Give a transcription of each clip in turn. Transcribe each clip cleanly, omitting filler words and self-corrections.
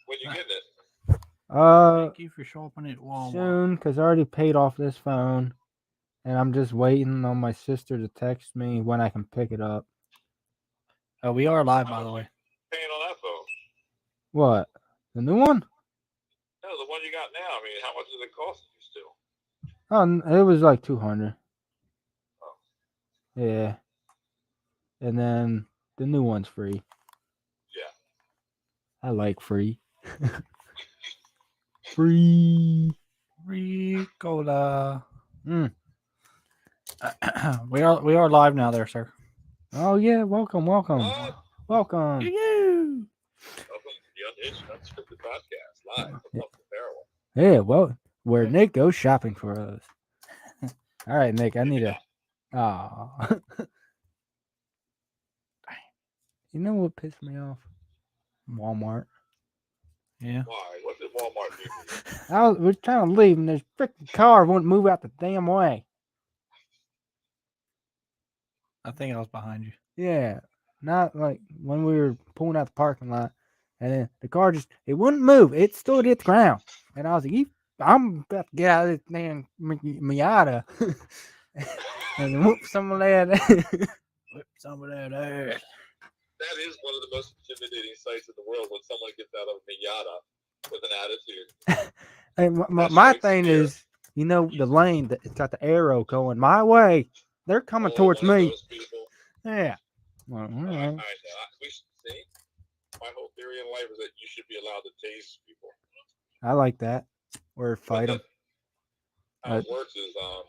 When you getting it? Thank you for shopping at Walmart. Soon, because I already paid off this phone, and I'm just waiting on my sister to text me when I can pick it up. Oh, we are live, by the way. Paying on that phone? What? The new one? No, the one you got now. I mean, how much does it cost you still? Oh, it was like 200. Oh. Yeah. And then the new one's free. Yeah. I like free. Free. Ricola. Mm. we are live now, there, sir. Oh yeah, welcome. What? Welcome. You. Welcome to the Unhinged Unscripted Podcast, live from Yeah. Off the Barrel. Yeah, well, where Nick goes shopping for us. All right, Nick, I need a. Ah. You know what pissed me off? Walmart. Yeah. Why? What did Walmart do for you? We're trying to leave, and this freaking car won't move out the damn way. I think I was behind you. Yeah, not like when we were pulling out the parking lot, and then the car it wouldn't move. It stood at the ground, and I was like, I'm about to get out of this damn Miata and whoop some of that. Whip some of that ass. That is one of the most intimidating sights in the world when someone gets out of a Miata with an attitude. And my thing is, you know, the lane that it's got the arrow going my way. They're coming towards one of me. those people. Yeah. Well, all I right. know. We should see. My whole theory in life is that you should be allowed to tase people. I like that. Or fight them. How it works is, oh,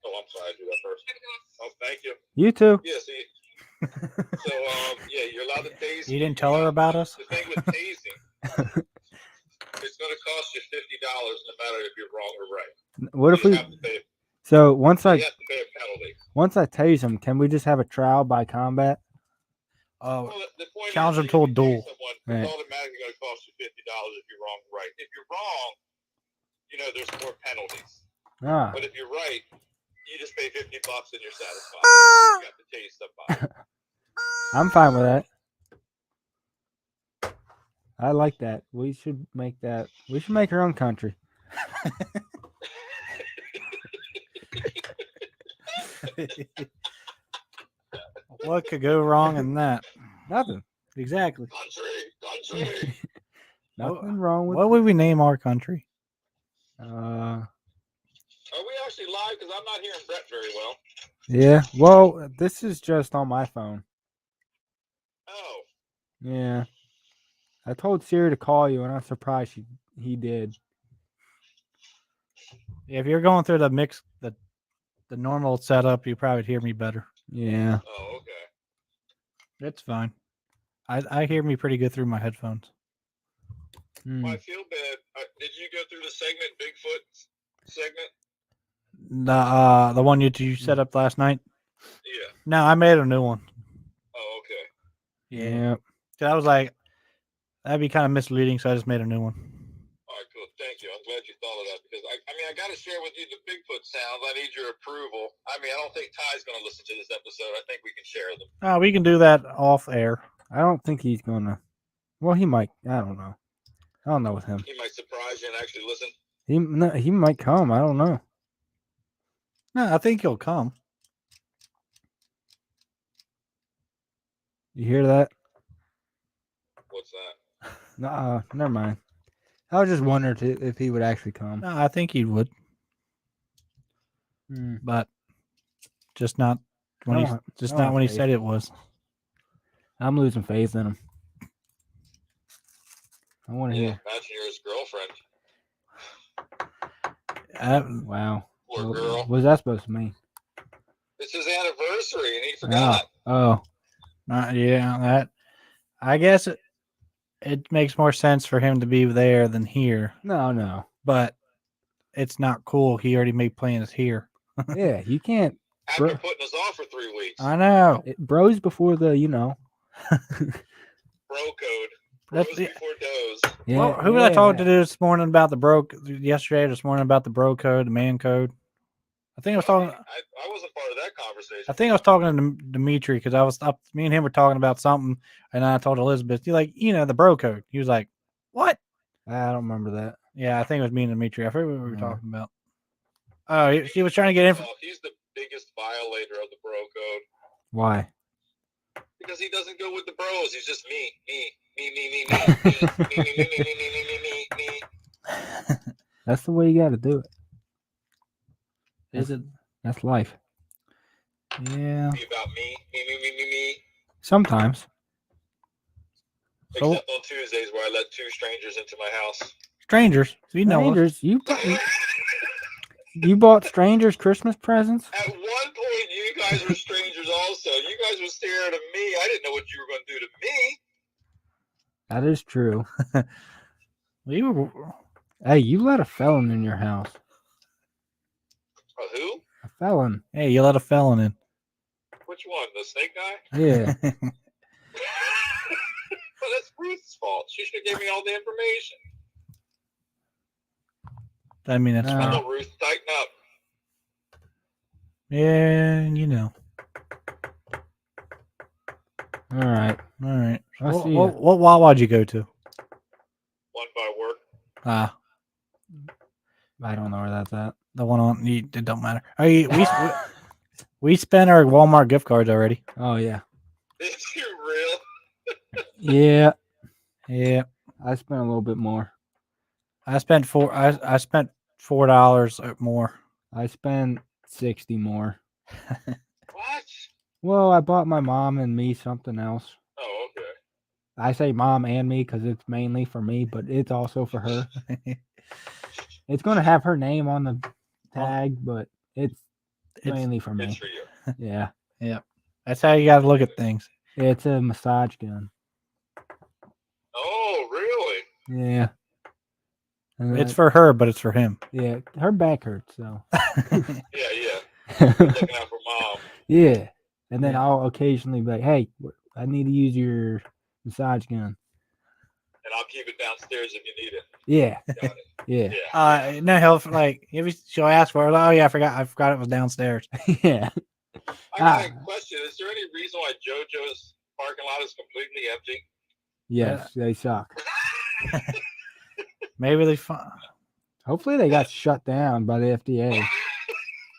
I'm sorry, I do that first. Oh, thank you. You too. Yeah, see. So, yeah, you're allowed to tase. You didn't tell her about us? The thing with tasing, it's going to cost you $50 no matter if you're wrong or right. What if we? Have to pay, So once you have to pay a penalty. Once I tase them, can we just have a trial by combat? Oh, Well, the point challenge is, them to a duel. It's Right. automatically going to cost you $50 if you're wrong or right. If you're wrong, you know there's more penalties. Ah. But if you're right, you just pay $50 and you're satisfied. You got to tase somebody. I'm fine with that. I like that. We should make that. We should make our own country. What could go wrong in that? Nothing. Exactly. Country. Nothing wrong with What would we name our country? Are we actually live? Because I'm not hearing Brett very well. Yeah. Well, this is just on my phone. Oh. Yeah. I told Siri to call you, and I'm surprised he did. If you're going through the mix, the normal setup, you probably hear me better. Yeah. Oh, okay. It's fine. I hear me pretty good through my headphones. Well, I feel bad. Did you go through the segment, Bigfoot segment? The one you set up last night? Yeah. No, I made a new one. Oh, okay. Yeah. So I was like, that'd be kind of misleading, so I just made a new one. All right, cool. Thank you. I'm glad you thought of that because I mean, I got to share with you the Bigfoot sounds. I need your approval. I mean, I don't think Ty's going to listen to this episode. I think we can share them. We can do that off air. I don't think he's gonna. Well, he might. I don't know. I don't know with him. He might surprise you and actually listen. He might come. I don't know. No, I think he'll come. You hear that? What's that? Never mind. I was just wondering if he would actually come. No, I think he would. But just not when he said it was. I'm losing faith in him. I want to hear. Imagine you're his girlfriend. Wow. Poor girl. What's that supposed to mean? It's his anniversary and he forgot. Oh. Yeah, that. I guess it makes more sense for him to be there than here. No. But it's not cool. He already made plans here. Yeah, you can't. After putting us off for 3 weeks. I know. Bros before the, Bro code. Bros before does. Yeah, well, who did I talk to this morning about the bro? Yesterday, this morning about the bro code, the man code. I think I was talking. I wasn't part of that conversation. I think I was talking to Dimitri because I was up. Me and him were talking about something, and I told Elizabeth, "You like, the bro code." He was like, "What?" I don't remember that. Yeah, I think it was me and Dimitri. I forget what we were Yeah. talking about. Oh, she was trying to get info. He's the biggest violator of the bro code Why? because he doesn't go with the bros. He's just me. That's the way you got to do it. Is it? That's life. Yeah. Be about me. Sometimes. So- Except on Tuesdays where I let 2 strangers into my house. Strangers. So you know us. Strangers, you bought strangers Christmas presents? At one point, you guys were strangers also. You guys were staring at me. I didn't know what you were going to do to me. That is true. We were. Hey, you let a felon in your house. Who? A felon. Hey, you let a felon in. Which one? The snake guy? Yeah. Well, that's Ruth's fault. She should have gave me all the information. I mean, that's No. fine. Come on, Ruth, tighten up. Yeah, you know. All right. All right. I'll see ya. What Wawa'd you go to? One by work. Ah, I don't know where that's at. the one on. It don't matter. We spent our Walmart gift cards already. Oh, yeah. Is you real? Yeah. Yeah, I spent a little bit more. I spent I spent $4 more. I spent 60 more. What? Well, I bought my mom and me something else. Oh, okay. I say mom and me because it's mainly for me, but it's also for her. It's going to have her name on the tag, but it's mainly for It's me. for you. Yeah. That's how you got to look at things. It's a massage gun. Oh, really? Yeah. And It's for her, but it's for him. yeah, her back hurts, so. Yeah. Looking out for mom. Yeah. And then Yeah. I'll occasionally be like, hey, I need to use your massage gun. And I'll keep it downstairs if you need it. Yeah. Got it. Yeah. Yeah. No help. Like if she'll ask for it. Oh yeah, I forgot it was downstairs. Yeah. I got a question. Is there any reason why JoJo's parking lot is completely empty? Yes, they suck. Maybe they. Hopefully they got shut down by the FDA.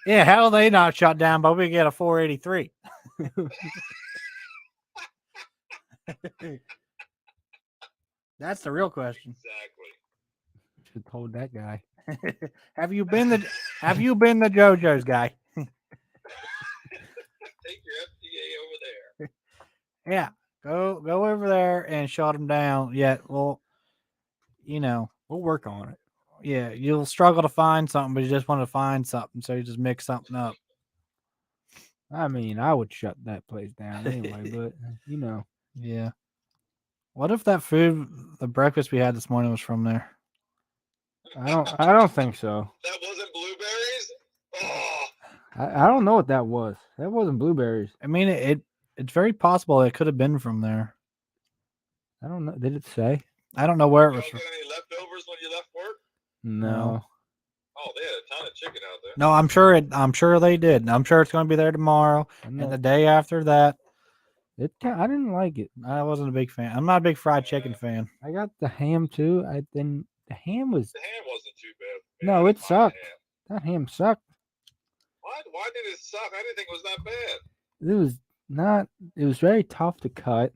Yeah, how are they not shut down? But we get a 483. That's the real question. Exactly. Should told that guy. Have you been the JoJo's guy? Take your FDA over there. Yeah, go over there and shut them down. Yeah, well, We'll work on it. yeah, you'll struggle to find something, but you just want to find something, so you just mix something up. I mean, I would shut that place down anyway, but Yeah. What if that food, the breakfast we had this morning, was from there? I don't think so. That wasn't blueberries? Oh, I don't know what that was. That wasn't blueberries. I mean, it's very possible it could have been from there. I don't know. Did it say? I don't know where it you was don't from. get any leftovers when you left work? No. Oh, they had a ton of chicken out there. No, I'm sure they did. I'm sure it's going to be there tomorrow I'm not- and the day after that. I didn't like it. I wasn't a big fan. I'm not a big fried chicken fan. I got the ham too. The ham was The ham wasn't too bad. No, I it didn't mind sucked. the ham. that ham sucked. What? Why did it suck? I didn't think it was that bad. It was not. It was very tough to cut.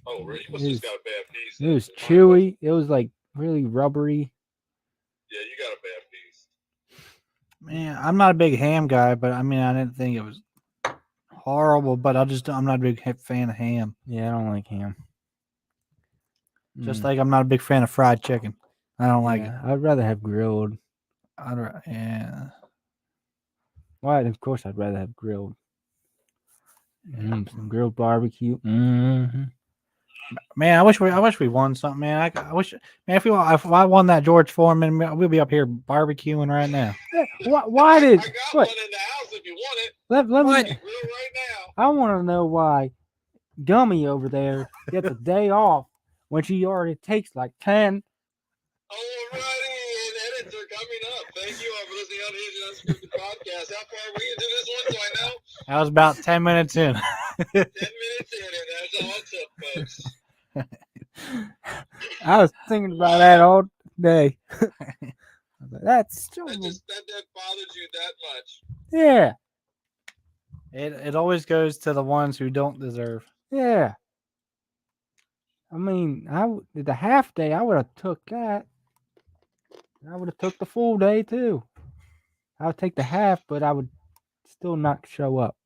Oh, really? You It must have just was- got a bad piece. It was Mine chewy. It was like really rubbery. Yeah, you got a bad piece. Man, I'm not a big ham guy, but I mean, I didn't think it was horrible, but I'm not a big fan of ham. Yeah, I don't like ham. Just like I'm not a big fan of fried chicken. I don't like it. I'd rather have grilled. Yeah. Why? Of course, I'd rather have grilled. Some grilled barbecue. Mm-hmm. Man, I wish we won something, man. I wish, man, if I won that George Foreman, we'll be up here barbecuing right now. Why did? I got What? one in the house if you want it. Let I me. can grill right now. I want to know why Gummy over there gets a day off when she already takes like 10. Alrighty, and edits are coming up. Thank you for listening about his unscripted podcast. How far are we into this one? Do I know? I was about 10 minutes in. 10 minutes in, and that's all it took, folks. I was thinking about that all day. I was like, that's so, That bothered you that much. yeah, It always goes to the ones who don't deserve. yeah. I mean, the half day, I would have took that. I would have took the full day too. I would take the half, but I would still not show up.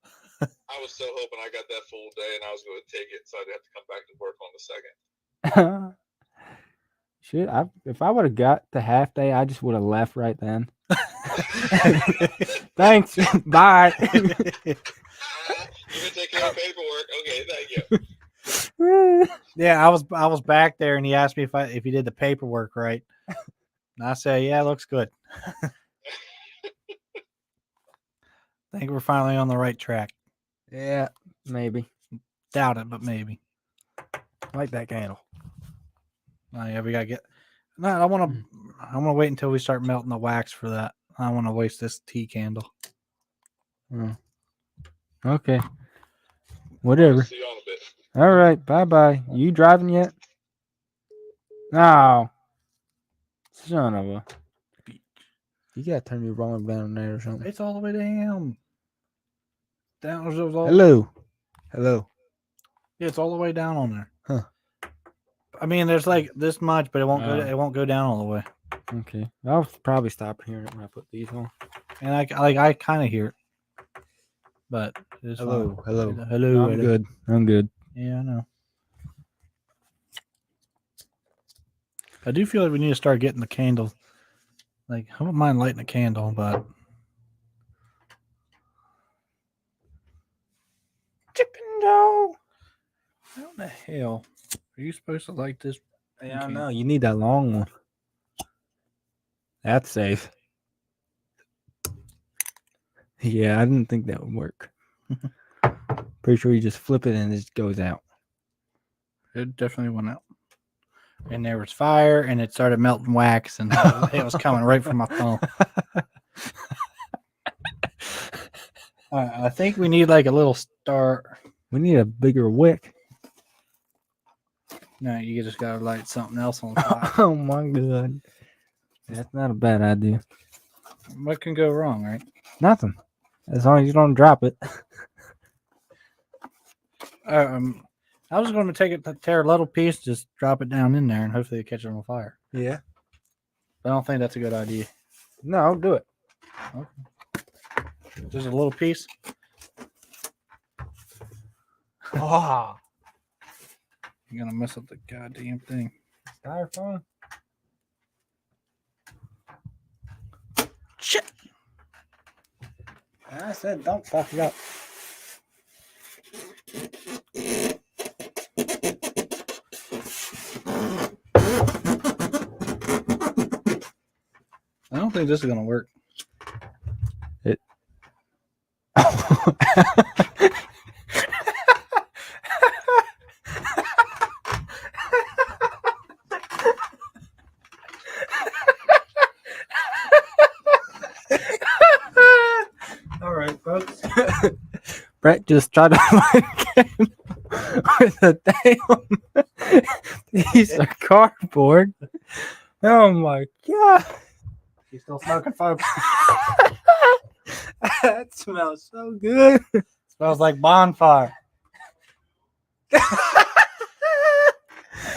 I was so hoping I got that full day, and I was going to take it, so I'd have to come back to work on the second. If I would have got the half day, I just would have left right then. Thanks. Bye. You can take care of paperwork. Okay, thank you. Yeah, I was back there, and he asked me if he did the paperwork right. And I said, yeah, it looks good. I think we're finally on the right track. Yeah, maybe. Doubt it, but maybe. Like that candle. Oh, yeah, we gotta get. No, I want to wait until we start melting the wax for that. I don't want to waste this tea candle. Okay. Whatever. See you on a bit. All right. Bye. You driving yet? No. Son of a. You gotta turn your volume down there or something. It's all the way down. Down. All, Hello. Yeah, it's all the way down on there. Huh. I mean, there's like this much, but it won't go. Oh. It won't go down all the way. Okay. I'll probably stop hearing it when I put these on. And I kind of hear it, but it's Hello. fine. Hello. I'm good. Yeah, I know. I do feel like we need to start getting the candle. Like, I don't mind lighting a candle, but Chicken Joe. how the hell are you supposed to light this? Yeah, I know. You need that long one. That's safe. Yeah, I didn't think that would work. Pretty sure you just flip it and it just goes out. It definitely went out. And there was fire, and it started melting wax, and it was coming right from my phone. I think we need like a little start. We need a bigger wick. No, you just gotta light something else on fire. Oh my god. That's not a bad idea. What can go wrong, right? Nothing. As long as you don't drop it. I was going to take it, tear a little piece, just drop it down in there, and hopefully it catches on fire. Yeah. But I don't think that's a good idea. No, do it. Okay. Just a little piece. Oh, You're gonna mess up the goddamn thing. styrofoam. Shit. I said don't fuck it up. I don't think this is gonna work. All right, folks. Brett just tried to find with a damn piece of cardboard. Oh my god. He's still smoking, folks. That smells so good. Smells like bonfire.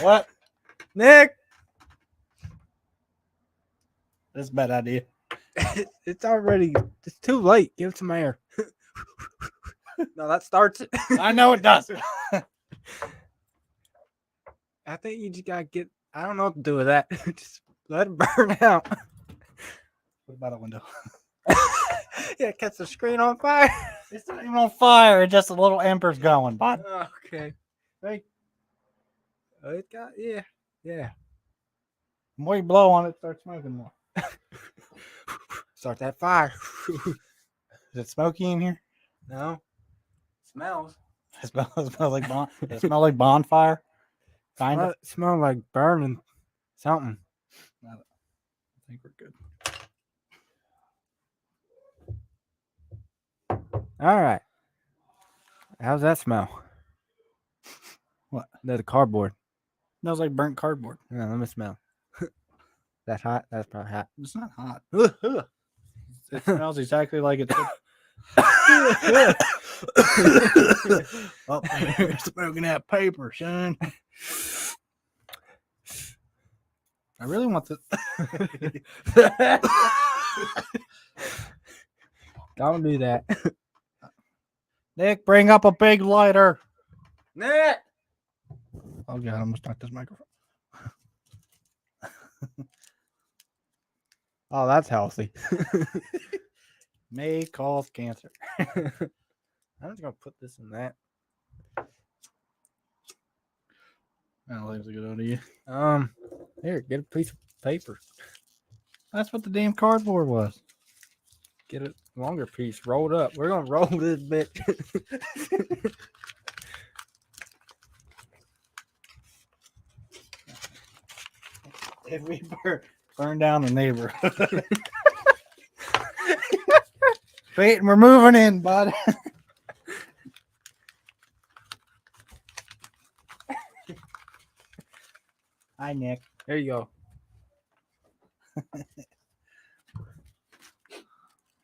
What? Nick, That's a bad idea. it's too late. Give it some air. No, that starts it. I know it does. I think you just gotta get, I don't know what to do with that. Just let it burn out. What about a window? Yeah, catch the screen on fire. It's not even on fire. It's just a little embers going. But Okay. Hey. Oh, it got, yeah. the more you blow on it, starts smoking more. Start that fire. Is it smoky in here? No. Smells. It smells like it smell like bonfire. Kind of. Smell like burning something. I think we're good. All right. How's that smell? What? The cardboard. Smells like burnt cardboard. Yeah, let me smell. That's hot. That's probably hot. It's not hot. It smells exactly like it. Oh, you're smoking that paper, son. I really want this. Don't do that. Nick, bring up a big lighter. Nick. Oh God, I'm gonna start this microphone. Oh, that's healthy. May cause cancer. I'm just gonna put this in that. I don't think it's a good idea. Here, get a piece of paper. That's what the damn cardboard was. Get a longer piece rolled up. We're gonna roll this bitch. If we burn down the neighborhood. Wait, we're moving in, bud. Hi, Nick. There you go.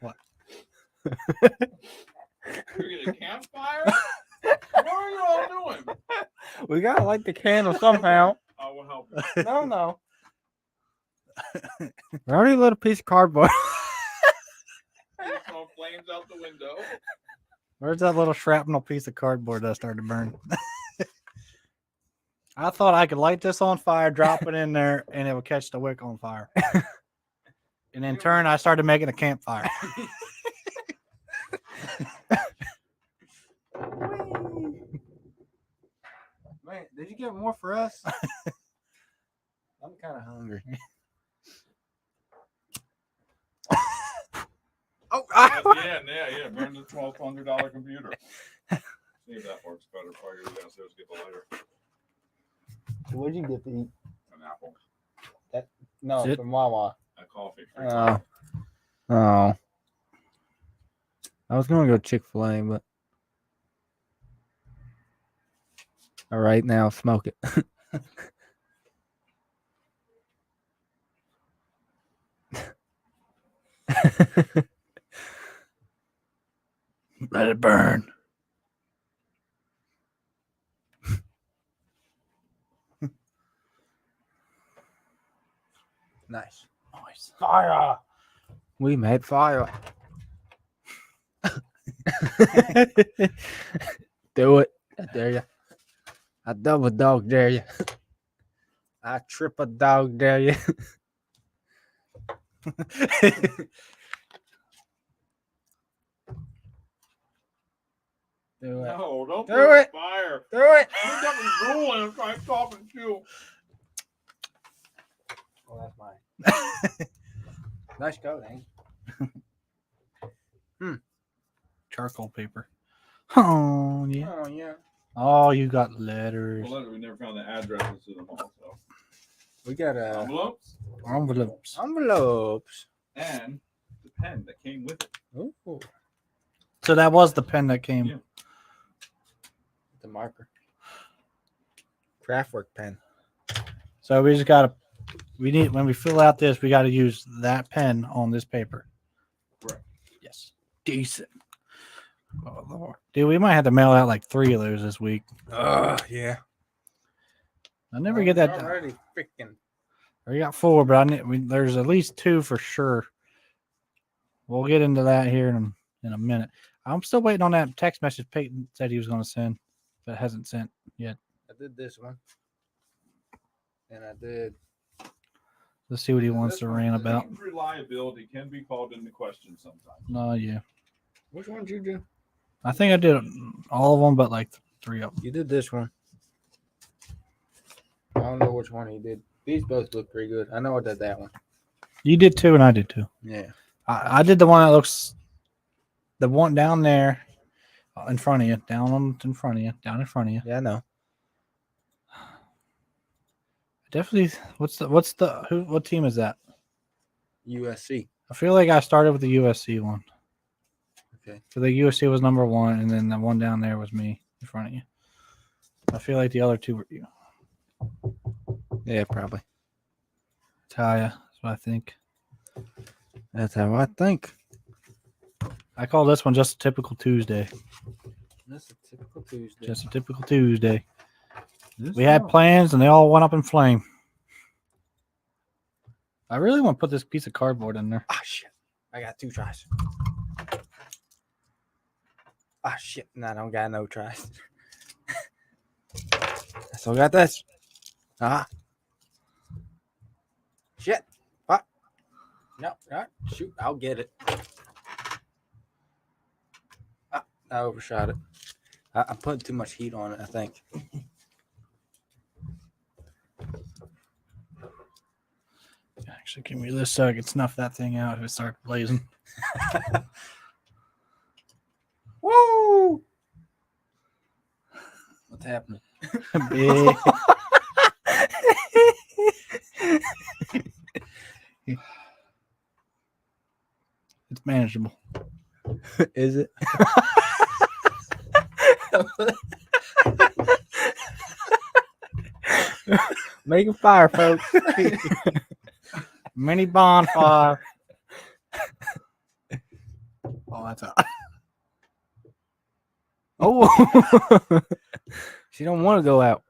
What? You're getting a campfire? What are you all doing? We gotta light the candle somehow. I will help you. No. We already lit a piece of cardboard. Throw flames out the window. Where's that little shrapnel piece of cardboard that started to burn? I thought I could light this on fire, drop it in there, and it would catch the wick on fire. And in turn, I started making a campfire. Man, did you get more for us? I'm kind of hungry. Oh, Yeah. Burn the $1,200 computer. See if that works better. Before you go downstairs, get the lighter. What'd you get to eat? An apple. No, Sit. from Wawa. A coffee. Free Oh. Oh. I was gonna go Chick-fil-A, but all right, now smoke it. Let it burn. Nice. Nice. Fire. We made fire. Do it. I dare you. I double dog dare you. I triple dog dare you. Do it. No, don't Do put it. fire. Do it. You got me drooling and I'm talking to you. Oh, that's mine. Nice coat, Hank. Charcoal paper. Oh, yeah. Oh, yeah. Oh, you got letters. Well, we never found the addresses to them all. So We got envelopes Envelopes. envelopes. and the pen that came with it. Ooh, So that was the pen that came. Yeah. the marker. Craftwork pen. So we just gotta. We need when we fill out this, we got to use that pen on this paper. Correct. Yes. Decent. Oh Lord, dude, we might have to mail out like 3 of those this week. Yeah. I never get that. Already freaking. We got 4, but there's at least 2 for sure. We'll get into that here in a minute. I'm still waiting on that text message Peyton said he was going to send, but hasn't sent yet. I did this one. And I did. Let's see what he wants to rant about. Team's reliability can be called into question sometimes. No, yeah. Which one did you do? I think I did all of them, but like 3 of them. You did this one. I don't know which one he did. These both look pretty good. I know I did that one. You did 2, and I did 2. Yeah. I did the one that looks, the one down there in front of you, down in front of you. Yeah, I know. Definitely. What team is that? USC. I feel like I started with the USC one. I Okay. So the UFC was number 1, and then the one down there was me in front of you. I feel like the other two were you. Yeah, probably. Taya, that's what I think. That's how I think. I call this one just a typical Tuesday. That's a typical Tuesday. Just a typical Tuesday. We had plans, and they all went up in flame. I really want to put this piece of cardboard in there. Ah, shit. I got 2 tries. Ah, shit. No, I don't got no tries. I still got this. Ah. Shit. Fuck. No, no. Shoot. I'll get it. Ah, I overshot it. I'm putting too much heat on it, I think. Actually, give me this so I can snuff that thing out if it starts blazing. Woo! What's happening? Big. It's manageable. Is it? Make a fire, folks. Mini bonfire. Oh, that's hot. Oh, she don't want to go out.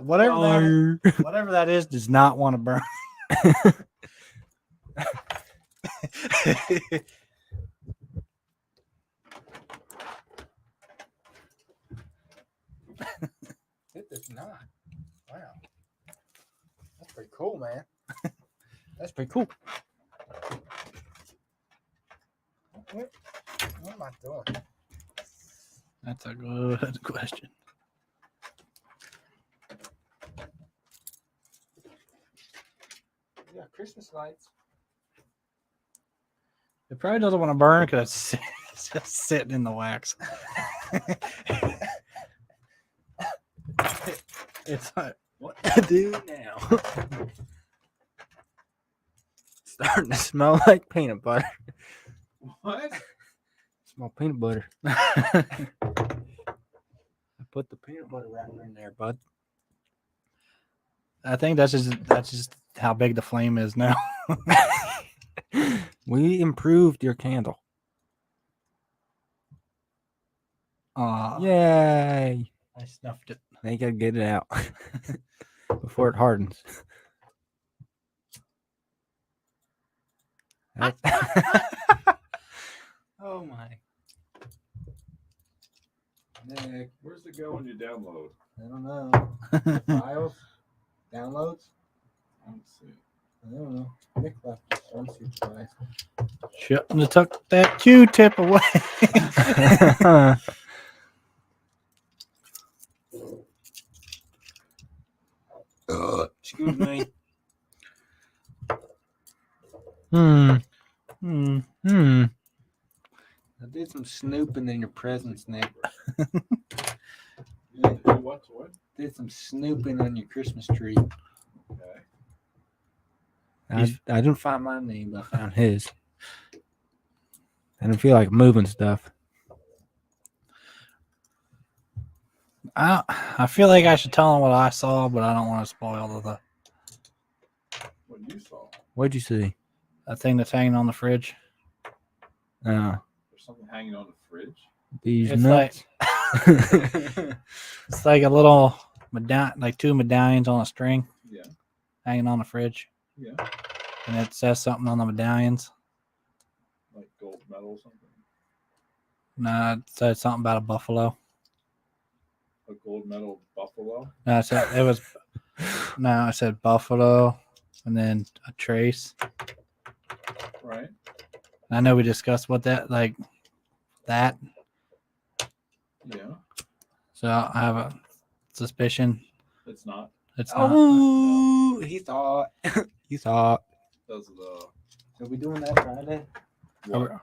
Whatever that is does not want to burn. It does not. Wow, that's pretty cool, man. That's pretty cool. What am I doing? That's a good question. Yeah, Christmas lights. It probably doesn't want to burn because it's just sitting in the wax. It's like, What to do now? Starting to smell like peanut butter. What? Smell peanut butter. I put the peanut butter wrapper in there, bud. I think that's just how big the flame is now. We improved your candle. Yay! I snuffed it. Now you gotta get it out before it hardens. Oh my. Nick, where's it go when you download? I don't know. Files? Downloads? I don't see it. I don't know. Nick left it unsupervised. Shouldn't have took that Q-tip away. Excuse me. Hmm. I did some snooping in your presence, Nick. You didn't do what? Did some snooping on your Christmas tree. Okay. I didn't find my name, but I found his. I didn't feel like moving stuff. I feel like I should tell him what I saw, but I don't want to spoil the What you saw? What'd you see? that thing that's hanging on the fridge. There's something hanging on the fridge. These It's nuts. It's like a little like 2 medallions on a string Yeah. hanging on the fridge, Yeah. and it says something on the medallions. Like gold medal or something. No, it said something about a buffalo. A gold medal buffalo. No, it said buffalo, and then a trace. Right. I know we discussed what that. Yeah. So I have a suspicion It's not. it's not. Oh, he thought. You thought. Does the Are we doing that Friday? what?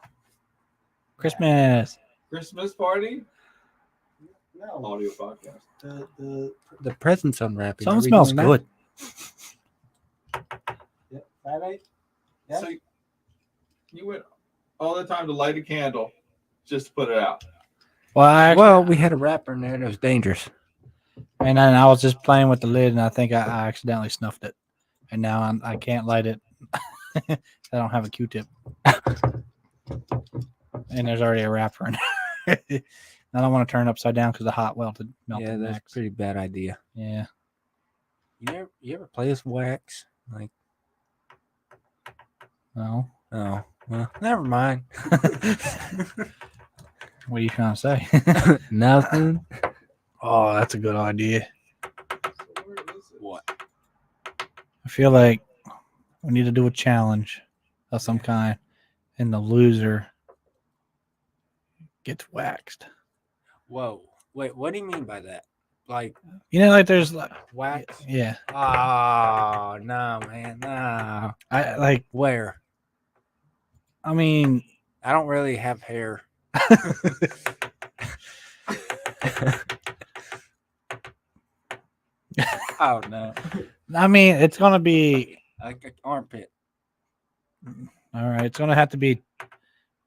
Christmas. Christmas party? No. Audio podcast. The presents unwrapping. Something Are we smells doing that? good. Yep. Friday? Yeah. So You went all the time to light a candle just to put it out. Well, we had a wrapper in there that was dangerous. and then I was just playing with the lid, and I think I accidentally snuffed it, and now I can't light it. I don't have a Q-tip, and there's already a wrapper in there. I don't want to turn it upside down because the hot melted Yeah, that's wax. a pretty bad idea. Yeah. You ever play with wax? Like, No. oh, well, never mind. What are you trying to say? Nothing. Oh, that's a good idea. So where is it? What? I feel like we need to do a challenge of some kind, and the loser gets waxed. Whoa. Wait, what do you mean by that? Like You know, like there's like, wax? yeah. Oh, no, man. No. I like. Where? I mean, I don't really have hair. Oh, no. I mean, it's gonna be Like an armpit. all right. It's gonna have to be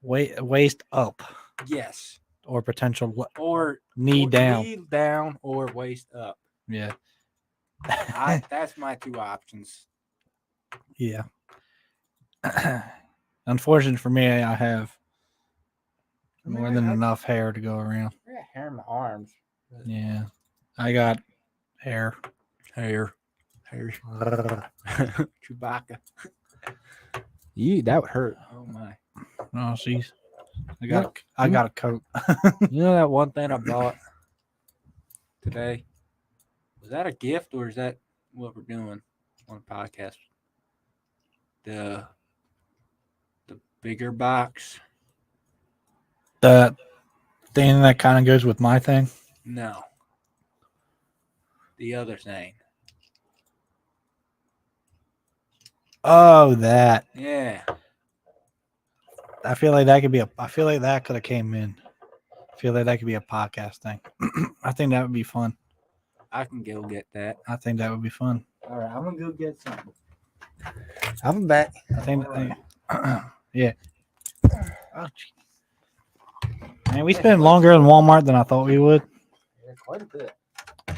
waist up Yes. or potential Or knee or down. Knee down or waist up. Yeah. That's my two options. Yeah. Unfortunate for me, I have more than enough hair to go around. I got hair in my arms. Yeah. I got hair. Hair. Chewbacca. That would hurt. Oh my. Oh, she's. I got a coat. You know that one thing I bought today? Was that a gift or is that what we're doing on the podcast? The bigger box? The thing that kind of goes with my thing. No. The other thing. Oh, that. Yeah. I feel like that could be I feel like that could have came in. I feel like that could be a podcast thing. I think that would be fun. I can go get that. I think that would be fun. All right, I'm gonna go get something. I'll be back. I think. Yeah. Oh, gee. Man, we spent longer in Walmart than I thought we would. Yeah, quite a bit.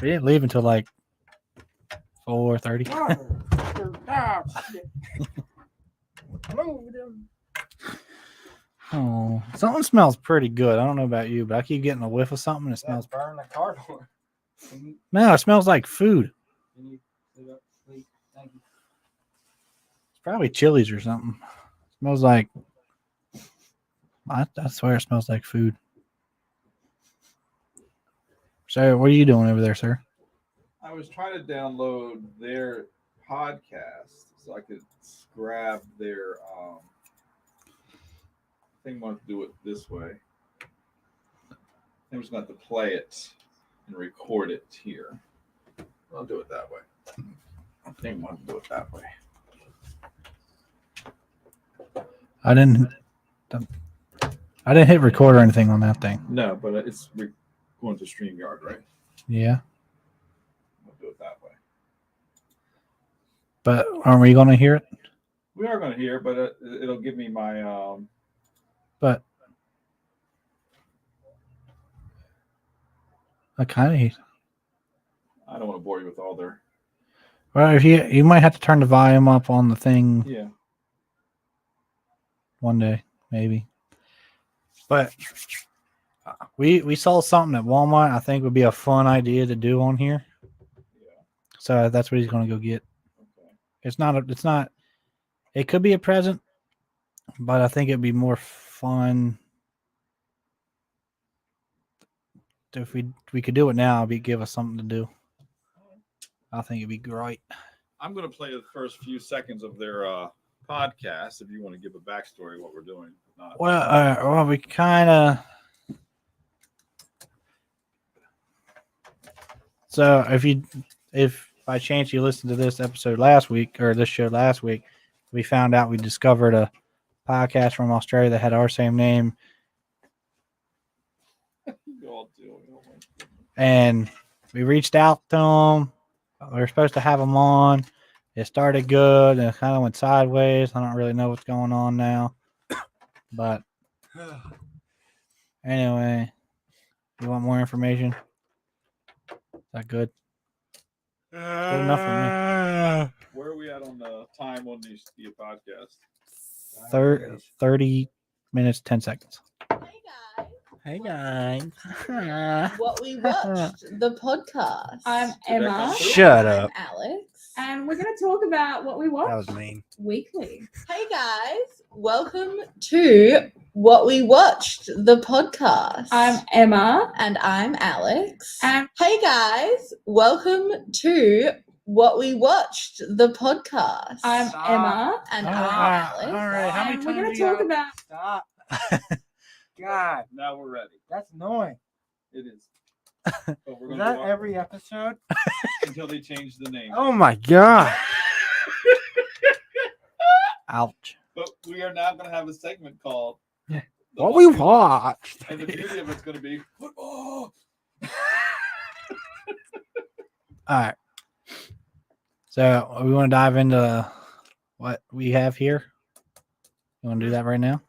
We didn't leave until like 4:30. Oh, something smells pretty good. I don't know about you, but I keep getting a whiff of something. It smells. Burn the cardboard. No, it smells like food. It's probably Chili's or something. It smells like. I swear it smells like food. So, what are you doing over there, sir? I was trying to download their podcast so I could grab their I think I want to do it this way. I'm just going to have to play it and record it here. I'll do it that way. I think I want to do it that way. I didn't hit record or anything on that thing. No, but it's going to StreamYard, right? Yeah, I'll do it that way. but aren't we going to hear it? We are going to hear, but it'll give me my But I kind of. I don't want to bore you with all their Well, if you might have to turn the volume up on the thing yeah. one day, maybe. But we saw something at Walmart. I think would be a fun idea to do on here. Yeah. So that's what he's going to go get. Okay. It's not. It could be a present, but I think it'd be more fun if we could do it now. It'd give us something to do. I think it'd be great. I'm going to play the first few seconds of their podcast if you want to give a backstory of what we're doing. Not. Well, we kind of. So if by chance you listened to this episode last week or this show last week, we found out we discovered a podcast from Australia that had our same name, You all do. Oh my goodness. and we reached out to them. We were supposed to have them on. It started good and it kind of went sideways. I don't really know what's going on now. But anyway, you want more information? Is that good? Good enough for me. Where are we at on the time on the podcast? 30 minutes, 10 seconds. Hey guys. What we watched, the podcast. I'm Emma, Shut up. I'm Alex. and we're going to talk about what we watch That was mean. weekly. Hey guys, welcome to What We Watched, the podcast. I'm Emma, and I'm Alex. and Hey guys, welcome to What We Watched, the podcast. I'm Stop. Emma, and All I'm right, Alex. all right. How many and we're going times to you talk got- about. Stop. God, Now we're ready. that's annoying. It is. But we're Is gonna that go on every episode? until they change the name. Oh my god. Ouch. But we are now going to have a segment called Yeah. The What we watched. And the beauty of it's going to be football. All right. So we want to dive into what we have here. You want to do that right now?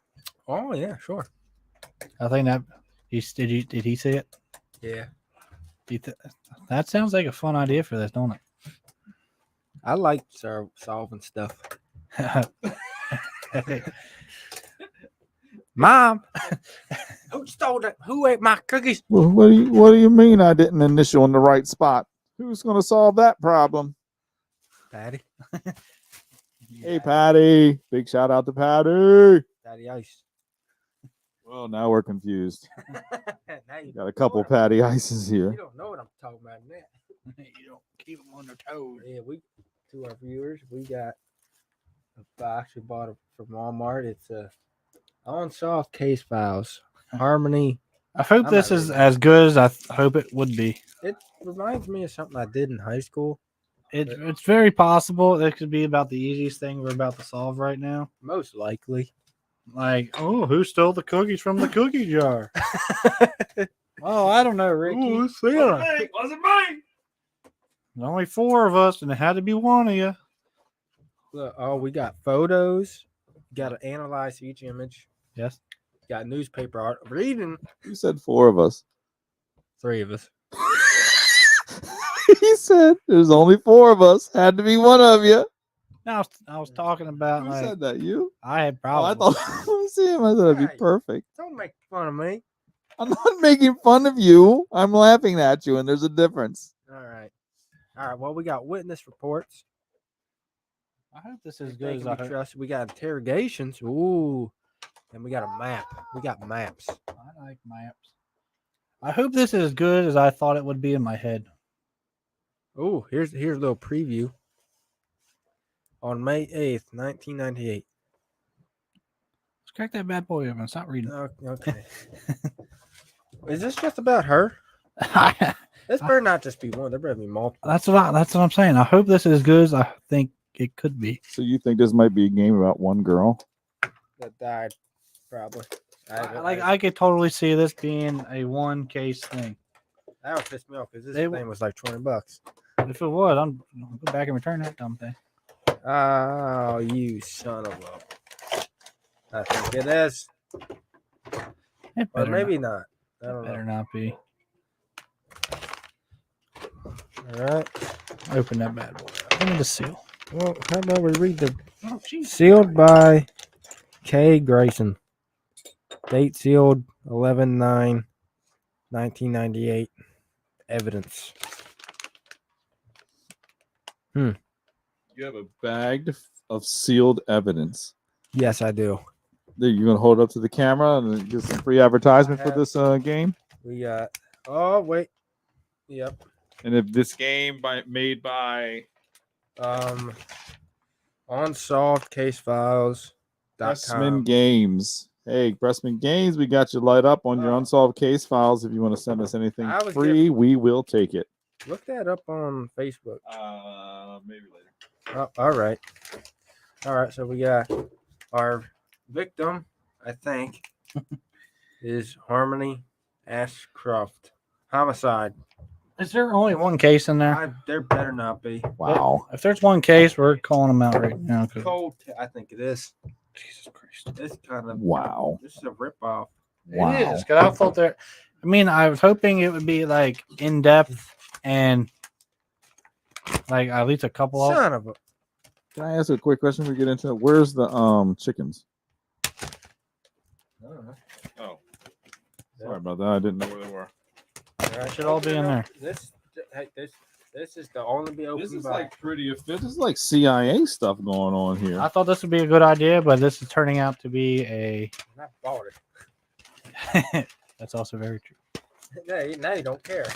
Oh yeah, sure. I think that did he see it? Yeah. That sounds like a fun idea for this, don't I like solving stuff. it? Mom, who stole that? Who ate my cookies? Well, what do you mean I didn't initial in the right spot? Who's going to solve that problem? Patty. Hey, Patty. Big shout out to Patty. Patty Ice. Well, now we're confused. Now you Got a couple Patty Ices You here. don't know what I'm talking about now. You don't keep them on their toes. Yeah, to our viewers, we got a box we bought from Walmart. It's a Unsolved Case Files. Harmony. I hope I'm this not is reading as good as I hope it would be. It reminds me of something I did in high school. It's very possible it could be about the easiest thing we're about to solve right now. Most likely. Like, oh, who stole the cookies from the cookie jar? Oh, I don't know, Ricky. Ooh, Sarah. Wasn't mine. There's only 4 of us, and it had to be one of you. Look, oh, we got photos. Got to analyze each image. Yes. Got newspaper art. Reading. You said 4 of us. 3 of us. He said there's only 4 of us. Had to be one of you. Now I was talking about Who like said that? You? I had Oh, I problems. thought I was seeing. I thought that'd be Right. perfect. Don't make fun of me. I'm not making fun of you. I'm laughing at you, and there's a difference. All right. All right. Well, we got witness reports. I hope this is as If good they as can I be hope. trusted. We got interrogations. Ooh. And we got a map. We got maps. I like maps. I hope this is as good as I thought it would be in my head. Oh, here's a little preview. On May 8th, 1998. Let's crack that bad boy open. Stop reading. Okay. Is this just about her? This better not just be one. There better be multiple. that's what I'm saying. I hope this is as good as I think it could be. So you think this might be a game about one girl? That died, probably. I could totally see this being a one case thing. that would piss me off because this They- thing was like $20. If it was, I'll go back and return that dumb thing. Oh, you son of a! I think it is, It or better maybe not. I not, don't better know. not be. All right. Open that bad boy. Give me the seal. Well, how about we read the Oh, jeez. sealed by Kay Grayson. Date sealed 11/9/1998. Evidence. You have a bag of sealed evidence. Yes, I do. You're gonna hold it up to the camera and get some free advertisement I for have- this game. We got. Oh wait. Yep. And if this game made by Unsolved Case Files. Pressman Games. Hey, Pressman Games, we got you light up on your Oh. unsolved case files. If you want to send us anything I was free, we will take it. Look that up on Facebook. Maybe later. Oh, all right. All right. So we got our victim, I think, is Harmony Ashcroft. Homicide. Is there only one case in there? There better not be. Wow. If there's one case, we're calling them out right now. 'cause- Cold. I think it is. Jesus Christ. confused. This kind of Wow. This is a ripoff. Wow. It is, 'cause I thought there. I mean, I was hoping it would be like in depth and like at least a couple of. Son of a. Can I ask a quick question before we get into it? Where's the chickens? Oh. Sorry about that. I didn't know where they were. It should all be in there. This is the only be open. This is like pretty efficient. This is like CIA stuff going on here. I thought this would be a good idea, but this is turning out to be a. I bought it. That's also very true. Now you don't care.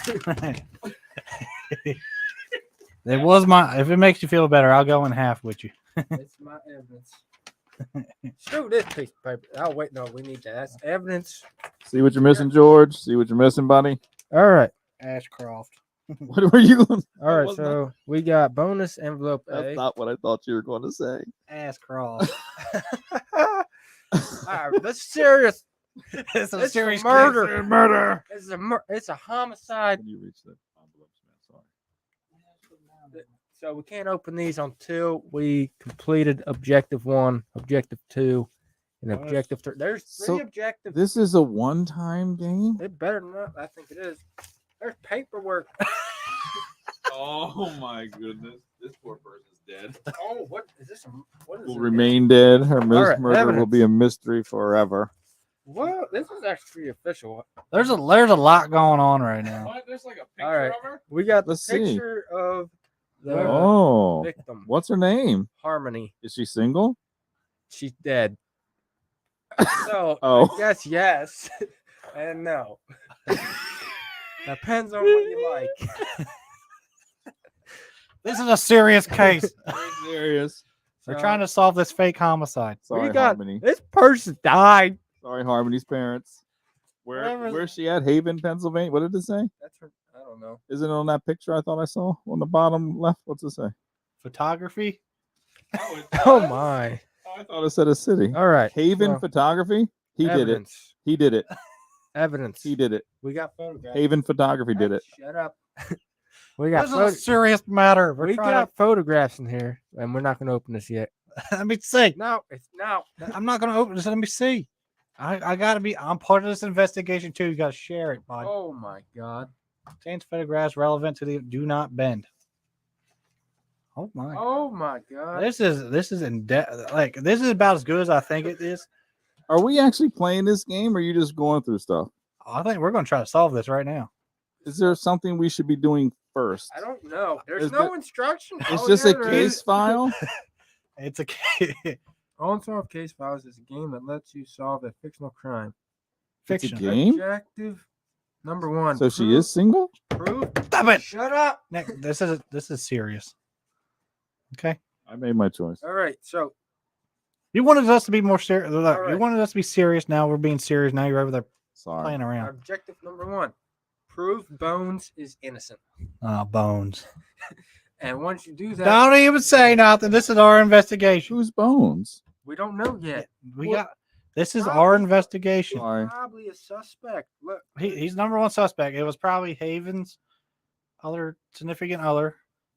It was my. If it makes you feel better, I'll go in half with you. It's my evidence. Show this piece of paper. Oh wait, no, we need that. That's evidence. See what you're missing, George? See what you're missing, buddy? All right. Ashcroft. What were you going? All right. was So we got bonus envelope That's A. not what I thought you were going to say. Ashcroft. All right, that's serious. It's a It's serious murder. case. Murder. It's a homicide. Can you reach that envelopes, man? Sorry. So we can't open these until we completed objective 1, objective 2, and objective 3. There's 3 So objectives. This is a one-time game. It better not. I think it is. There's paperwork. Oh my goodness. This poor person's dead. Oh, what is this? What is Will it? remain dead. Her right, murder will be evidence. a mystery forever. Well, this is actually official. There's a lot going on right now. What? There's like a picture All right. of her? We got the Let's see. picture of the Oh, victim, what's her name? Harmony. Is she single? She's dead. So, Oh. I guess yes and no. Depends on what you like. This is a serious case. Serious. They're trying to solve this fake homicide. Sorry, we got Harmony. this person died. Sorry, Harmony's parents. Wherever- Where's she at? Haven, Pennsylvania. What did it say? That's her. I don't know. Is it on that picture I thought I saw on the bottom left? What's it say? Photography. Oh, it Oh does? my! Oh, I thought it said a city. All right, Haven so Photography. He did it. evidence. He did it. Evidence. He did it. We got photographs. Haven Photography did it. Shut up. We got This is a serious matter. We're we trying got photographs in here, and we're not going to open this yet. to, let me see. No, it's no. I'm not going to open this. Let me see. I got to be. I'm part of this investigation too. You got to share it, bud. Oh my god. Contains photographs relevant to the do not bend. Oh my! Oh my god. This is in depth. Like this is about as good as I think it is. Are we actually playing this game or are you just going through stuff? I think we're going to try to solve this right now. Is there something we should be doing first? I don't know. There's Is no the- instruction. It's Oh, just yeah, a there case is. file? It's a Unsolved Case Files is a game that lets you solve a fictional crime. It's a fiction. game? Objective number 1. So she is single? Proof. Stop it! Shut up. Nick, this is serious. Okay. I made my choice. All right. So You wanted us to be more serious. You right. wanted us to be serious. Now we're being serious. Now you're over there Sorry. playing around. objective number 1. Prove Bones is innocent. Oh, bones. And once you do that, Don't even say nothing. This is our investigation. Whose bones? we don't know yet. We Well, got. This is our investigation. Sorry. Probably a suspect. Look. He's number one suspect. It was probably Haven's other significant other,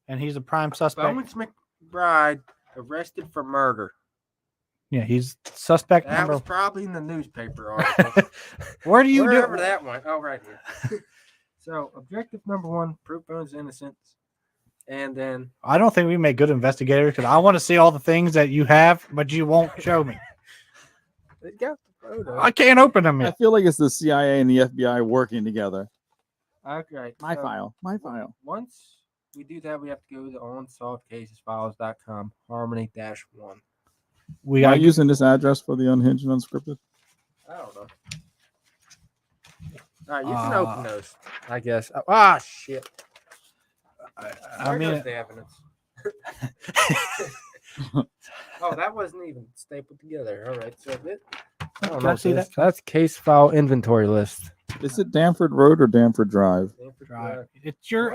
and he's a prime suspect. Bones McBride arrested for murder. Yeah, he's suspect That was number. probably in the newspaper article. Where do you Wherever do that went. Oh, right here. So, objective number 1, prove Bones' innocence. And then I don't think we make good investigators because I want to see all the things that you have, but you won't show me. they got the photo. I can't open them I yet. feel like it's the CIA and the FBI working together. Okay. My so file. My file. Once we do that, we have to go to unsolvedcasesfiles.com, harmony-1. We Am I got using this address for the unhinged and unscripted? I don't know. All right, you can open those, I guess. Ah, shit. I There mean, goes the evidence. Oh, that wasn't even stapled together. All right, so I don't Can I know. see this- that? That's case file inventory list. Is it Danford Road or Danford Drive? Drive. It's your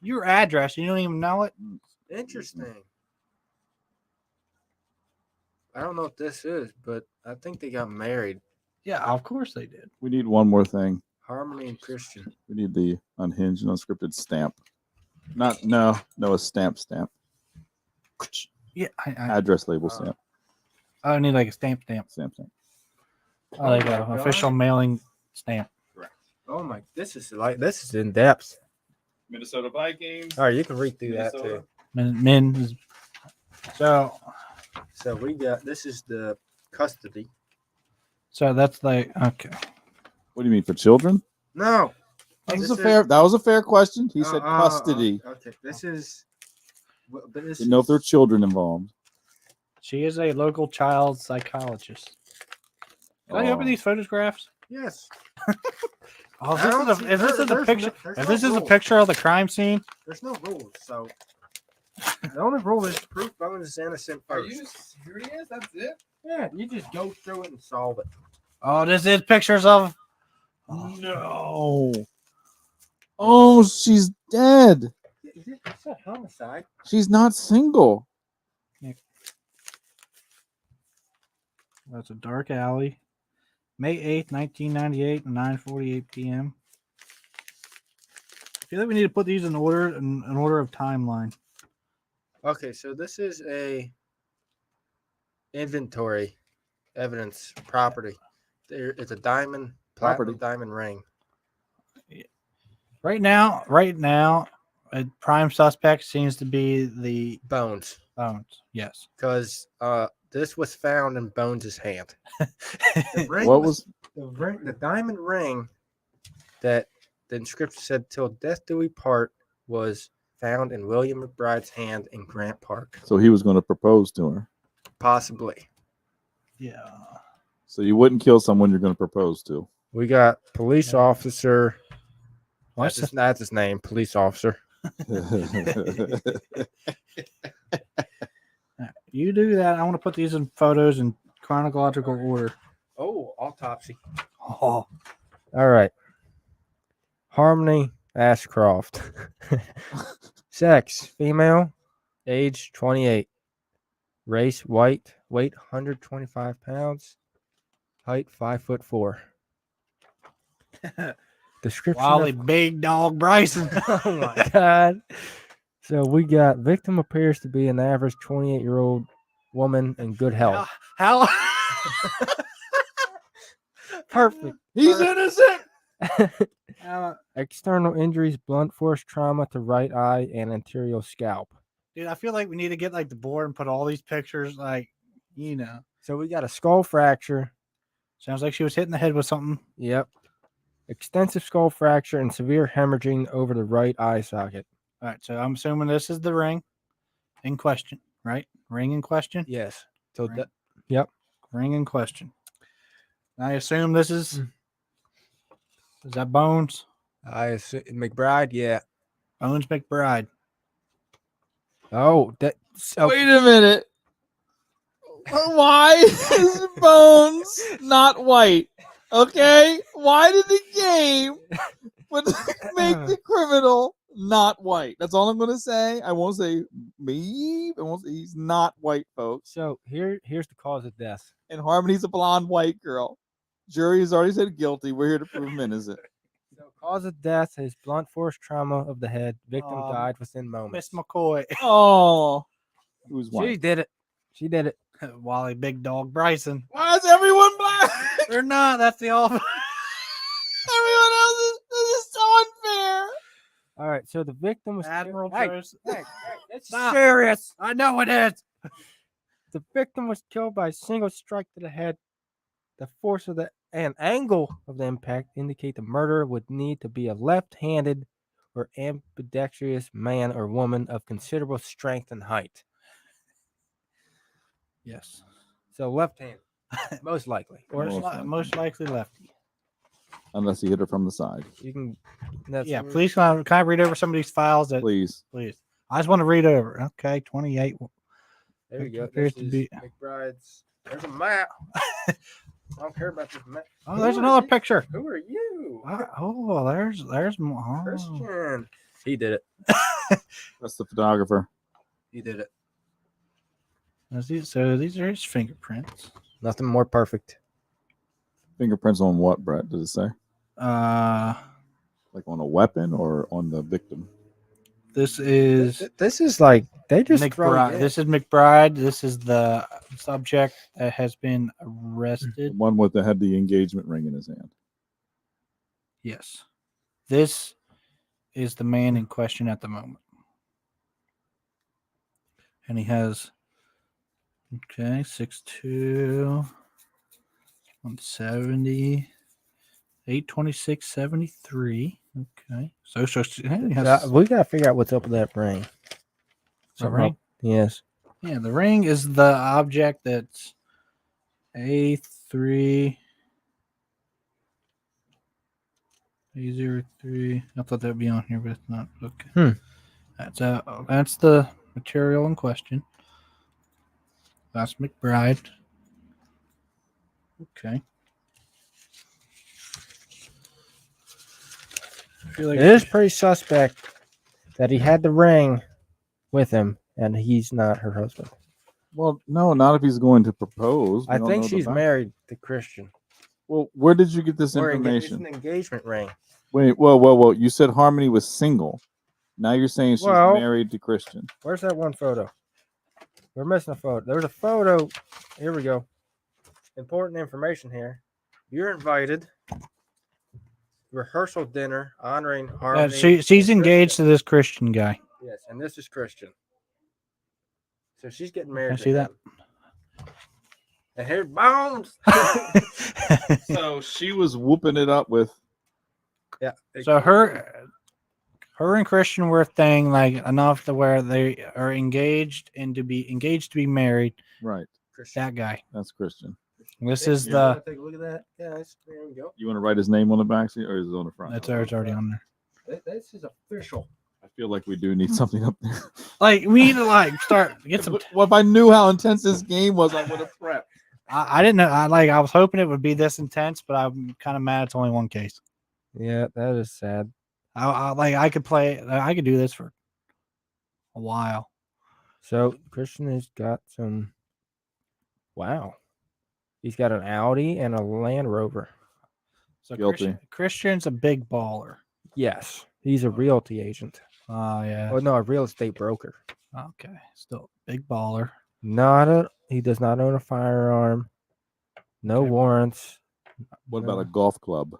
your address. You don't even know it. Interesting. I don't know what this is, but I think they got married. Yeah, of course they did. We need one more thing. Harmony and Christian. We need the unhinged and unscripted stamp. No, a stamp. Yeah, Address label stamp. I need like a stamp. Samsung. Oh, there you my go. God. Official mailing stamp. Oh my, this is in depth. Minnesota Vikings. All right, you can read through that Minnesota. too. Men is- So So we got this is the custody. that's like okay. What do you mean for children? No, That was This that was a fair question. He said uh, custody. Okay, this is. But this Didn't know if there are is- children involved. She is a local child psychologist. Can I open Oh. these photographs? Yes. Oh, I don't if see- this is a there's picture, no- there's if no this is a rule. picture of the crime scene, There's no rules, so the only rule is proof Bones is innocent Are first. you serious? That's it? Yeah, you just go through it and solve it. oh, this is pictures of. No. Oh, she's dead. It's a homicide. She's not single. That's a dark alley. May 8th, 1998, 9:48 p.m. I feel like we need to put these in order in order of timeline. Okay, so this is a inventory evidence property. There, it's a diamond Property. platinum diamond ring. Right now, a prime suspect seems to be the Bones, Bones. Yes. because this was found in Bones' hand. The ring What was the diamond ring that the inscription said "Till death do we part" was found in William McBride's hand in Grant Park. so he was going to propose to her. Possibly. Yeah. So you wouldn't kill someone you're going to propose to. We got police officer. What's That's his name, police officer. You do that. I want to put these in photos in chronological order. Oh, autopsy. Oh, All right. Harmony Ashcroft. Sex, female, age 28. Race, white, weight 125 pounds, height 5'4". Description. Wally Of, Big Dog Bryson. oh my God. So we got victim appears to be an average 28-year-old woman in good health. How? Perfect. He's innocent. External injuries, blunt force trauma to right eye and anterior scalp. Dude, I feel like we need to get like the board and put all these pictures, like, you know. So we got a skull fracture. Sounds like she was hitting the head with something. Yep. Extensive skull fracture and severe hemorrhaging over the right eye socket. All right, so I'm assuming this is the ring in question, right? Ring in question. Yes. So Right. Yep. Ring in question. I assume this is that Bones? I assume McBride. Yeah. Bones McBride. Oh, that. So, Wait a minute. Why is Bones not white? Okay? Why did the game make the criminal not white? That's all I'm going to say. I won't say me. I won't say he's not white, folks. so here's the cause of death. And Harmony's a blonde white girl. Jury has already said guilty. We're here to prove him innocent. So cause of death is blunt force trauma of the head. Victim Um, died within moments. Miss McCoy. Oh. Who's She white? did it. She did it. Wally Big Dog Bryson. Why is everyone black? They're not. That's the all. Everyone else is. This is so unfair. All right. So the victim was Admiral Hey, Joseph. it's Stop. serious. I know it is. The victim was killed by a single strike to the head. The force of the and angle of the impact indicate the murderer would need to be a left-handed or ambidextrous man or woman of considerable strength and height. Yes. So left-handed, most likely. Or Most likely. most likely lefty. Unless he hit her from the side. You can. That's Yeah, please can I read over some of these files that Please. please. I just want to read over. Okay, 28. There you go. appears This to is be- McBride's. There's a map. I don't care about this map. Oh, Who there's are another you? picture. Who are you? Oh, there's more. Oh. Christian. He did it. That's the photographer. He did it. So these are his fingerprints. Nothing more perfect. Fingerprints on what, Brett? Did it say? Uh, Like on a weapon or on the victim? This is This is like they just throw you McBride. in. This is McBride. This is the subject that has been The arrested. one with had the engagement ring in his hand. Yes. This is the man in question at the moment. And he has 6'2", 170, 826, 73. Okay. So he has We gotta figure out what's up with that ring. the ring. Yes. Yeah, the ring is the object that's A3 A03. I thought that'd be on here, but it's not. Okay. That's the material in question. That's McBride. Okay. I feel like It is pretty suspect that he had the ring with him and he's not her husband. Well, no, not if he's going to propose. We I don't think know the she's fact. married to Christian. Well, where did you get this It's information? an engagement ring. Wait, whoa. You said Harmony was single. Now you're saying she's Well- married to Christian. Where's that one photo? We're missing a photo. There's a photo. Here we go. Important information here. You're invited. Rehearsal dinner honoring Harmony. she's and engaged to Christian. this Christian guy. Yes, and this is Christian. So she's getting married. see that? him. And here's Bones. So she was whooping it up with. Yeah. So her and Christian were a thing like enough to where they are engaged and to be married. Right. Christian. That guy. That's Christian. This is You wanna the. take a look at that. Yeah, there we go. You want to write his name on the back seat or is it on the front? That's already on there. This is official. I feel like we do need something up there. Like we need to start get some. Well, if I knew how intense this game was, I would have prepped. I didn't know. I was hoping it would be this intense, but I'm kind of mad it's only one case. Yeah, that is sad. I could play. I could do this for a while. So Christian has got some. Wow, he's got an Audi and a Land Rover. So Guilty. Christian's a big baller. Yes, he's a realty agent. Oh yeah. Oh no, a real estate broker. Okay. Still big baller. He does not own a firearm. No Okay. warrants. What about No. a golf club?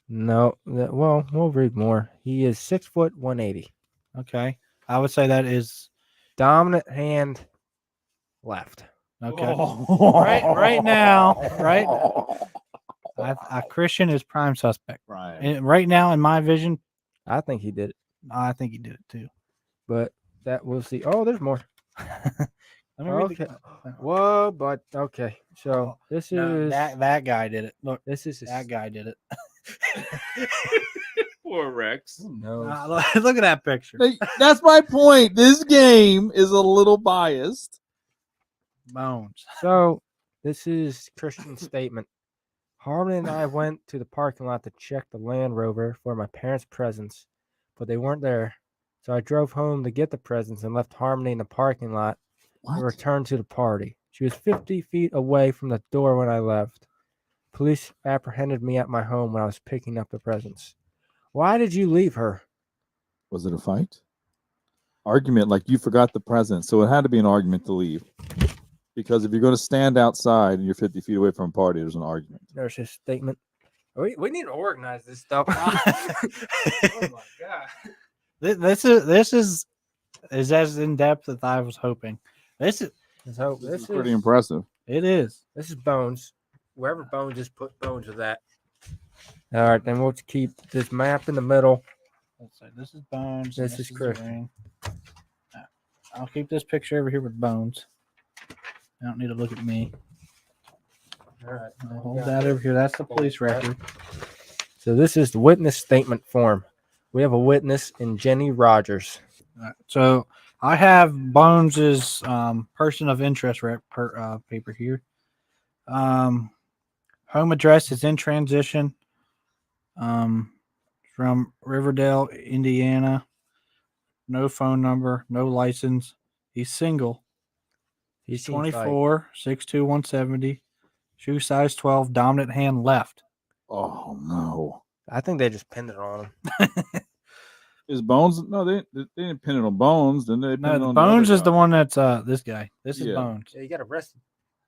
No. Well, we'll read more. He is 6'1", 180. Okay. I would say that is Dominant hand left. okay. Right now, Christian is prime suspect. Right. And right now, in my vision, I think he did it, I think he did it too. but that we'll see. Oh, there's more. Let me read Okay. the- Whoa, but okay. So this No, is that guy did it. Look, this is that guy did it. Poor Rex. No. Look at that picture. That's my point. This game is a little biased. Bones. So this is Christian's statement. Harmony and I went to the parking lot to check the Land Rover for my parents' presents, but they weren't there. So I drove home to get the presents and left Harmony in the parking lot and returned to the party. She was 50 feet away from the door when I left. Police apprehended me at my home when I was picking up the presents. Why did you leave her? Was it a fight? Argument, like you forgot the present. So it had to be an argument to leave. Because if you're going to stand outside and you're 50 feet away from a party, there's an argument. There's his statement. We need to organize this stuff. Oh my god. This is as in depth as I was hoping. This is So This is pretty impressive. it is. This is Bones. Wherever Bones is, put Bones with that. All right, then we'll keep this map in the middle. Let's see. This is Bones. and This is the Christian. ring. I'll keep this picture over here with Bones. I don't need to look at me. All right. I'll hold that over here. That's the police record. So this is the witness statement form. We have a witness in Jenny Rogers. Alright, so I have Bones's person of interest paper here. Home address is in transition. From Riverdale, Indiana. No phone number, no license. He's single. He's seems like- 24, 6'2", 170. Shoe size 12, dominant hand left. Oh, no. I think they just pinned it on him. Is Bones? No, they didn't pin it on Bones. Then they pin No, it the on Bones other is the guy. one that's this guy. This is Yeah. Bones. Yeah, he got arrested.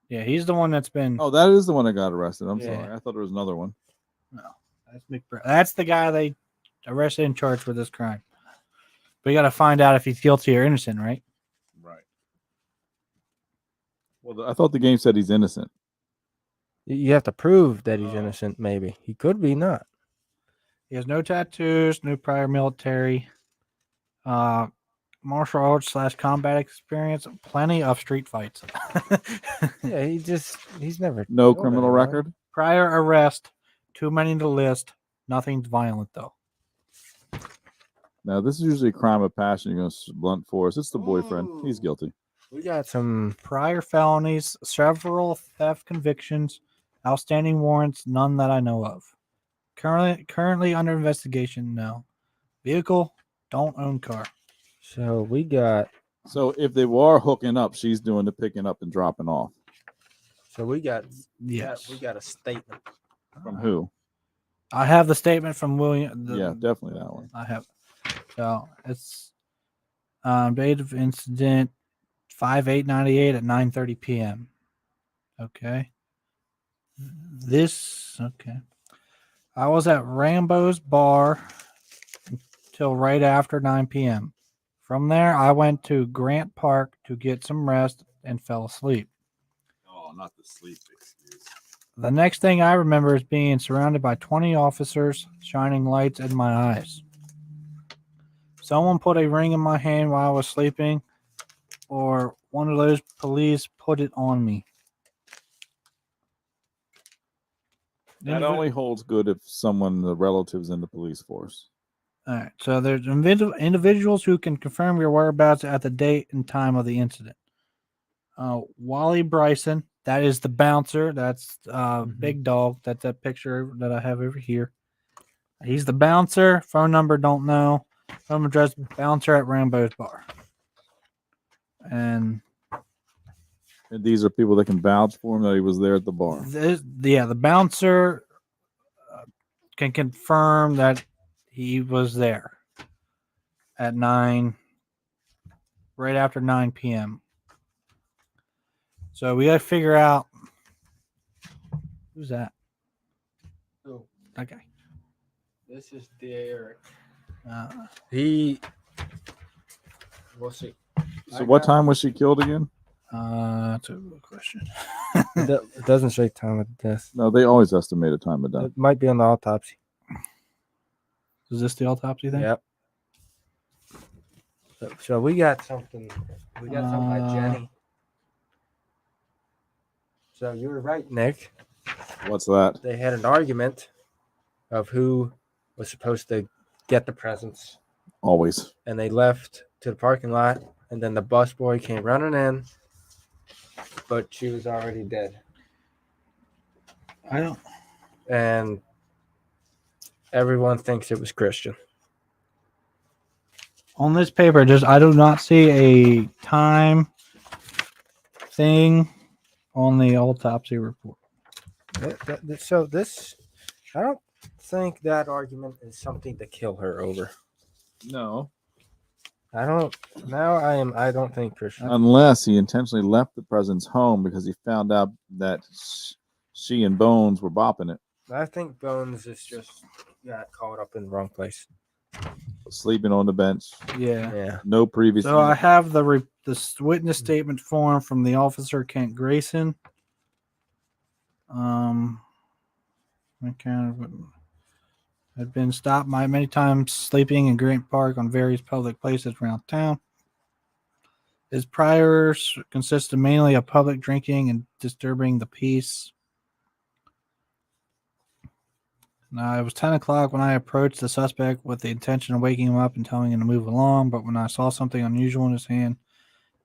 Yeah, he's the one that's been. Oh, that is the one that got arrested. I'm Yeah. sorry. I thought there was another one. No, that's McBride. That's the guy they arrested and charged for this crime. We got to find out if he's guilty or innocent, right? Right. Well, I thought the game said he's innocent. You have to prove that he's Oh. innocent. Maybe he could be not. He has no tattoos, no prior military, martial arts / combat experience, plenty of street fights. Yeah, he's never No killed criminal anyone. record. Prior arrest, too many to list. Nothing violent though. Now, this is usually a crime of passion. You're going to blunt force. It's the boyfriend. He's guilty. We got some. Prior felonies, several theft convictions, outstanding warrants, none that I know of. Currently under investigation. No. Vehicle, don't own car. So we got. So if they were hooking up, she's doing the picking up and dropping off. So we got. Yes. We got a statement. From who? I have the statement from William. Yeah, definitely that one. I have. So it's date of incident 5/8/98 at 9:30 p.m. Okay. Okay. I was at Rambo's bar till right after 9 p.m. From there, I went to Grant Park to get some rest and fell asleep. Oh, not the sleep excuse. The next thing I remember is being surrounded by 20 officers shining lights in my eyes. Someone put a ring in my hand while I was sleeping, or one of those police put it on me. That only holds good if the relative's in the police force. All right. So there's individuals who can confirm your whereabouts at the date and time of the incident. Wally Bryson, that is the bouncer. That's Big Dog. That's that picture that I have over here. He's the bouncer. Phone number, don't know. Home address, bouncer at Rambo's bar. And these are people that can vouch for him that he was there at the bar. The bouncer can confirm that he was there at 9, right after 9 p.m. So we got to figure out who's that. Oh. Okay. This is Derek. Uh, We'll see. So what time was she killed again? That's a good question. It doesn't say time of death. No, they always estimate a time of death. It might be on the autopsy. Is this the autopsy thing? Yep. So we got something. We got something by Jenny. So you were right, Nick. What's that? They had an argument of who was supposed to get the presents, Always. and they left to the parking lot, and then the bus boy came running in, but she was already dead. I don't. And everyone thinks it was Christian. On this paper, I do not see a time thing on the autopsy report. So this, I don't think that argument is something to kill her over. No. I don't think Christian. Unless he intentionally left the presents home because he found out that she and Bones were bopping it. I think Bones is just got caught up in the wrong place. Sleeping on the bench. Yeah. Yeah. No previous. So I have the witness statement form from the officer Kent Grayson. Had been stopped many times sleeping in Grant Park on various public places around town. His priors consisted mainly of public drinking and disturbing the peace. Now, it was 10 o'clock when I approached the suspect with the intention of waking him up and telling him to move along, but when I saw something unusual in his hand,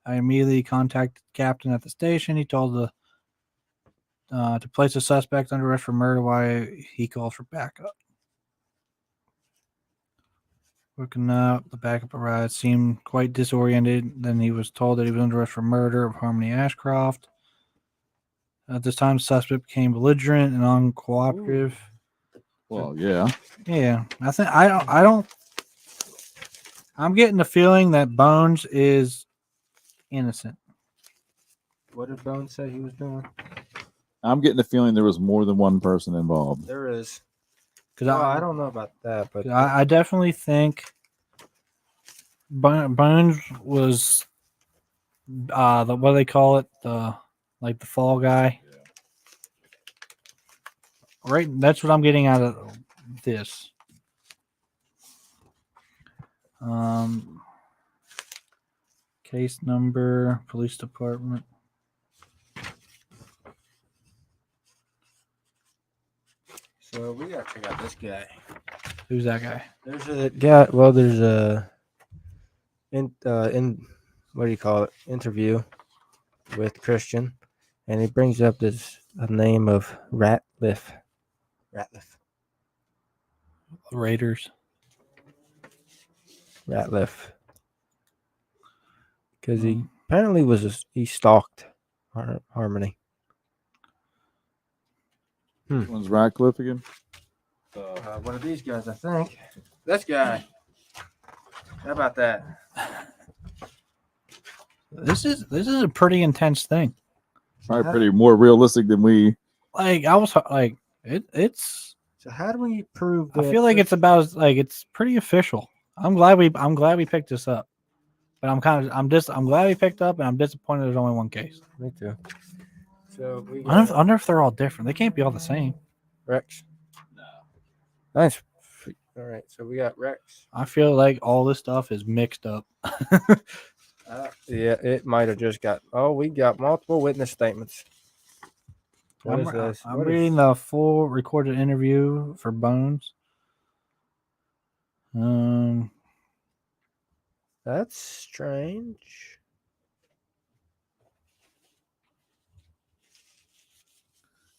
I immediately contacted the captain at the station. He told to place the suspect under arrest for murder while he calls for backup. Looking up, the backup arrived, seemed quite disoriented. Then he was told that he was under arrest for murder of Harmony Ashcroft. At this time, the suspect became belligerent and uncooperative. Well, yeah. Yeah, I think I don't. I'm getting the feeling that Bones is innocent. What did Bones say he was doing? I'm getting the feeling there was more than one person involved. There is. Because Well, I don't know about that, but I definitely think Bones was the what do they call it, the fall guy. Right, that's what I'm getting out of this. Case number, police department. so we got to check out this guy. Who's that guy? There's a guy. Well, there's a in what do you call it? Interview with Christian, and he brings up this name of Ratliff. Raiders. Ratliff. Because he apparently he stalked Harmony. Which one's Ratcliffe again? One of these guys, I think. This guy. How about that? This is a pretty intense thing. Probably pretty more realistic than we. Like I was like it's. So how do we prove I that? feel like it's about it's pretty official. I'm glad we picked this up, but I'm glad we picked up, and I'm disappointed there's only one case. Me too. So we I got wonder if they're all different. They can't be all the same. Rex. No. Nice. All right. So we got Rex. I feel like all this stuff is mixed up. Yeah, it might have just got. Oh, we got multiple witness statements. What is this? I'm What reading the full recorded interview for Bones. That's strange.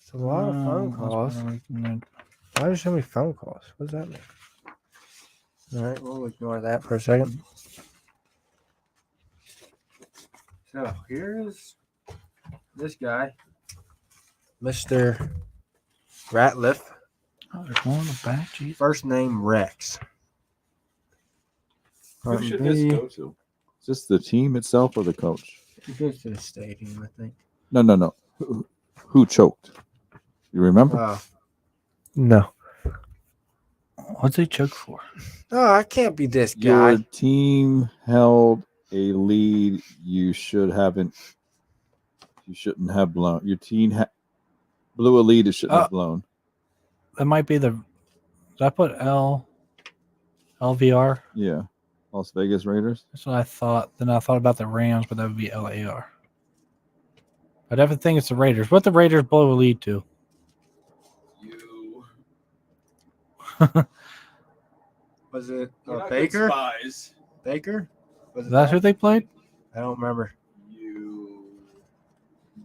It's a lot of phone calls. Why are there so many phone calls? What does that mean? All right, we'll ignore that for a second. So here's this guy, Mr. Ratliff. Oh, there's more in the back. Jeez. First name Rex. Who should this go to? Is this the team itself or the coach? He goes to the stadium, I think. No. Who choked? You remember? No. What's he choke for? Oh, I can't be this guy. Your team held a lead you shouldn't have blown. Your team blew a lead it shouldn't have blown. That might be the. Did I put LVR? Yeah. Las Vegas Raiders. That's what I thought. Then I thought about the Rams, but that would be LAR. I definitely think it's the Raiders. What the Raiders blow a lead to? You. Was it Baker? Spies. Baker? Was it That's who they played? I don't remember. You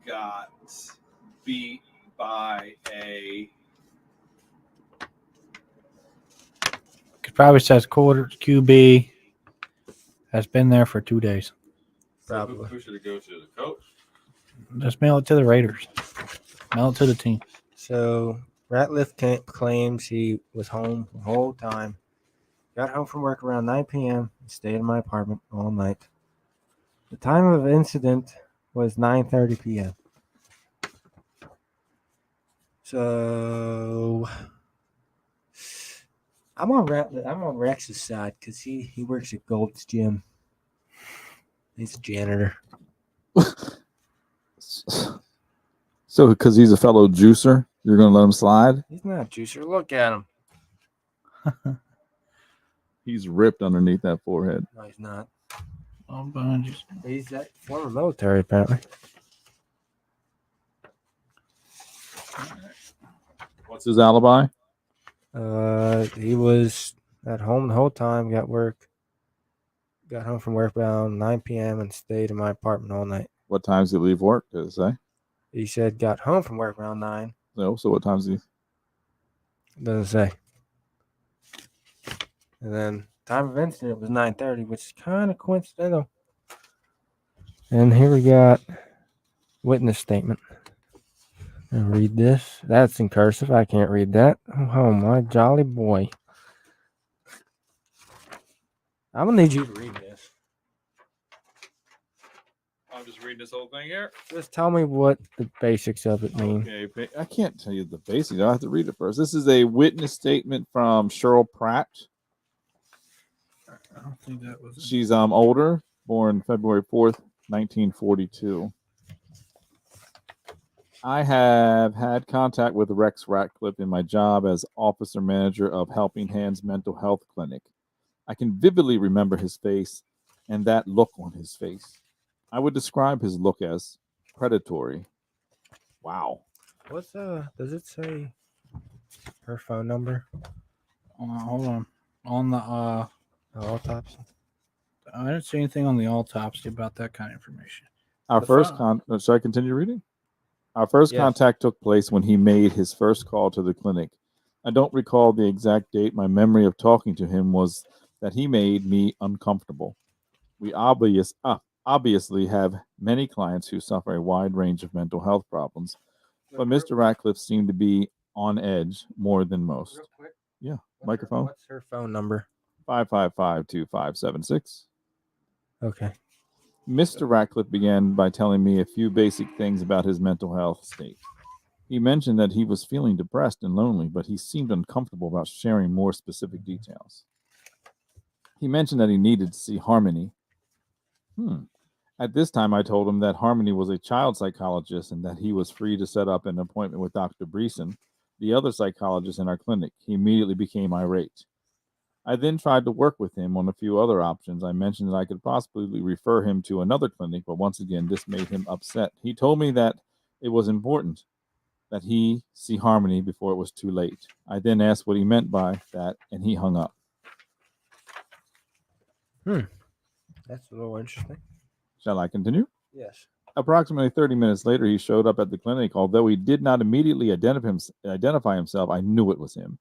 got beat by a. It probably says quarter QB has been there for 2 days. Probably. Who should it go to? The coach? Just mail it to the Raiders. Mail it to the team. So Ratliff claims he was home the whole time. Got home from work around 9 p.m. and stayed in my apartment all night. The time of incident was 9:30 p.m. So I'm on Rex's side because he works at Gold's Gym. He's a janitor. So, because he's a fellow juicer, you're going to let him slide? He's not a juicer. Look at him. He's ripped underneath that forehead. No, he's not. Oh, behind you. He's that former military, apparently. What's his alibi? He was at home the whole time. Got home from work around 9 p.m. and stayed in my apartment all night. What times did he leave work? Did it say? He said got home from work around 9. No. So what times did he? Doesn't say. And then time of incident was 9:30, which is kind of coincidental. And here we got witness statement. I'll read this. That's in cursive. I can't read that. Oh my jolly boy. I'm gonna need you to read this. I'm just reading this whole thing here. Just tell me what the basics of it mean. Okay, I can't tell you the basics. I have to read it first. This is a witness statement from Cheryl Pratt. I don't think that was it. She's older, born February 4th, 1942. I have had contact with Rex Ratcliffe in my job as officer manager of Helping Hands Mental Health Clinic. I can vividly remember his face and that look on his face. I would describe his look as predatory. Wow. What's does it say her phone number? Hold on. On the Autopsy. I didn't see anything on the autopsy about that kind of information. Our The first phone. should I continue reading? Our first Yes. contact took place when he made his first call to the clinic. I don't recall the exact date. My memory of talking to him was that he made me uncomfortable. We obviously have many clients who suffer a wide range of mental health problems, but Mr. Ratcliffe seemed to be on edge more than most. Real quick. Yeah, What's microphone. What's her phone number? 555-2576. Okay. Mr. Ratcliffe began by telling me a few basic things about his mental health state. He mentioned that he was feeling depressed and lonely, but he seemed uncomfortable about sharing more specific details. He mentioned that he needed to see Harmony. At this time, I told him that Harmony was a child psychologist and that he was free to set up an appointment with Dr. Breeson, the other psychologist in our clinic. He immediately became irate. I then tried to work with him on a few other options. I mentioned that I could possibly refer him to another clinic, but once again, this made him upset. He told me that it was important that he see Harmony before it was too late. I then asked what he meant by that, and he hung up. That's a little interesting. Shall I continue? Yes. Approximately 30 minutes later, he showed up at the clinic. Although he did not immediately identify himself, I knew it was him.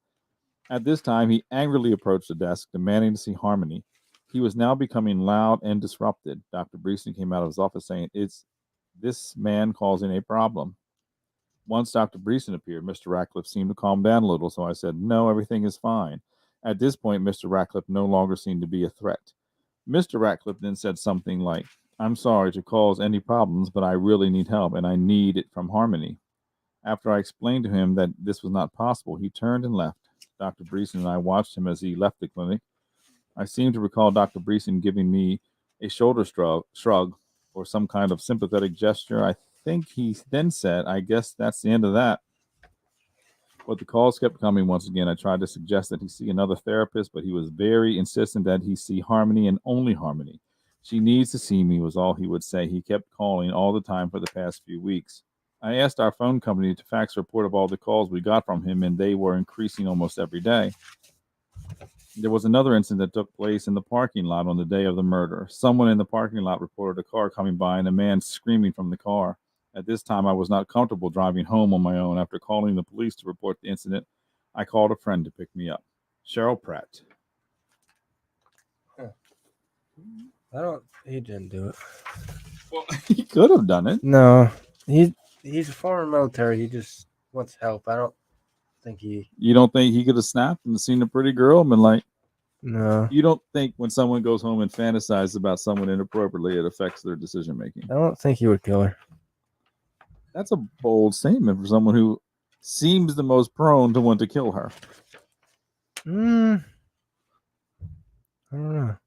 At this time, he angrily approached the desk, demanding to see Harmony. He was now becoming loud and disrupted. Dr. Breeson came out of his office saying, "It's this man causing a problem." Once Dr. Breeson appeared, Mr. Ratcliffe seemed to calm down a little, so I said, "No, everything is fine." At this point, Mr. Ratcliffe no longer seemed to be a threat. Mr. Ratcliffe then said something like, "I'm sorry to cause any problems, but I really need help, and I need it from Harmony." After I explained to him that this was not possible, he turned and left. Dr. Breeson and I watched him as he left the clinic. I seem to recall Dr. Breeson giving me a shoulder shrug or some kind of sympathetic gesture. I think he then said, "I guess that's the end of that." But the calls kept coming once again. I tried to suggest that he see another therapist, but he was very insistent that he see Harmony and only Harmony. "She needs to see me," was all he would say. He kept calling all the time for the past few weeks. I asked our phone company to fax a report of all the calls we got from him, and they were increasing almost every day. There was another incident that took place in the parking lot on the day of the murder. Someone in the parking lot reported a car coming by and a man screaming from the car. At this time, I was not comfortable driving home on my own. After calling the police to report the incident, I called a friend to pick me up. Cheryl Pratt. He didn't do it. Well, he could have done it. No. He's a former military. He just wants help. I don't think he. You don't think he could have snapped and seen a pretty girl and been like, No. you don't think when someone goes home and fantasizes about someone inappropriately, it affects their decision making? I don't think he would kill her. That's a bold statement for someone who seems the most prone to want to kill her. I don't know.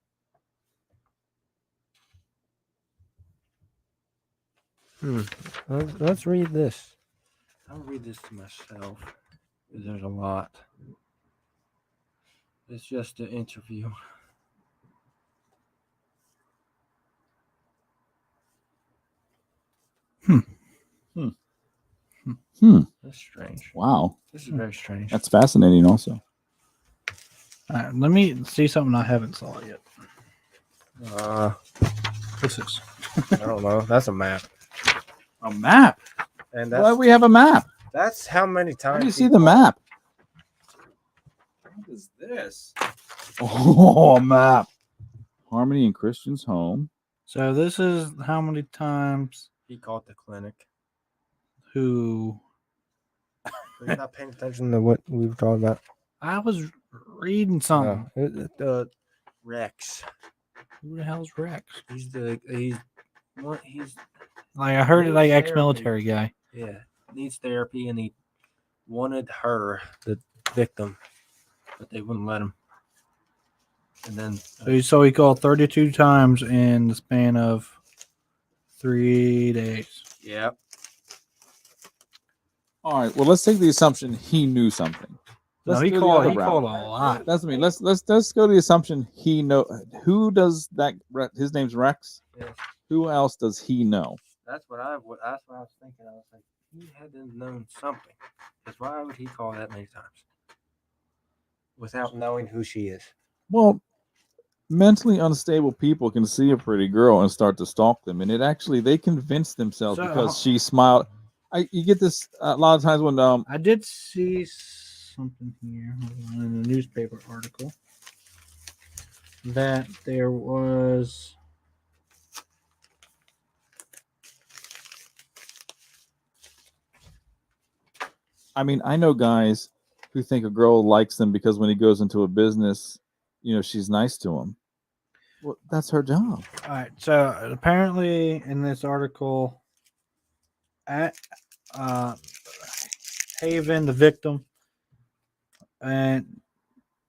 Let's read this. I'll read this to myself because there's a lot. It's just an interview. That's strange. Wow. This is very strange. That's fascinating also. All right, let me see something I haven't saw yet. What's this? I don't know. That's a map. A map. And Why that's we have a map? that's how many How times do you see the map? What is this? Oh, a map. Harmony and Christian's home. So this is how many times he called the clinic. who Are you not paying attention to what we were talking about? I was reading something. Rex. Who the hell's Rex? He's he's Like I heard it, Needs like therapy. ex-military guy. yeah, needs therapy, and he wanted her, the victim, but they wouldn't let him. And then So he called 32 times in the span of 3 days. yeah, All right. Well, let's take the assumption he knew something. No, Let's he go the called. other He route. called a lot. That's me. Let's go to the assumption he know. Who does that? His name's Rex. Yes. Who else does he know? that's what I was thinking. I was like, he had to have known something, because why would he call that many times without knowing who she is? Well, mentally unstable people can see a pretty girl and start to stalk them, and they convince themselves So, because she smiled. You get this a lot of times when I did see something here in the newspaper article that there was. I mean, I know guys who think a girl likes them because when he goes into a business, she's nice to him. Well, that's her job. All right. So apparently, in this article, at Haven, the victim, and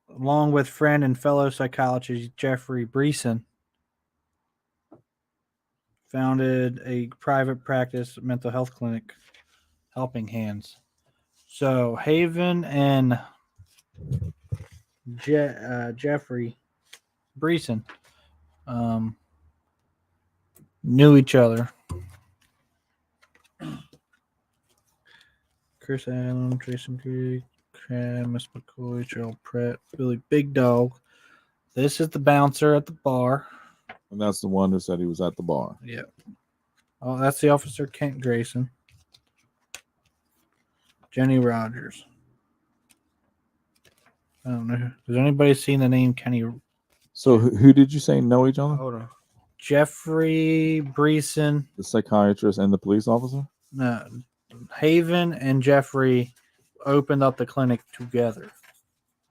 along with friend and fellow psychologist Jeffrey Breeson, founded a private practice mental health clinic, Helping Hands. So Haven and Jeffrey Breeson knew each other. Chris Allen, Jason Creek, Miss McCoy, Gerald Pratt, Billy Big Dog. This is the bouncer at the bar. And that's the one who said he was at the bar. Yeah. Oh, that's the officer, Kent Grayson. Jenny Rogers. I don't know. Has anybody seen the name Kenny? So who did you say know each other? Hold on. Jeffrey Breeson. The psychiatrist and the police officer? No, Haven and Jeffrey opened up the clinic together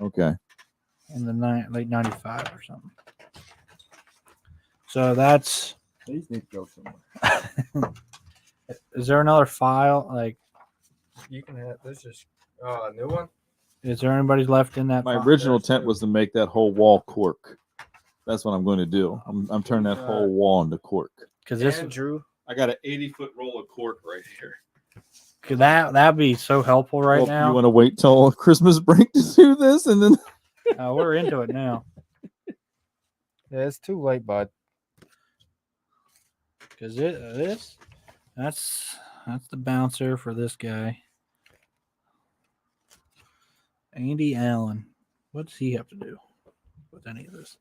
Okay. in the late 95 or something. So that's. These need to go somewhere. Is there another file? Like, You can have this. Is a new one. is there anybody left in that? My file? original intent was to make that whole wall cork. That's what I'm going to do. I'm turning that whole wall into cork. Because this Andrew. I got an 80-foot roll of cork right here. could that'd be so helpful right Well, now. you want to wait till Christmas break to do this, and then We're into it now. Yeah, it's too late, bud. Because that's the bouncer for this guy. Andy Allen. What does he have to do with any of this?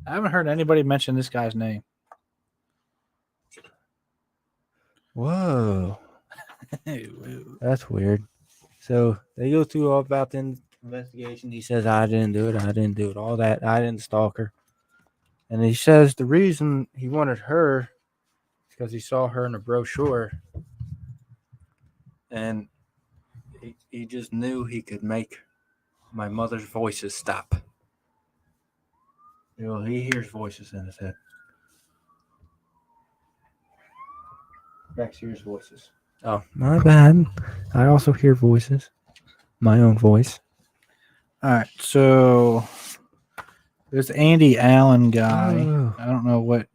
I haven't heard anybody mention this guy's name. Whoa, that's weird. So they go through all about the investigation. He says, I didn't do it, all that. I didn't stalk her. And he says the reason he wanted her is because he saw her in a brochure. And he just knew he could make my mother's voices stop. He hears voices in his head. Rex hears voices. Oh, my bad. I also hear voices. My own voice. All right, so this Andy Allen guy, Oh. I don't know what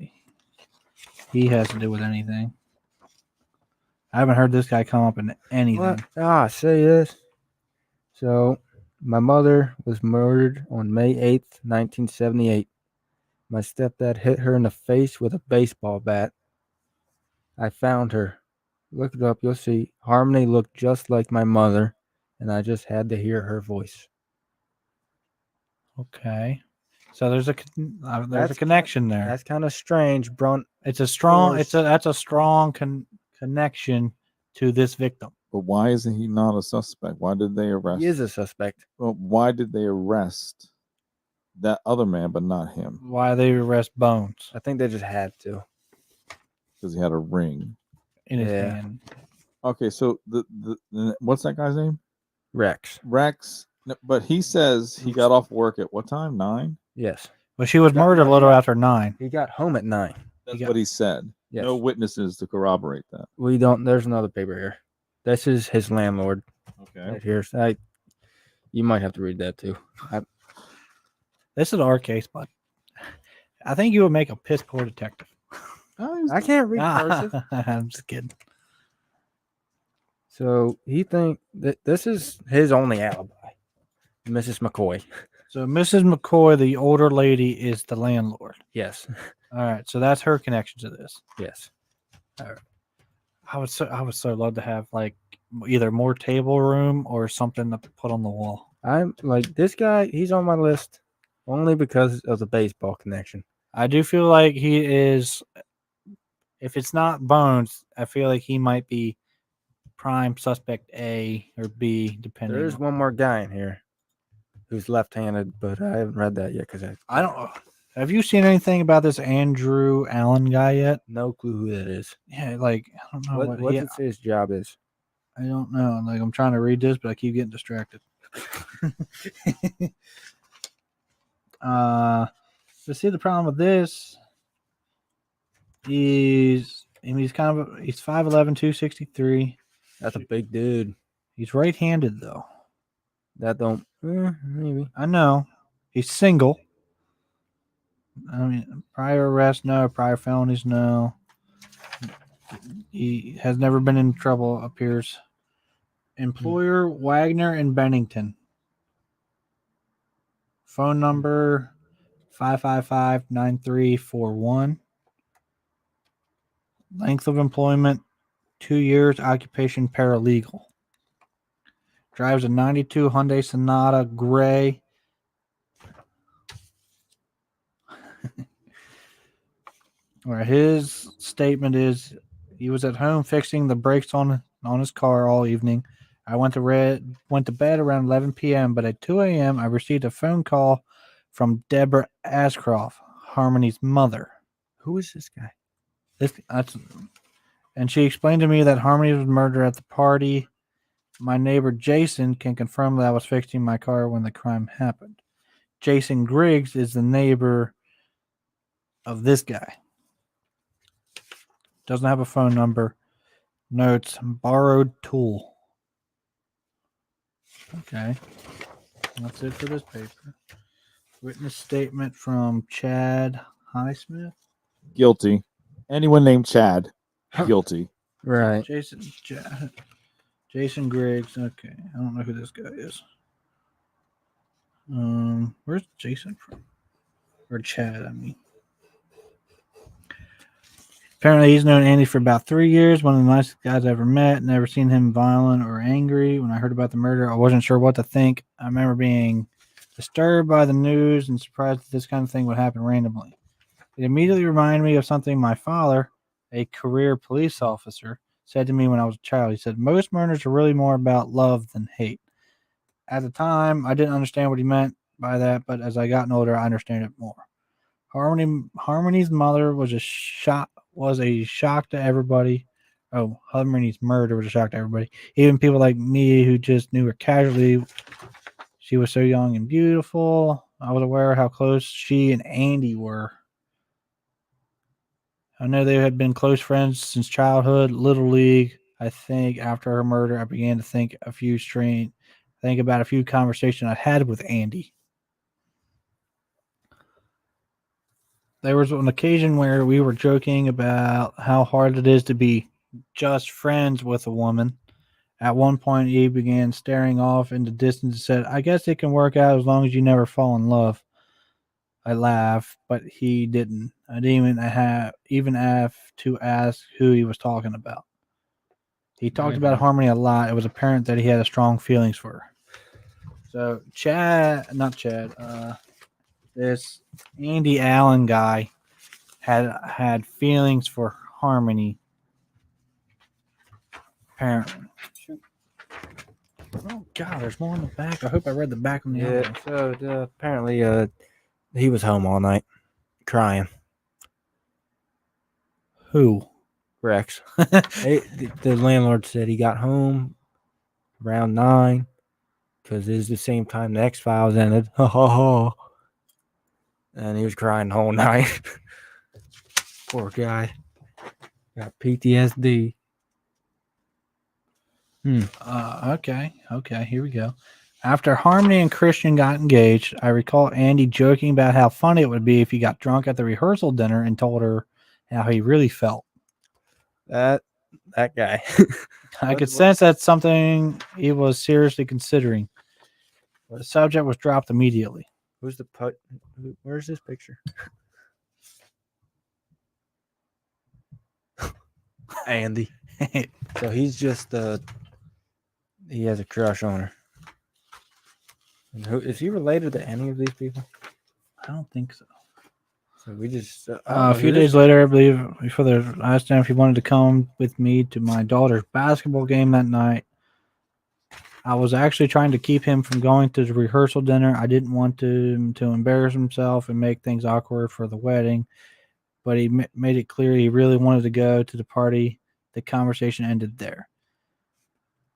he has to do with anything. I haven't heard this guy come up in anything. What? Say this. So, my mother was murdered on May 8th, 1978. My stepdad hit her in the face with a baseball bat. I found her. Look it up. You'll see. Harmony looked just like my mother, and I just had to hear her voice. Okay, so there's a That's connection there. That's kind of strange, Brunt. It's a strong. course. That's a strong connection to this victim. but why isn't he not a suspect? Why did they arrest? He is a suspect. Well, why did they arrest that other man but not him? Why they arrest Bones I think they just had to. Because he had a ring. in his Yeah. hand? Okay, so the what's that guy's name? Rex. Rex. No, but he says he got off work at what time? 9. Yes. But she was Yeah, murdered yeah, a little yeah. after 9. He got home at 9. That's got- what he said. Yes. No witnesses to corroborate that. We don't. There's another paper here. This is his landlord. Okay. Right here. You might have to read that too. This is our case, but I think you would make a piss poor detective. I can't read cursive. I'm just kidding. So he think that this is his only alibi, Mrs. McCoy. So Mrs. McCoy, the older lady, is the landlord. Yes, All right, so that's her connection to this. yes. I would so love to have like either more table room or something to put on the wall. I'm like this guy. He's on my list only because of the baseball connection. I do feel like he is. If it's not Bones, I feel like he might be prime suspect A or B, depending. There's one more guy in here who's left-handed, but I haven't read that yet because I don't. Have you seen anything about this Andrew Allen guy yet? no clue who that is. Yeah, like I don't know what. What does his job is? I don't know. Like I'm trying to read this, but I keep getting distracted. So see the problem with this is he's 5'11", 263. That's a big dude. He's right-handed though. That don't maybe. I know. He's single. I mean, prior arrest, no. Prior felonies, no. He has never been in trouble, appears. Employer, Wagner and Bennington. Phone number, 555-9341. Length of employment, 2 years. Occupation, paralegal. Drives a 92 Hyundai Sonata Gray. Or his statement is he was at home fixing the brakes on his car all evening. I went to bed around 11 p.m., but at 2 a.m. I received a phone call from Deborah Ashcroft, Harmony's mother. Who is this guy? And she explained to me that Harmony was murdered at the party. My neighbor Jason can confirm that I was fixing my car when the crime happened. Jason Griggs is the neighbor of this guy. Doesn't have a phone number. Notes, borrowed tool. Okay. That's it for this paper. Witness statement from Chad Highsmith. Guilty. Anyone named Chad, guilty. Right. Jason Griggs. Okay. I don't know who this guy is. Where's Jason from? Or Chad, I mean. Apparently, he's known Andy for about 3 years. One of the nicest guys I ever met. Never seen him violent or angry. When I heard about the murder, I wasn't sure what to think. I remember being disturbed by the news and surprised that this kind of thing would happen randomly. It immediately reminded me of something my father, a career police officer, said to me when I was a child. He said, most murders are really more about love than hate. At the time, I didn't understand what he meant by that, but as I gotten older, I understand it more. Harmony's mother was a shock to everybody. Oh, Harmony's murder was a shock to everybody. Even people like me who just knew her casually. She was so young and beautiful. I was aware of how close she and Andy were. I know they had been close friends since childhood, Little League. I think after her murder, I began to think about a few conversations I had with Andy. There was an occasion where we were joking about how hard it is to be just friends with a woman. At one point, he began staring off into distance and said, I guess it can work out as long as you never fall in love. I laughed, but he didn't. I didn't even have to ask who he was talking about. He talked about Harmony a lot. It was apparent that he had strong feelings for her. So this Andy Allen guy had feelings for Harmony. Apparently. Oh God, there's more in the back. I hope I read the back on the Yeah. So apparently, he was home all night, crying. Who? Rex. The landlord said he got home around 9 because it is the same time the X-Files ended. Ha ha ha. and he was crying the whole night. Poor guy. Got PTSD. Okay. Here we go. After Harmony and Christian got engaged, I recall Andy joking about how funny it would be if he got drunk at the rehearsal dinner and told her how he really felt. That guy. I could sense that's something he was seriously considering. The subject was dropped immediately. Where's this picture? Andy. So he's just he has a crush on her. And who is he related to any of these people? I don't think so. So we just A few days later, I believe, before I asked him if he wanted to come with me to my daughter's basketball game that night. I was actually trying to keep him from going to the rehearsal dinner. I didn't want him to embarrass himself and make things awkward for the wedding, but he made it clear he really wanted to go to the party. The conversation ended there.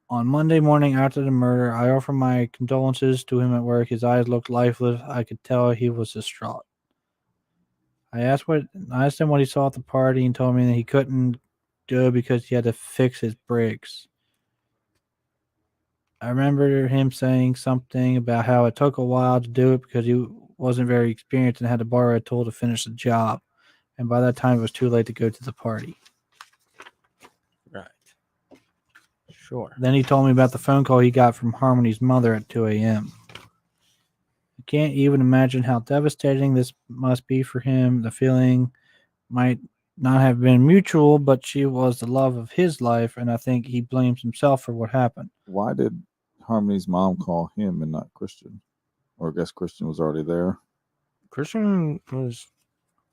On Monday morning after the murder, I offered my condolences to him at work. His eyes looked lifeless. I could tell he was distraught. I asked him what he saw at the party and told me that he couldn't go because he had to fix his brakes. I remember him saying something about how it took a while to do it because he wasn't very experienced and had to borrow a tool to finish the job. And by that time, it was too late to go to the party. right. Sure. Then he told me about the phone call he got from Harmony's mother at 2 a.m. I can't even imagine how devastating this must be for him. The feeling might not have been mutual, but she was the love of his life, and I think he blames himself for what happened. Why did Harmony's mom call him and not Christian? Or I guess Christian was already there. Christian was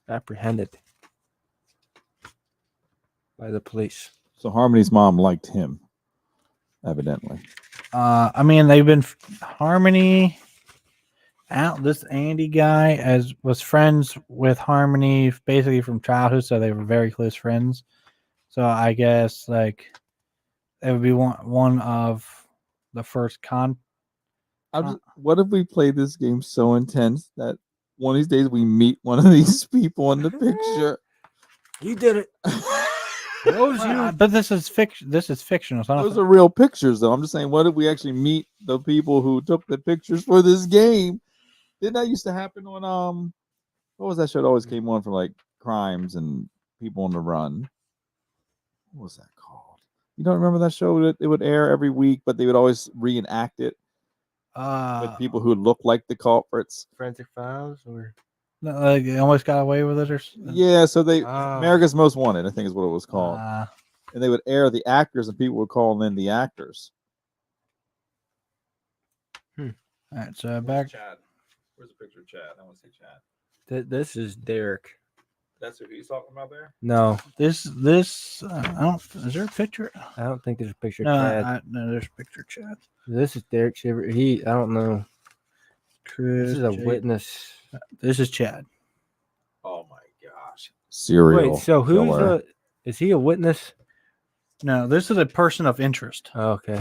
apprehended by the police. So Harmony's mom liked him, evidently. I mean, they've been Harmony out. This Andy guy was friends with Harmony basically from childhood, so they were very close friends. So I guess like it would be one of the first What if we play this game so intense that one of these days we meet one of these people in the picture? You did it. But this is fiction. This is fictional. So I don't Those are real pictures, though. I'm just saying, what if we actually meet the people who took the pictures for this game? Didn't that used to happen on what was that show that always came on for like crimes and people on the run? What was that called? You don't remember that show? It would air every week, but they would always reenact it with people who look like the culprits. Forensic Files, or like they almost got away with it, or Yeah, so they America's Most Wanted, I think is what it was called. And they would air the actors, and people would call in the actors. All right, so back. Chad. Where's the picture of Chad? I want to see Chad. this is Derek. That's who he's talking about there? No, This I don't. Is there a picture? I don't think there's a picture No, of Chad. no, there's a picture of Chad. This is Derek Shiver. I don't know. Chris, This is a Jake. witness. This is Chad. Oh my gosh. Serial. Wait, so who's killer. is he a witness? No, this is a person of interest. Oh, okay.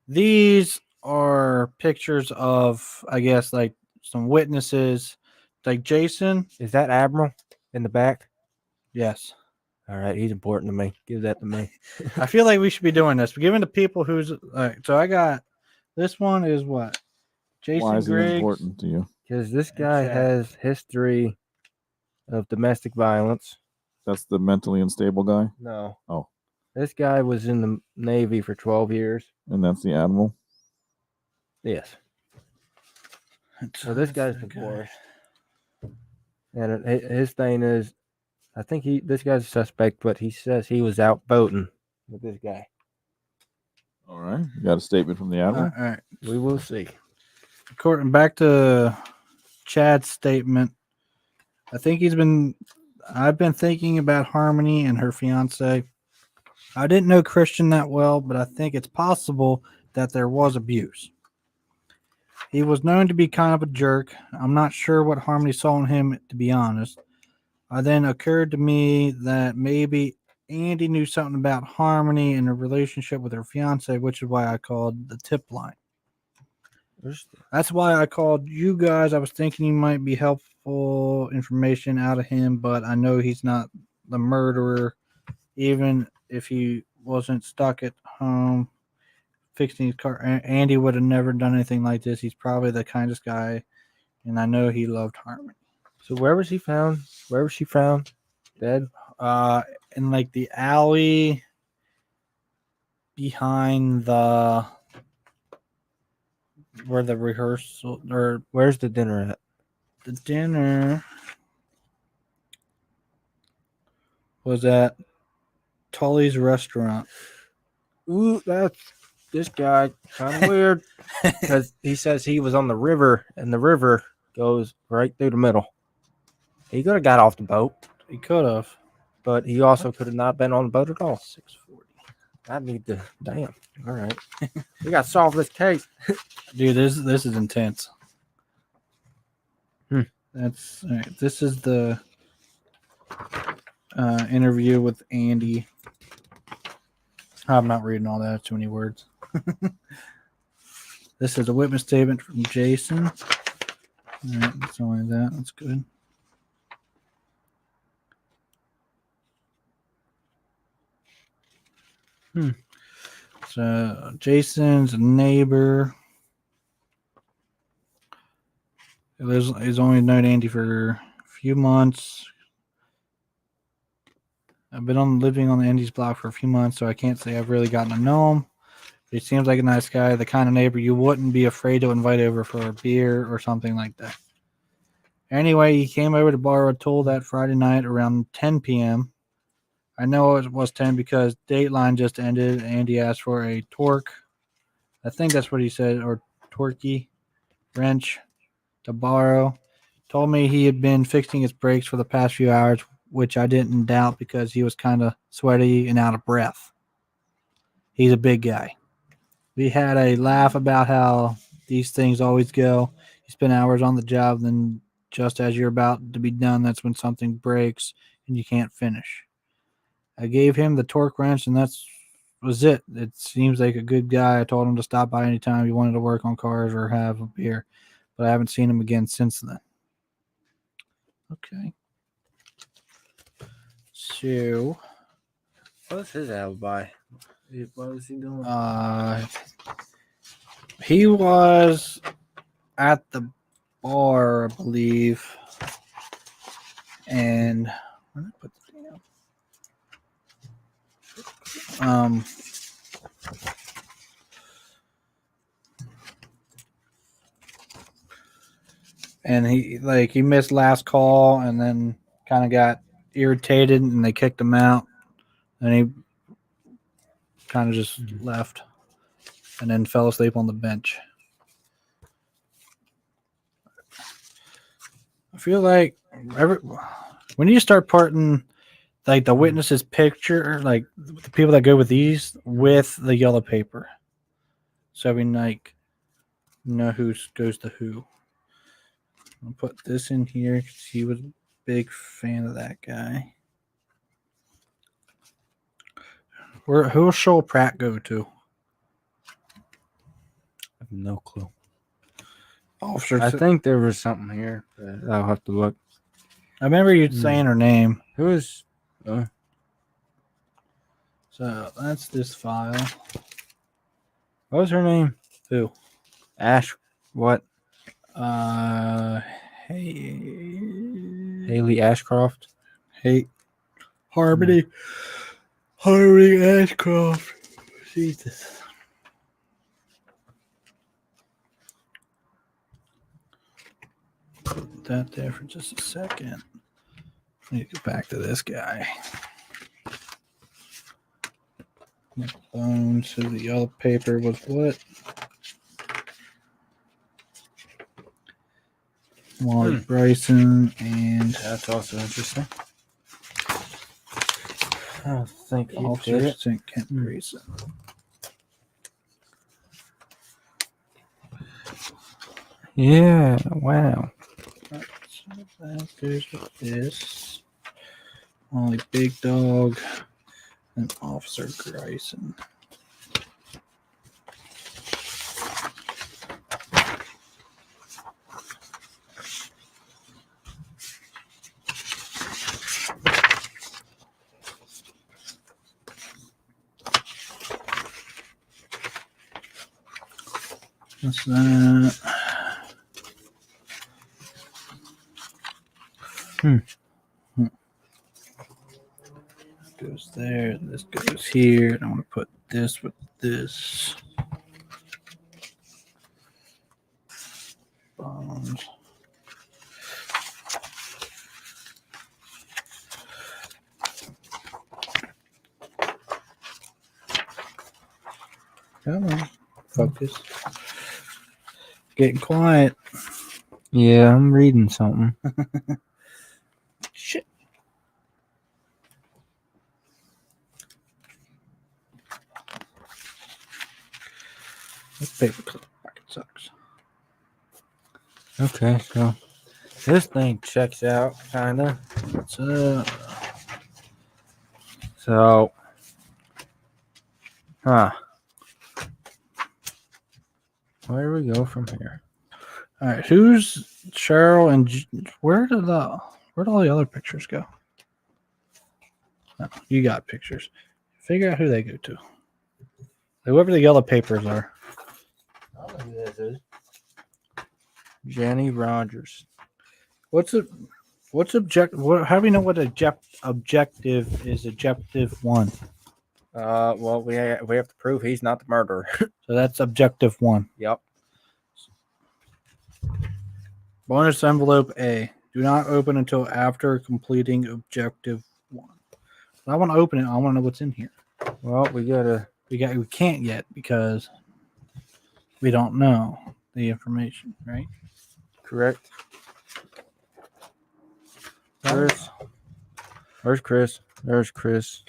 These are pictures of, I guess, like some witnesses, like Jason. Is that Admiral in the back? Yes. All right, he's important to me. Give that to me. I feel like we should be doing this. We're giving the people who's so I got this one is what? Jason Why is it Griggs. important to you? Because this guy Chad. has history of domestic violence. That's the mentally unstable guy, No. Oh. This guy was in the Navy for 12 years. and that's the admiral. Yes. So this guy's divorced. And his thing is, I think this guy's a suspect, but he says he was out boating with this guy. All right, you got a statement from the admiral. All right. We will see. According back to Chad's statement, I think I've been thinking about Harmony and her fiance. I didn't know Christian that well, but I think it's possible that there was abuse. He was known to be kind of a jerk. I'm not sure what Harmony saw in him, to be honest. Then occurred to me that maybe Andy knew something about Harmony and her relationship with her fiance, which is why I called the tip line. That's why I called you guys. I was thinking you might be full information out of him, but I know he's not the murderer. Even if he wasn't stuck at home fixing his car, Andy would have never done anything like this. He's probably the kindest guy, and I know he loved Harmony. So where was he found? Where was she found? Dead? In like the alley behind the where the rehearsal or Where's the dinner at? the dinner was at Tully's restaurant. Ooh, that's this guy kind of weird because he says he was on the river and the river goes right through the middle. He could have got off the boat, He could have. but he also could have not been on the boat at all. 640. I need to. Damn. All right. We got to solve this case. Dude, this is intense. That's all right. This is the interview with Andy. I'm not reading all that. Too many words. This is a witness statement from Jason. All right, that's only that. That's good. So Jason's a neighbor. He's only known Andy for a few months. I've been living on Andy's block for a few months, so I can't say I've really gotten to know him. He seems like a nice guy, the kind of neighbor you wouldn't be afraid to invite over for a beer or something like that. Anyway, he came over to borrow a tool that Friday night around 10 p.m. I know it was 10 because Dateline just ended. Andy asked for a torque. I think that's what he said, or torquey wrench to borrow. Told me he had been fixing his brakes for the past few hours, which I didn't doubt because he was kind of sweaty and out of breath. He's a big guy. We had a laugh about how these things always go. You spend hours on the job, then just as you're about to be done, that's when something breaks and you can't finish. I gave him the torque wrench, and that was it. It seems like a good guy. I told him to stop by anytime he wanted to work on cars or have a beer, but I haven't seen him again since then. Okay. So, what's his alibi? What was he doing? he was at the bar, I believe, and where did I put the damn? And he missed last call, and then kind of got irritated, and they kicked him out, and he kind of just left, and then fell asleep on the bench. I feel like when you start putting like the witness's picture, like the people that go with these with the yellow paper, so we like know who goes to who. I'll put this in here because he was a big fan of that guy. Who'll Shoal Pratt go to? I have no clue. Officer, I think there was something here. I'll have to look. I remember you saying her name. Who is? So that's this file. What was her name? Who? Ash. What? Haley Ashcroft. Harmony Ashcroft. Jesus. Put that there for just a second. I need to get back to this guy. Bones. So the yellow paper was what? Wally Bryson, and that's also interesting. I think he Officer did it. St. Kent Grayson. Yeah. Wow. So that goes with this. Wally Big Dog and Officer Grayson. What's that? Goes there. This goes here. I'm going to put this with this. Bones. Come on. Focus. Getting quiet. Yeah, I'm reading something. Shit. This paper clip fucking sucks. Okay, so this thing checks out, kind of. So, where do we go from here? All right, who's Cheryl and where did all the other pictures go? No, you got pictures. Figure out who they go to. Whoever the yellow papers are. I don't know who this is. Jenny Rogers. What's objective? How do we know what objective is? Objective 1. Well, we have to prove he's not the murderer. So that's objective 1. Yep. Bonus envelope A. Do not open until after completing objective 1. I want to open it. I want to know what's in here. Well, we can't yet because we don't know the information, right? Correct. Where's Chris? There's Chris.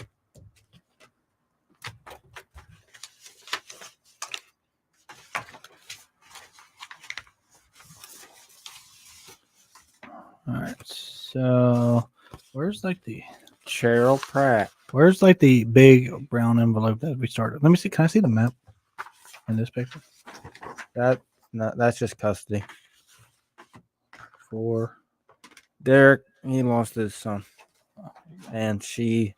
All right. So where's like the Cheryl Pratt? Where's like the big brown envelope that we started? Let me see. Can I see the map in this picture? That's just custody. For Derek, he lost his son, and she,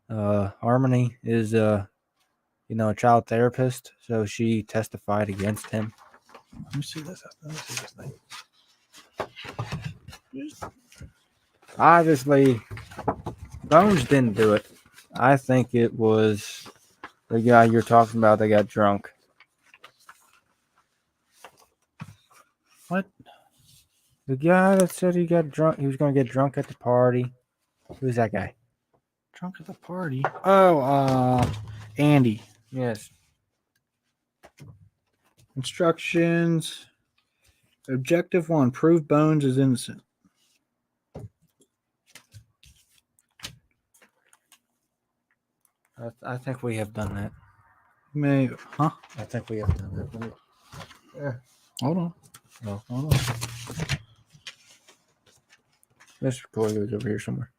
Harmony, is a child therapist, so she testified against him. Let me see this. Let me see this thing. Obviously, Bones didn't do it. I think it was the guy you're talking about that got drunk. What? The guy that said he got drunk, he was going to get drunk at the party. Who's that guy? Drunk at the party? Oh, Andy. Yes. Instructions. Objective 1. Prove Bones is innocent. I think we have done that. Maybe. Huh? I think we have done that. Yeah. Hold on. Oh. Hold on. Mr. Corey was over here somewhere.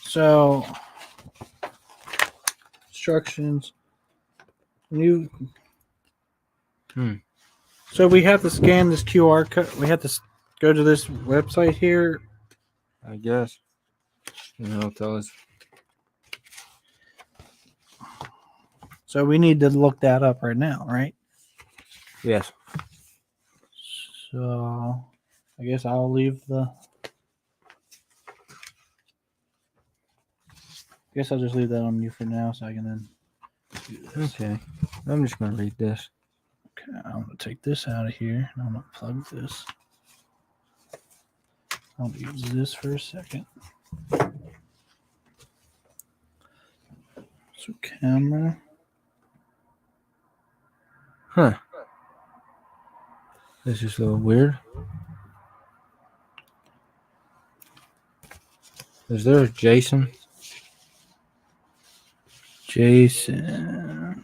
So, instructions. So we have to scan this QR code. We have to go to this website here. I guess. Tell us. So we need to look that up right now, right? Yes. So I guess I'll leave the. I guess I'll just leave that on mute for now, so I can then. Do this. Okay. I'm just gonna read this. Okay, I'm gonna take this out of here. And I'm gonna plug this. I'll use this for a second. So camera. Huh. This is a little weird. Is there a Jason? Jason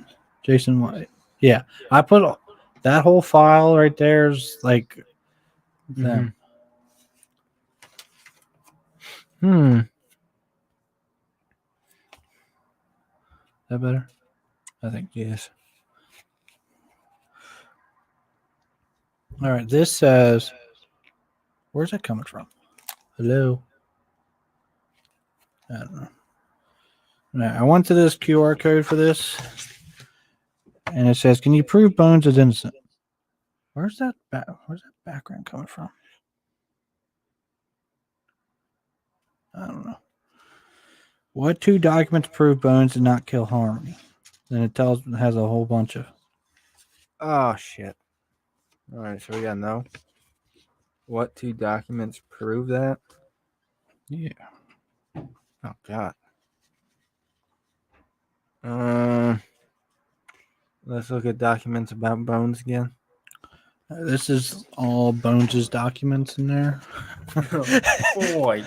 White. Yeah, I put that whole file right there is like them. Is that better? I think Yes. All right, this says, where's that coming from? Hello? I don't know. All right, I went to this QR code for this, and it says, "Can you prove Bones is innocent?" Where's that background coming from? I don't know. What 2 documents prove Bones did not kill Harmony? Then it has a whole bunch of. Oh shit. All right, so we gotta know what 2 documents prove that. Yeah. Oh god. Let's look at documents about Bones again. This is all Bones' documents in there. Boy.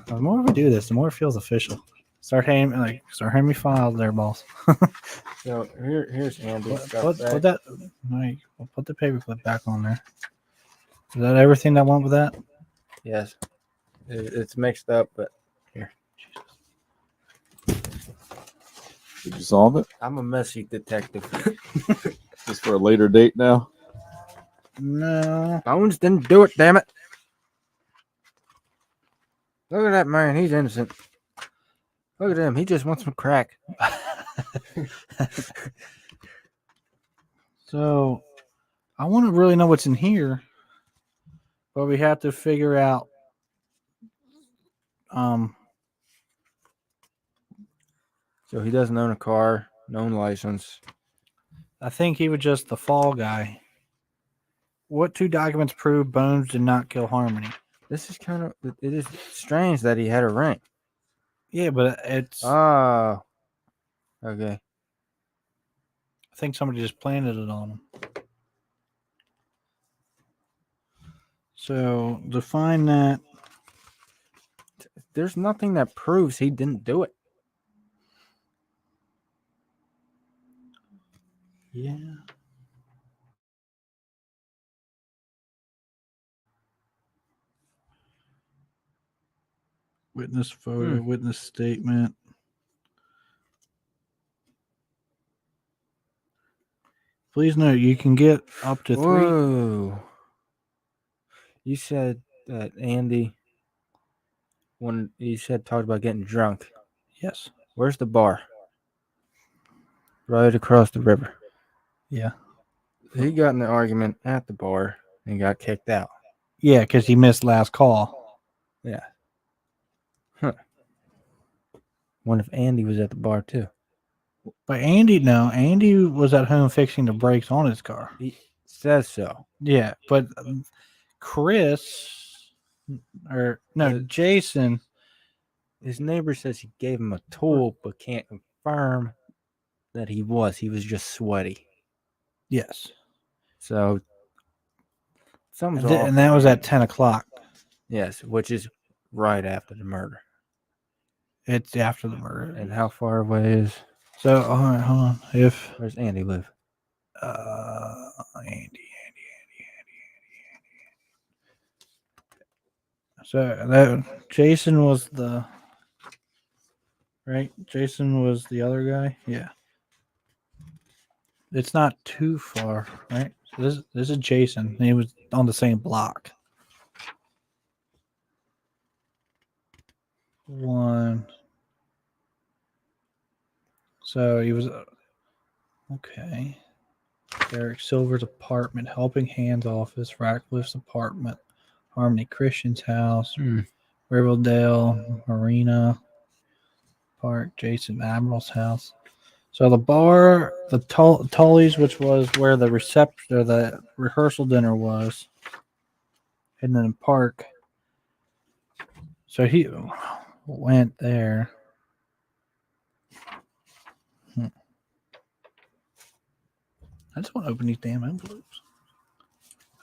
The more we do this, the more it feels official. Start handing me files there, boss. So here's Andy's stuff. Put back. that. Like, we'll put the paperclip back on there. Is that everything that went with that? Yes. It's mixed up, but here. Did you solve it? I'm a messy detective. Just for a later date now? No. Bones didn't do it, damn it. Look at that man, he's innocent. Look at him, he just wants some crack. So, I want to really know what's in here, but we have to figure out. So he doesn't own a car, no license. I think he was just the fall guy. What 2 documents prove Bones did not kill Harmony? This is kind of, it is strange that he had a ring. Yeah, but it's. Oh. Okay. I think somebody just planted it on him. So to find that, There's nothing that proves he didn't do it. yeah. Witness photo, witness statement. Please note you can get up to 3. Whoa. You said that Andy, when you said talked about getting drunk, Yes. where's the bar? Right across the river. Yeah. He got in an argument at the bar and got kicked out. Yeah, because he missed last call. Yeah. Huh. Wonder if Andy was at the bar too. But Andy was at home fixing the brakes on his car. He says so. Yeah, but Chris, or no, Jason. His neighbor says he gave him a tool, but can't confirm that he was. He was just sweaty. Yes. So something's off. And that was at 10 o'clock. Yes, which is right after the murder. It's after the murder. And how far away is? So, all right, hold on. Where's Andy live? Andy. So that Jason was right. Jason was the other guy. Yeah. It's not too far, right? So this is Jason. He was on the same block. One. So he was okay. Derek Silver's apartment, Helping Hands office, Ratcliffe's apartment, Harmony Christian's house, Riverdale Marina Park, Jason Admiral's house. So the bar, the Tully's, which was where the the rehearsal dinner was, hidden in the park. So he went there. I just want to open these damn envelopes.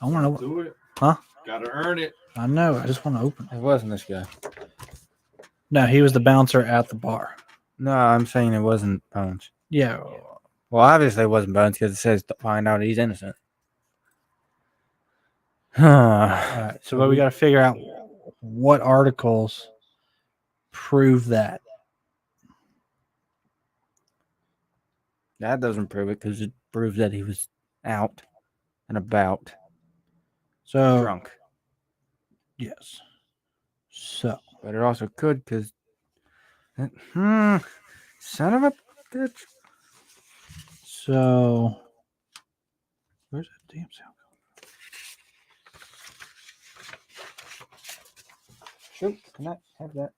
I want to know. Do it. Huh? Gotta earn it. I know. I just want to open It wasn't this guy. No, he was the bouncer at the bar. No, I'm saying it wasn't Bones. Yeah. Well, obviously it wasn't Bones because it says to find out he's innocent. All right. So, but we got to figure out what articles prove that. That doesn't prove it because it proves that he was out and about. So Drunk. Yes. So. But it also could because. Son of a bitch. So, where's that damn sound? Shoot, can I have that?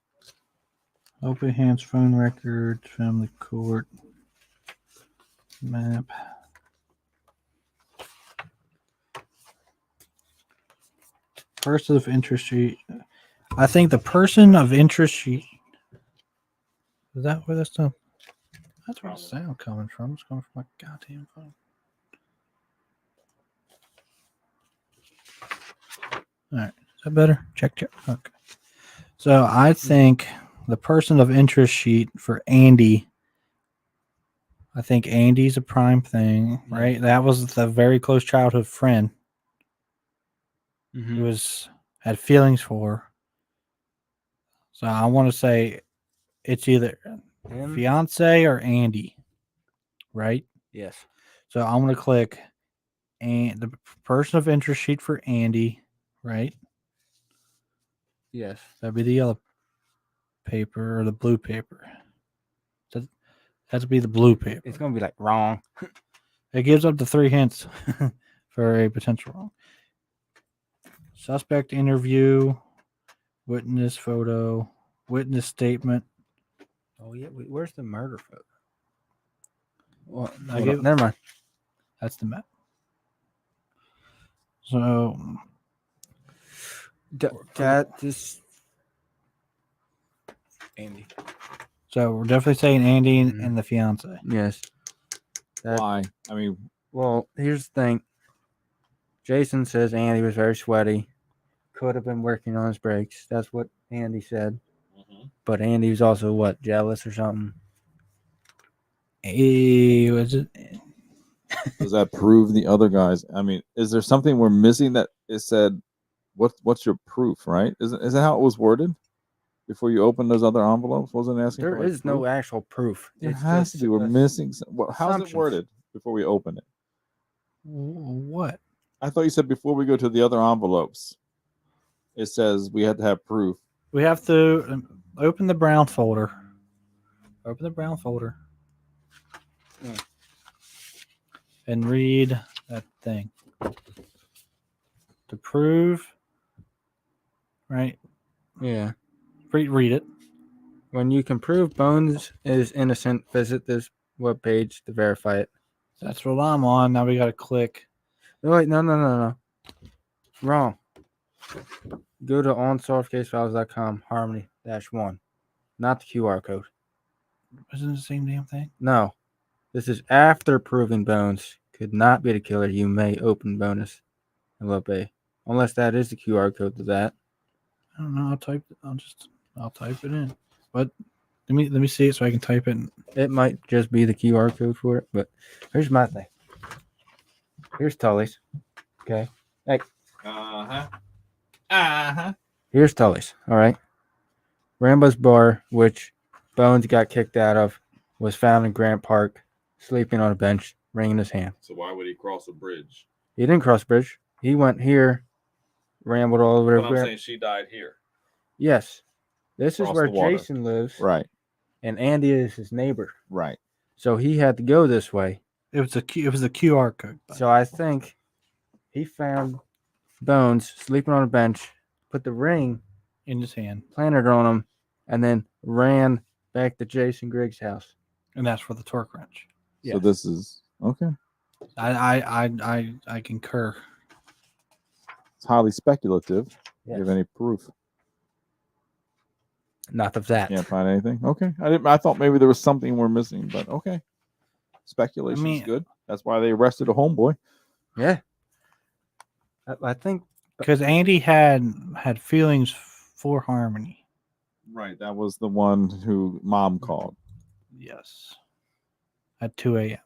Open hands, phone records, family court, map. Person of interest sheet. I think the person of interest sheet. Is that where this stuff? That's where the sound coming from. It's coming from my goddamn phone. All right. Is that better? Check. Okay. So I think the person of interest sheet for Andy. I think Andy's a prime thing, right? That was the very close childhood friend Mm-hmm. who had feelings for. So I want to say it's either Him? fiance or Andy, right? Yes. So I'm going to click and the person of interest sheet for Andy, right? Yes. That'd be the yellow paper or the blue paper. That'd be the blue paper. It's gonna be like wrong. It gives up to 3 hints for a potential wrong. Suspect interview, witness photo, witness statement. Oh yeah. Where's the murder photo? Well, Never mind. That's the map. So That this Andy. So we're definitely saying Andy Mhm. and the fiance. Yes. That, Why? I mean, well, here's the thing. Jason says Andy was very sweaty. Could have been working on his brakes. That's what Andy said. But Andy was also what, jealous or something? Was it? does that prove the other guys? I mean, is there something we're missing that it said, what's your proof, right? Is that how it was worded? Before you open those other envelopes, wasn't it asking There for like, is no proof? actual proof. There It's has to just be. We're a- missing. How's it assumptions. worded before we open it? What? I thought you said before we go to the other envelopes, it says we had to have proof. We have to open the brown folder. Open the brown folder. And read that thing. To prove, right? Yeah. Read it. When you can prove Bones is innocent, visit this webpage to verify it. That's what I'm on. Now we got to click. Oh, wait, no. Wrong. Go to unsolvedcasefiles.com, harmony-1. Not the QR code. Isn't it the same damn thing? No. This is after proving Bones could not be the killer. You may open bonus envelope A. Unless that is the QR code to that. I don't know. I'll type it in. But let me see it so I can type it. It might just be the QR code for it, but here's my thing. Here's Tully's. Okay. Hey, here's Tully's. All right. Rambo's bar, which Bones got kicked out of, was found in Grant Park, sleeping on a bench, wringing his hand. So why would he cross a bridge? He didn't cross the bridge. He went here, rambled all over. But I'm saying she died here. Yes. This is Across where the water. Jason lives, Right. and Andy is his neighbor. Right. So he had to go this way. It was a QR code. So I think he found Bones sleeping on a bench, put the ring, In his hand. planted it on him, and then ran back to Jason Griggs' house. And that's for the torque wrench. So Yes. this is okay. I concur. It's highly speculative. Do Yes. you have any proof? Not of that. Can't find anything. Okay. I thought maybe there was something we're missing, but okay. Speculation is good. That's why they arrested a homeboy. Yeah. I think Because Andy had feelings for Harmony. Right. That was the one who mom called. Yes. At 2 a.m.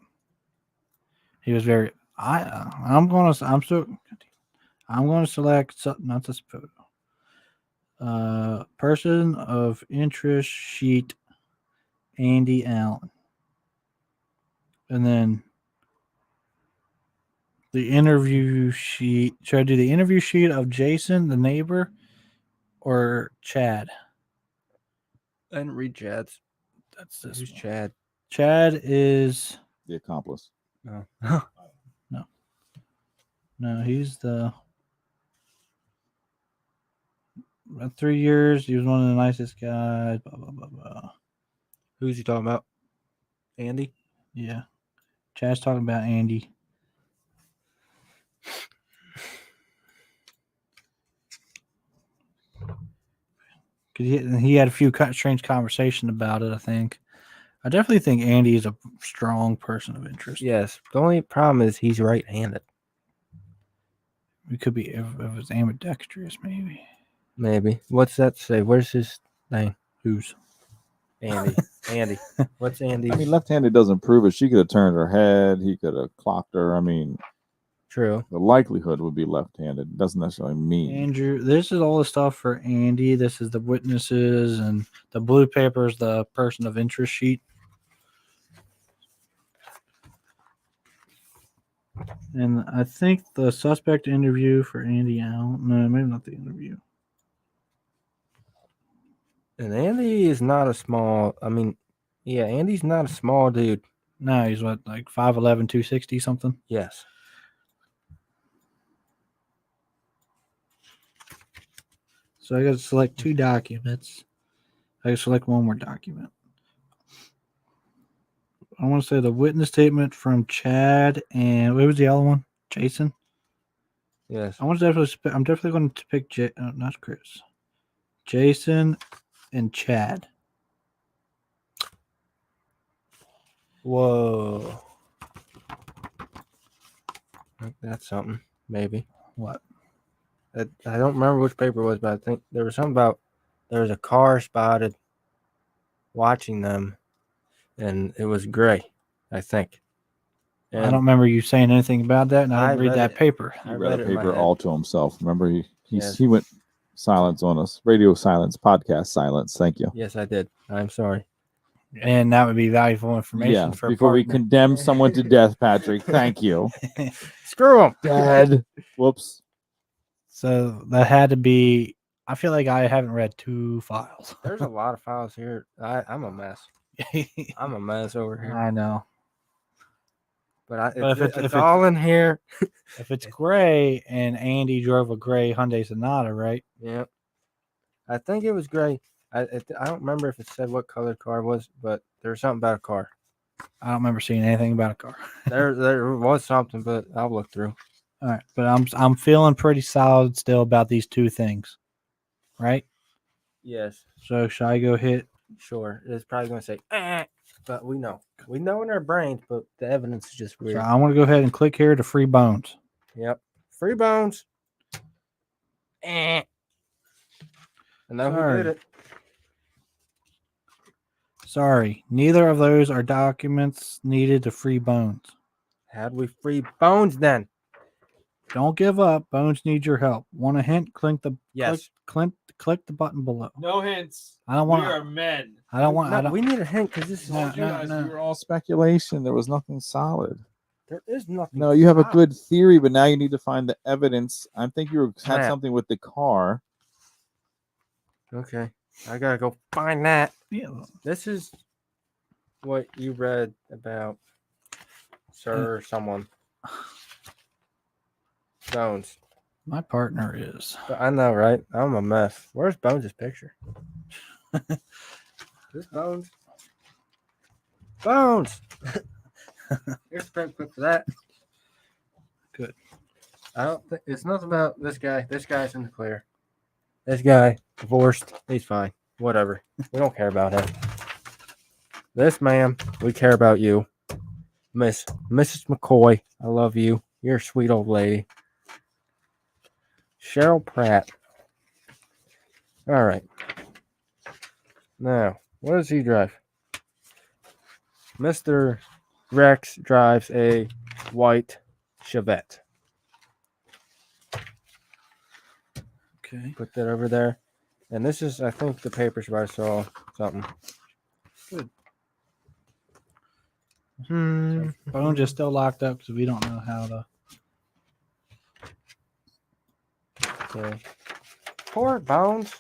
He was very. I'm going to select not this photo. Person of interest sheet, Andy Allen, and then the interview sheet. Should I do the interview sheet of Jason, the neighbor, or Chad? I didn't read Chad's. That's this. Who's one. Chad? Chad is The accomplice. Oh. No, he's the. About 3 years, he was one of the nicest guys. Blah blah blah blah. Who's he talking about? Andy? Yeah, Chad's talking about Andy. Cause he had a few strange conversation about it. I think. I definitely think Andy is a strong person of interest. Yes. The only problem is he's right-handed. It could be if it was ambidextrous, maybe. Maybe. What's that say? Where's his name? Who's? Andy. Andy. What's Andy? I mean, left-handed doesn't prove it. She could have turned her head. He could have clocked her. I mean, True. the likelihood would be left-handed. It doesn't necessarily mean. Andrew, this is all the stuff for Andy. This is the witnesses, and the blue paper is the person of interest sheet. And I think the suspect interview for Andy Allen. No, maybe not the interview. And Andy is not a small. I mean, yeah, Andy's not a small dude. No, he's what, like 5'11", 260 something. Yes. So I got to select 2 documents. I got to select one more document. I want to say the witness statement from Chad and what was the other one? Jason. Yes. I'm definitely going to pick not Chris. Jason and Chad. Whoa. That's something. Maybe. What? I don't remember which paper it was, but I think there was something about there was a car spotted watching them, and it was gray, I think. I don't remember you saying anything about that, and I didn't read read that it. paper. He I read read a it in my paper head. all to himself. Remember, Yes. he went silence on us. Radio silence, podcast silence. Thank you. Yes, I did. I'm sorry. And that would be valuable information Yeah, for before we partner. condemn someone to death, Patrick. Thank you. Screw him. Dead. Whoops. So that had to be. I feel like I haven't read 2 files. There's a lot of files here. I'm a mess. I'm a mess over here. I know. But But it's all in here. If it's gray and Andy drove a gray Hyundai Sonata, right? Yep. I think it was gray. I don't remember if it said what color the car was, but there was something about a car. I don't remember seeing anything about a car. There was something, but I'll look through. All right, but I'm feeling pretty solid still about these 2 things, right? Yes. So should I go hit? Sure. It's probably going to say, but we know. We know in our brains, but the evidence is just weird. So I want to go ahead and click here to free bones. Yep. Free bones. I know who Sorry. did it. Sorry, neither of those are documents needed to free bones. How'd we free bones then? Don't give up. Bones need your help. Want a hint? Click the Yes. click the button below. No hints. I don't want. We are men. I don't want. I No, don't, we need a hint because this is No, You no, guys, no. we were all speculation. There was nothing solid. there is nothing. No, you have a solid. good theory, but now you need to find the evidence. I think you had Map. something with the car. Okay. I gotta go find that. yeah, This is what you read about Sir or someone. Bones. my partner is. But I know, right? I'm a mess. Where's Bones' picture? This Bones. Bones. Here's the print clip for that. Good. I don't think it's nothing about this guy. This guy's in the clear. This guy divorced. He's fine. Whatever. We don't care about him. This man, we care about you, Mrs. McCoy. I love you. You're a sweet old lady. Cheryl Pratt. All right. Now, what does he drive? Mr. Rex drives a white Chevette. Okay. Put that over there. And this is, I think, the papers where I saw something. Good. Hmm. Bones is still locked up because we don't know how to. Okay. Poor Bones.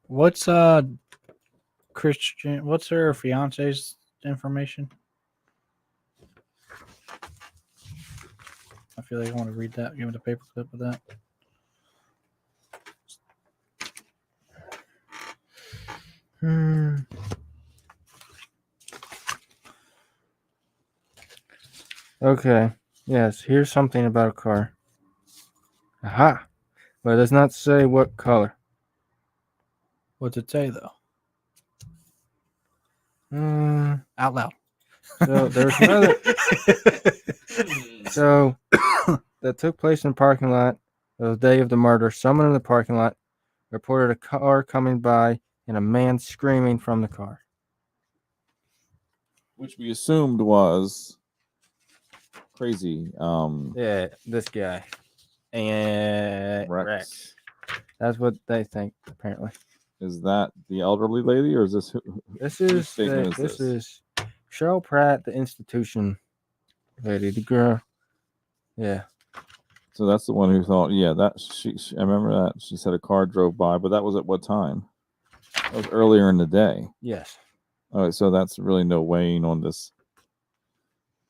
What's Christian? What's her fiance's information? I feel like I want to read that. Give me the paper clip of that. Okay. Yes, here's something about a car. Aha. But it does not say what color. What's it say though? Out loud. So there's another. So that took place in the parking lot the day of the murder. Someone in the parking lot reported a car coming by and a man screaming from the car. Which we assumed was crazy. Yeah, this guy. And Rex. That's what they think, apparently. Is that the elderly lady, or is this who? This whose is statement this is Cheryl Pratt, the institution lady, the girl. Yeah. So that's the one who thought, yeah, that she I remember that she said a car drove by, but that was at what time? That was earlier in the day. Yes. All right, so that's really no weighing on this.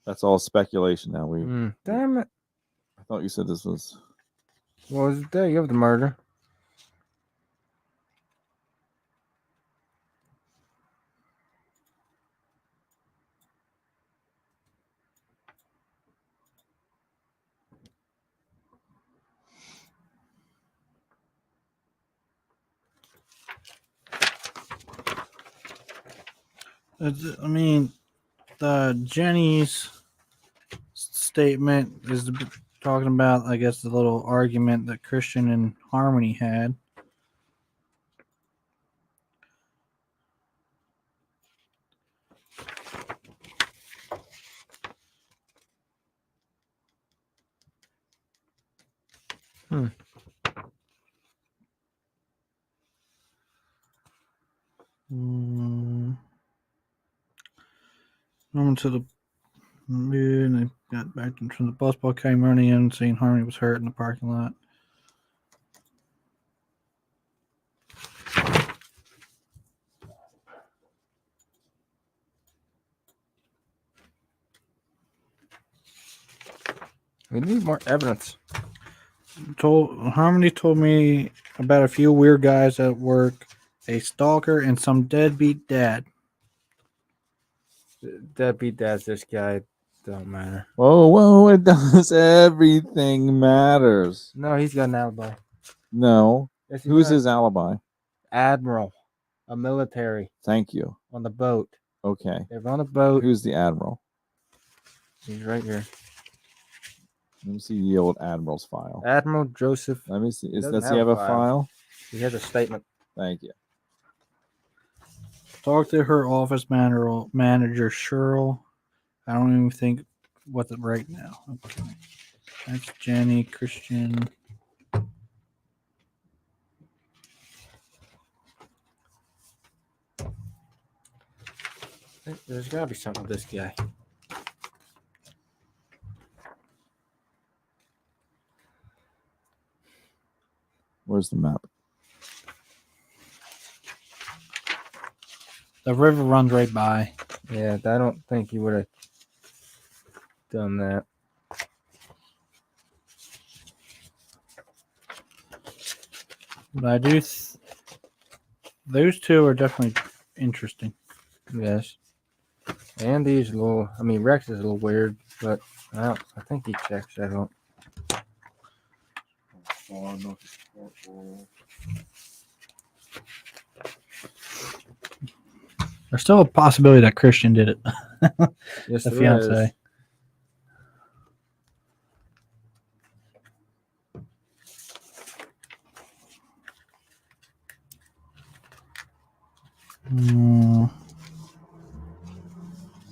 That's all speculation now. Damn it. I thought you said this was. What was the day of the murder? I mean, the Jenny's statement is talking about, I guess, the little argument that Christian and Harmony had. Went to the and they got back from the bus ball came running in, seeing Harmony was hurt in the parking lot. We need more evidence. Harmony told me about a few weird guys at work, a stalker, and some deadbeat dad. Deadbeat dad's this guy. Don't matter. Whoa, it does. Everything matters. No, he's got an alibi. No. Yes, he Who's does. his alibi? Admiral, a military Thank you. on the boat. Okay. They're on a boat. Who's the admiral? He's right here. Let me see the old admiral's file. Admiral Joseph. Let me see. doesn't Does he have a file? He has a statement. Thank you. Talked to her office manager, Cheryl. I don't even think what's it right now. Okay. That's Jenny, Christian. There's got to be something with this guy. Where's the map? The river runs right by. Yeah, I don't think he would have done that. But I do. Those two are definitely interesting. Yes. Andy's a little. I mean, Rex is a little weird, but I think he checks that out. There's still a possibility that Christian did it. Yes, The there fiance. is.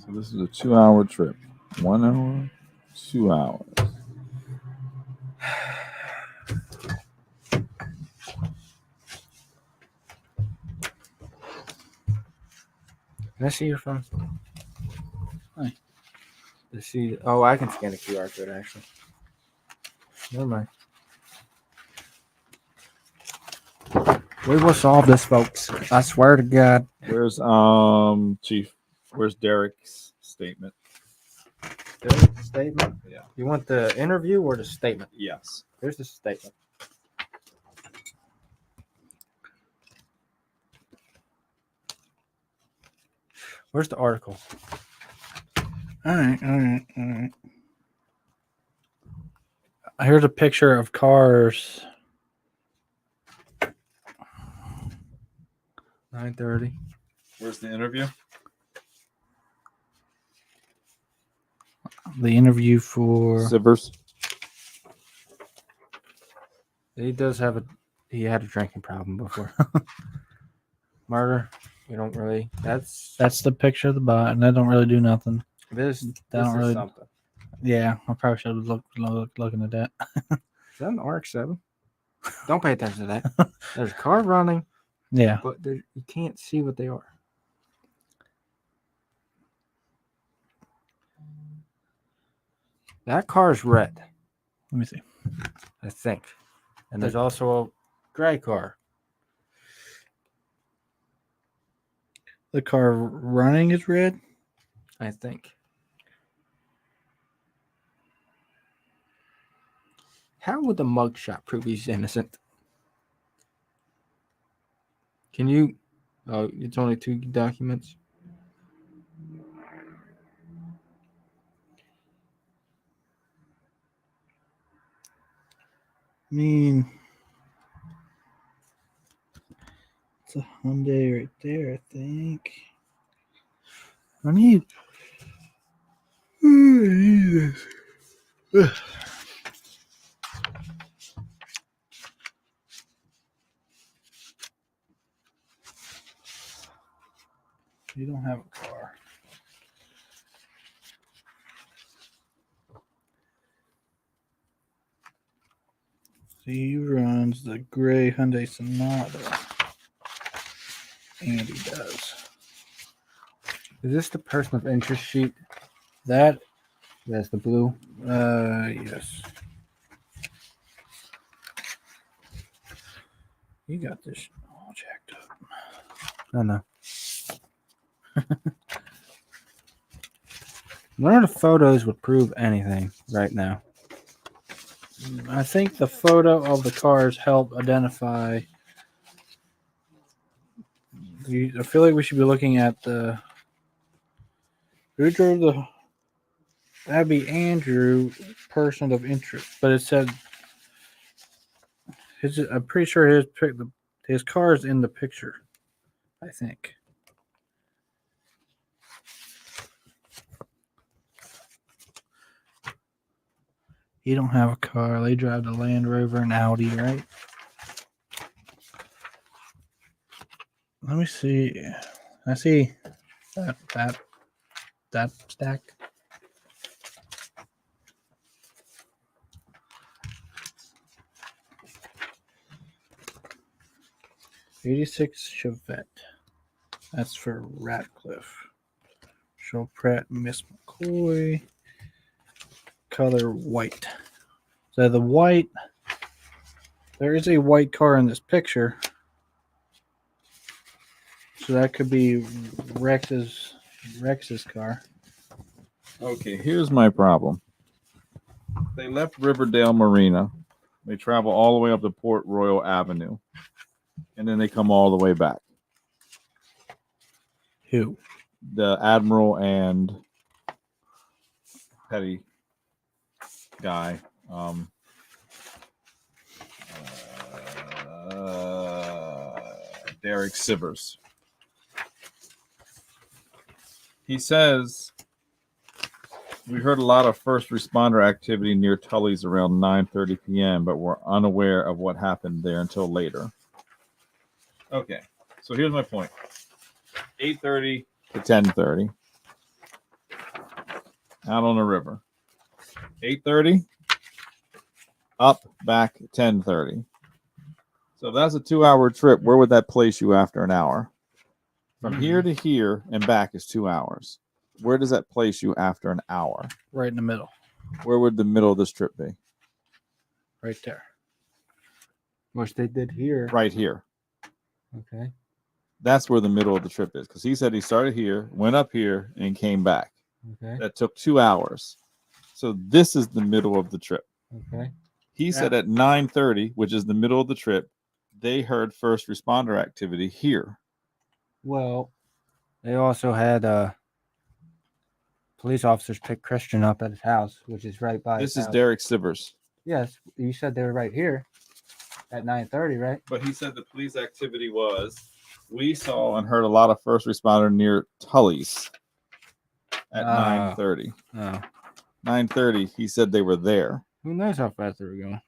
So this is a 2-hour trip. 1 hour, 2 hours. Can I see your phone? Hi. To see. Oh, I can scan the QR code actually. Never mind. We will solve this, folks. I swear to God. Where's Chief? Where's Derek's statement? The statement. Yeah. You want the interview or the statement? Yes. Here's the statement. Where's the article? All right. Here's a picture of cars. 9:30. Where's the interview? The interview for Sivers. He does have a. He had a drinking problem before. Murder. We don't really. That's the picture of the bot, and that don't really do nothing. this. That This don't is really. something. Yeah, I probably should have looking at that. Is that an RX-7? Don't pay attention to that. There's a car running, Yeah, but you can't see what they are. That car's red, let me see. I think. And there's also a gray car. The car running is red. I think. How would the mugshot prove he's innocent? Can you? Oh, it's only 2 documents. I mean, it's a Hyundai right there, I think. I need this. You don't have a car. He runs the gray Hyundai Sonata. And he does. Is this the person of interest sheet? That, That's the blue. yes. You got this all jacked up. I know. None of the photos would prove anything right now. I think the photo of the cars help identify. I feel like we should be looking at the. Who drove the. That'd be Andrew, person of interest. But it said. I'm pretty sure his car is in the picture. I think. You don't have a car. They drive the Land Rover and Audi, right? Let me see. I see that stack. '86 Chevette. That's for Ratcliffe. Show Pratt, Miss McCoy. Color white. So the white, there is a white car in this picture. So that could be Rex's car. Okay, here's my problem. They left Riverdale Marina. They travel all the way up to Port Royal Avenue. And then they come all the way back. Who? The Admiral and Petty guy. Derek Sivers. He says, we heard a lot of first responder activity near Tully's around 9:30 p.m., but we're unaware of what happened there until later. Okay, so here's my point. 8:30 to 10:30 out on the river. 8:30 up, back 10:30. So if that's a 2-hour trip, where would that place you after an hour? From here to here and back is 2 hours. Where does that place you after an hour? Right in the middle. Where would the middle of this trip be? Right there. Which they did here. Right here. Okay. That's where the middle of the trip is. Because he said he started here, went up here, and came back. Okay. That took 2 hours. So this is the middle of the trip. Okay. He said at 9:30, which is the middle of the trip, they heard first responder activity here. Well, they also had police officers pick Christian up at his house, which is right by. This his is house. Derek Sivers. Yes, you said they were right here at 9:30, right? But he said the police activity was we saw and heard a lot of first responder near Tully's at 9:30. Oh, 9:30, he said they were there. who knows how fast they were going?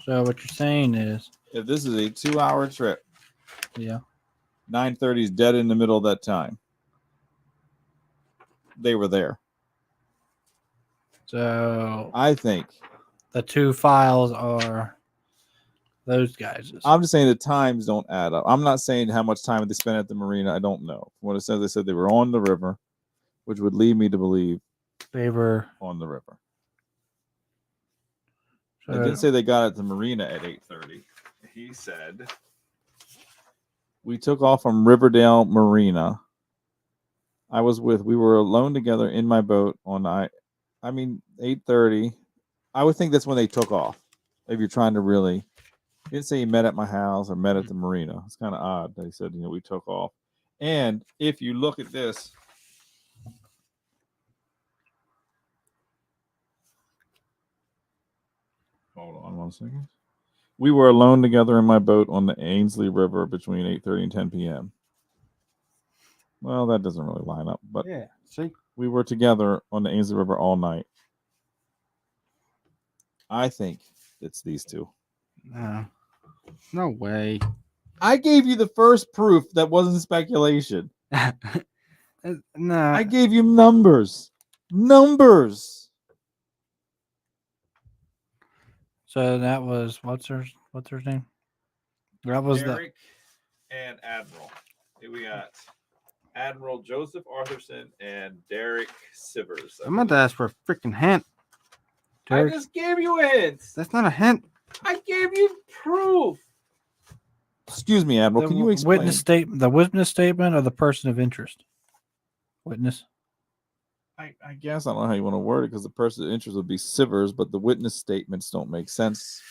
So what you're saying is, If this is a 2-hour trip, yeah, 9:30 is dead in the middle of that time. They were there. so I think. the two files are those guys. I'm just saying the times don't add up. I'm not saying how much time they spent at the marina. I don't know. What it says, they said they were on the river, which would lead me to believe They were. on the river. So, They didn't say they got at the marina at 8:30. He said we took off from Riverdale Marina. We were alone together in my boat on 8:30. I would think that's when they took off. If you're trying to really, he didn't say he met at my house or met at the marina. It's kind of odd. They said, we took off. And if you look at this, hold on 1 second. We were alone together in my boat on the Ainsley River between 8:30 and 10 p.m. Well, that doesn't really line up, but Yeah. See. we were together on the Ainsley River all night. I think it's these two. No. No way. I gave you the first proof that wasn't speculation. No. I gave you numbers. Numbers. so that was what's her name? That was Derek and Admiral. Here we got Admiral Joseph Arthurson and Derek Sivers. I'm about to ask for a freaking hint. I Derek, just gave you a hint. that's not a hint. I gave you proof. Excuse me, Admiral. Can you the explain? witness statement of the person of interest. Witness. I guess I don't know how you want to word it because the person of interest would be Sivers, but the witness statements don't make sense.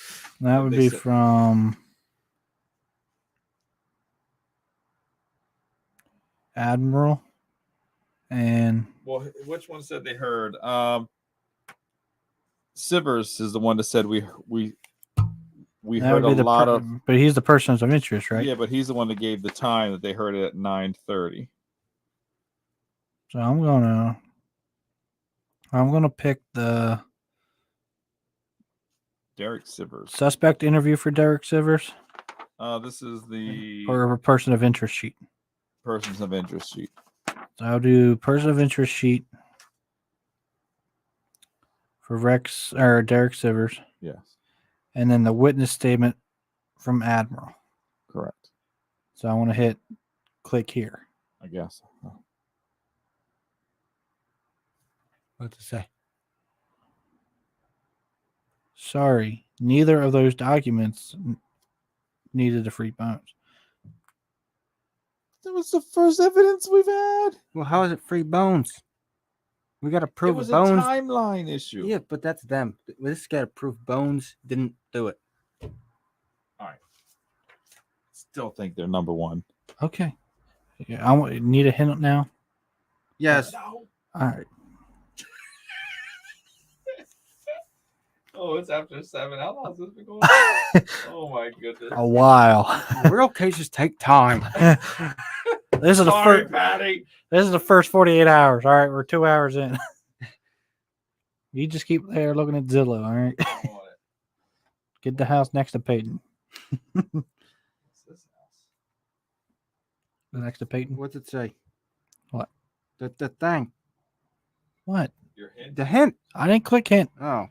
That would be from Admiral and Well, which one said they heard? Sivers is the one that said we that heard would be a lot of. but he's the person of interest, right? Yeah, but he's the one that gave the time that they heard it at 9:30. So I'm gonna pick the Derek Sivers. suspect interview for Derek Sivers This is the or a person of interest sheet. persons of interest sheet. So I'll do person of interest sheet for Rex or Derek Sivers, Yes, and then the witness statement from Admiral. correct. So I want to hit click here. I guess. What to say? Sorry, neither of those documents needed a free bones. That was the first evidence we've had. Well, how is it free bones? We got to It prove was the a bones. timeline issue. Yeah, but that's them. We just got to prove bones didn't do it. Still think they're number one. Okay. Yeah, need a hint now. Yes. All right. Oh, it's after 7. How long has this been going? Oh my goodness. A while. Real cases take time. This is the Sorry, first. Patty. This is the first 48 hours. All right, we're 2 hours in. You just keep there looking at Zillow. All right. I'm on it. Get the house next to Peyton. What's this house? Next to Peyton. What's it say? What? The thing. What? Your hint? The hint. I didn't click hint. Oh,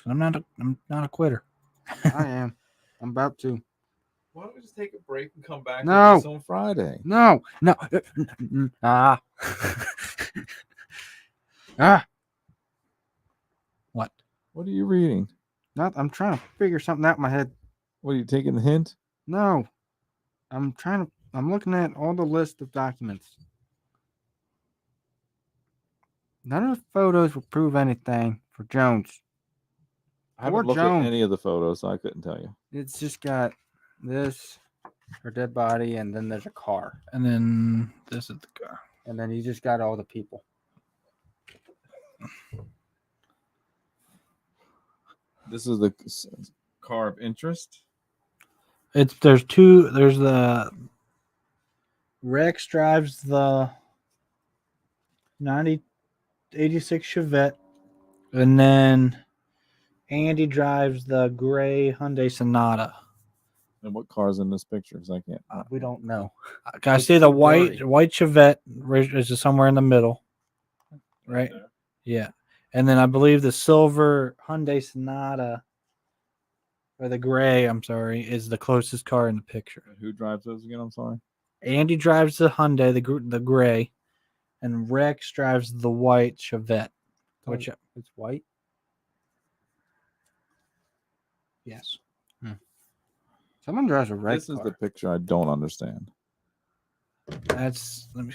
I'm not a quitter. I am. I'm about to. Why don't we just take a break and come back? No. It's on Friday. No. No. Ah. Ah. What? What are you reading? Not. I'm trying to figure something out in my head. What are you taking the hint? No. I'm looking at all the list of documents. None of the photos will prove anything for Jones. I haven't Poor looked Jones. at any of the photos, so I couldn't tell you. It's just got this, her dead body, and then there's a car. And then this is the car. And then you just got all the people. This is the car of interest. There's two. There's the Rex drives the 86 Chevette, and then Andy drives the gray Hyundai Sonata. And what car's in this picture? Because I can't. We don't know. I It's see the too blurry. white Chevette is somewhere in the middle, right? Yeah, and then I believe the silver Hyundai Sonata, or the gray, I'm sorry, is the closest car in the picture. Who drives those again? I'm sorry. Andy drives the Hyundai, the gray, and Rex drives the white Chevette. Which It's white. yes, Someone drives a red This is car. the picture I don't understand. that's. Let me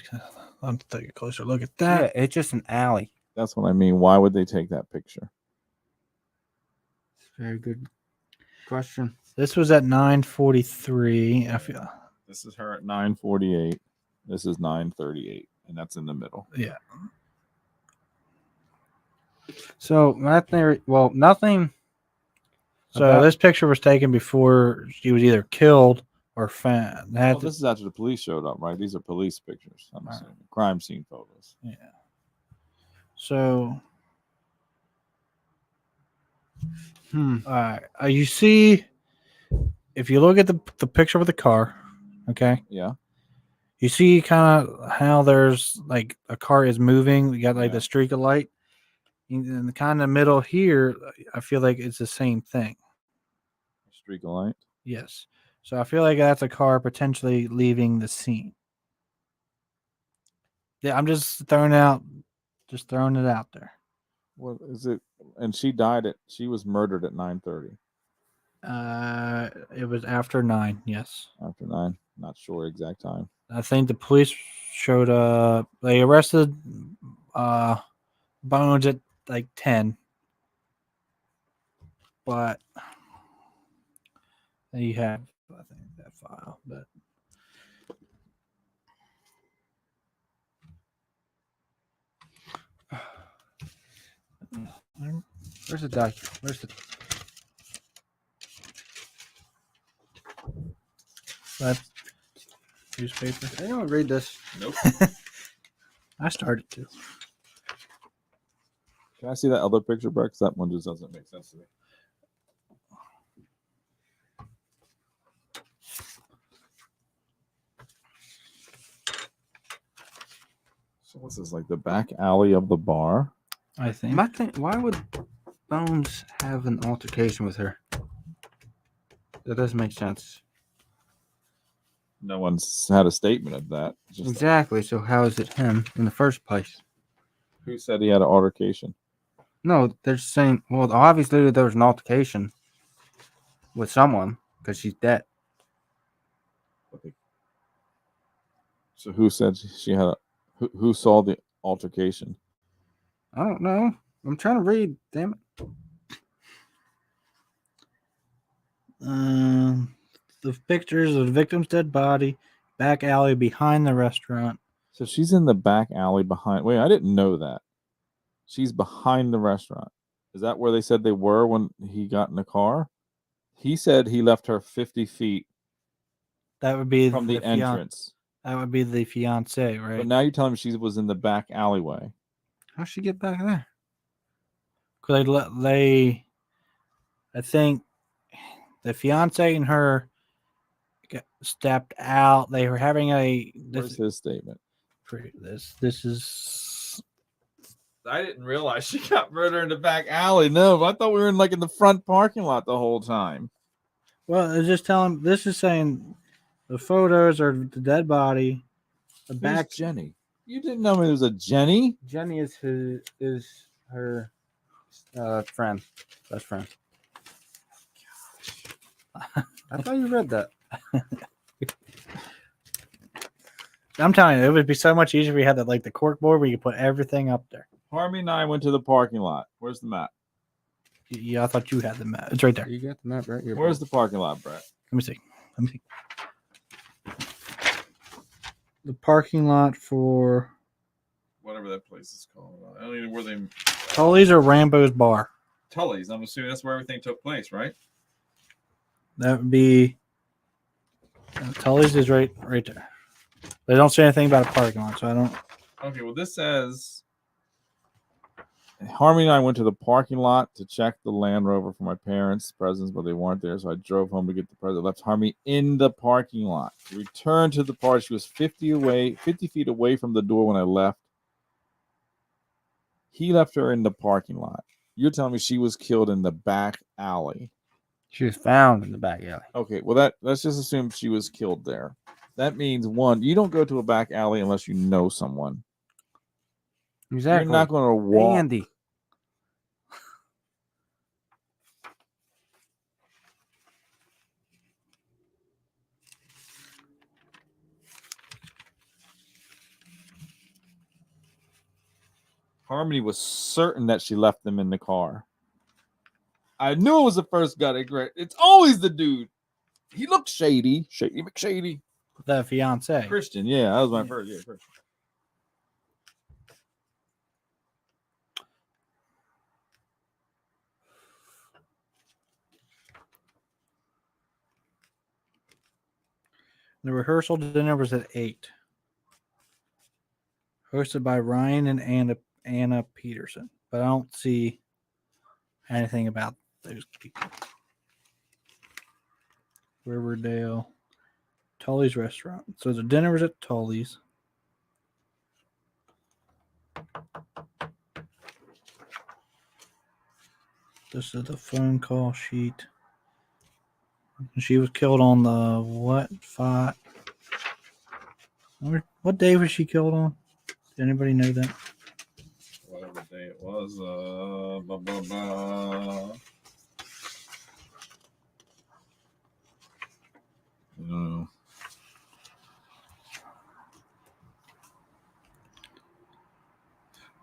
take a closer look at Yeah, that. it's just an alley. That's what I mean. Why would they take that picture? It's a very good question. This was at 9:43. I feel. This is her at 9:48. This is 9:38, and that's in the middle. Yeah. So my theory, well, nothing. So About- this picture was taken before she was either killed or found. Well, this is after the police showed up, right? These are police pictures. I'm Right. assuming crime scene photos. Yeah. So, all right. You see, if you look at the picture of the car, okay, Yeah. you see kind of how there's like a car is moving. You got like Yeah. the streak of light. In the kind of middle here, I feel like it's the same thing. Streak of light. Yes. So I feel like that's a car potentially leaving the scene. Yeah, I'm just throwing it out there. What is it? And she died at. She was murdered at 9:30. It was after 9. Yes, After 9. Not sure exact time. I think the police showed up. They arrested Bones at like 10, but they have I think that file, but. Where's the document? Where's the? That newspaper. Anyone read this? Nope. I started to. Can I see that other picture, Brett? 'Cause that one just doesn't make sense to me. So what's this, like the back alley of the bar? I think. My thing, why would Bones have an altercation with her? That doesn't make sense. No one's had a statement of that. Just Exactly. So how is it him in the first place? who said he had an altercation? No, they're saying. Well, obviously there was an altercation with someone because she's dead. So who said she had a? Who saw the altercation? I don't know. I'm trying to read. Damn it. The pictures of the victim's dead body, back alley behind the restaurant. So she's in the back alley behind. Wait, I didn't know that. She's behind the restaurant. Is that where they said they were when he got in the car? He said he left her 50 feet That would be from the entrance. That would be the fiance, right? But now you're telling me she was in the back alleyway. How'd she get back there? Because I think the fiance and her stepped out. They were having Where's his statement? This is I didn't realize she got murdered in the back alley. No, I thought we were in the front parking lot the whole time. well. It's just telling. This is saying the photos are the dead body. The Who's back. Jenny. You didn't know there was a Jenny? Jenny is her friend, best friend. I thought you read that. I'm telling you, it would be so much easier if we had that like the cork board where you could put everything up there. Harmony and I went to the parking lot. Where's the map? Yeah, I thought you had the map. It's right there. You got the map right here. Where's the parking lot, Brett? Let me see. The parking lot for Whatever that place is called. I don't even know where they. Tully's or Rambo's Bar. Tully's. I'm assuming that's where everything took place, right? That would be Tully's is right there. They don't say anything about a parking lot, so I don't. Okay. Well, this says Harmony and I went to the parking lot to check the Land Rover for my parents' presents, but they weren't there, so I drove home to get the present. Left Harmony in the parking lot. Returned to the party. She was 50 feet away from the door when I left. He left her in the parking lot. You're telling me she was killed in the back alley. She was found in the back alley. Okay, well let's just assume she was killed there. That means one, you don't go to a back alley unless you know someone. Exactly. You're not going to walk. Andy. Harmony was certain that she left them in the car. I knew it was the first guy. It's always the dude. He looked shady. Shady McShady. The fiance. Christian, yeah, that was my first. Yeah, Christian. The rehearsal dinner was at 8. Hosted by Ryan and Anna Peterson. But I don't see anything about those people. Riverdale. Tully's restaurant. So the dinner was at Tully's. This is the phone call sheet. She was killed on the what? What day was she killed on? Did anybody know that? whatever day it was. Blah, blah, blah. No.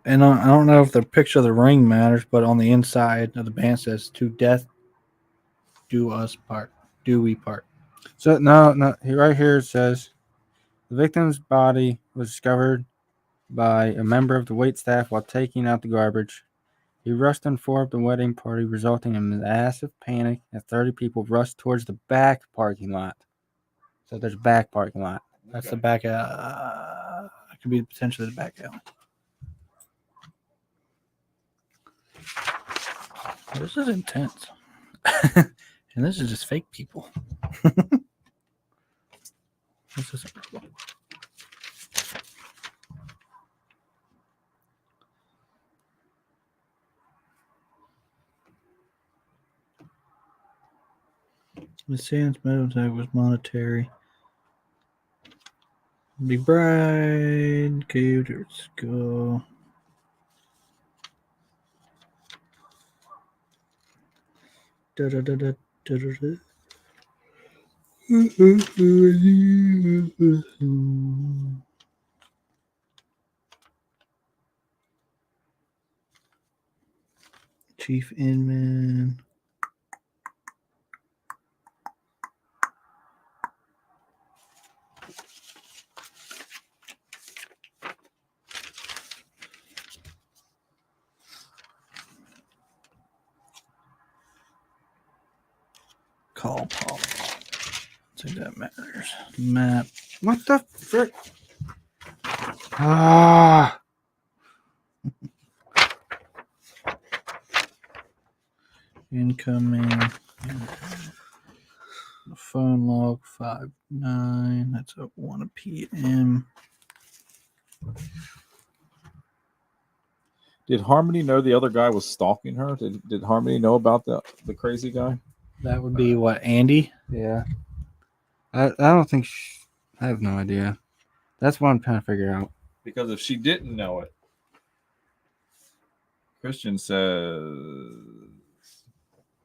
And I don't know if the picture of the ring matters, but on the inside of the band says, "To death do us part. Do we part?" So no, right here it says the victim's body was discovered by a member of the wait staff while taking out the garbage. He rushed and informed the wedding party, resulting in massive panic as 30 people rushed towards the back parking lot. So there's a back parking lot. That's the back. It could be potentially the back alley. This is intense. And this is just fake people. This is incredible. The Sands metal tag was monetary. The bride gave her skull. Chief Inman. Call Paul. I think that matters. Map. What the frick? Ah. Incoming. The phone log 5-9. That's at 1 p.m. Did Harmony know the other guy was stalking her? Did Harmony know about the crazy guy? That would be what, Andy? Yeah. I don't think I have no idea. That's what I'm trying to figure out. Because if she didn't know it, Christian says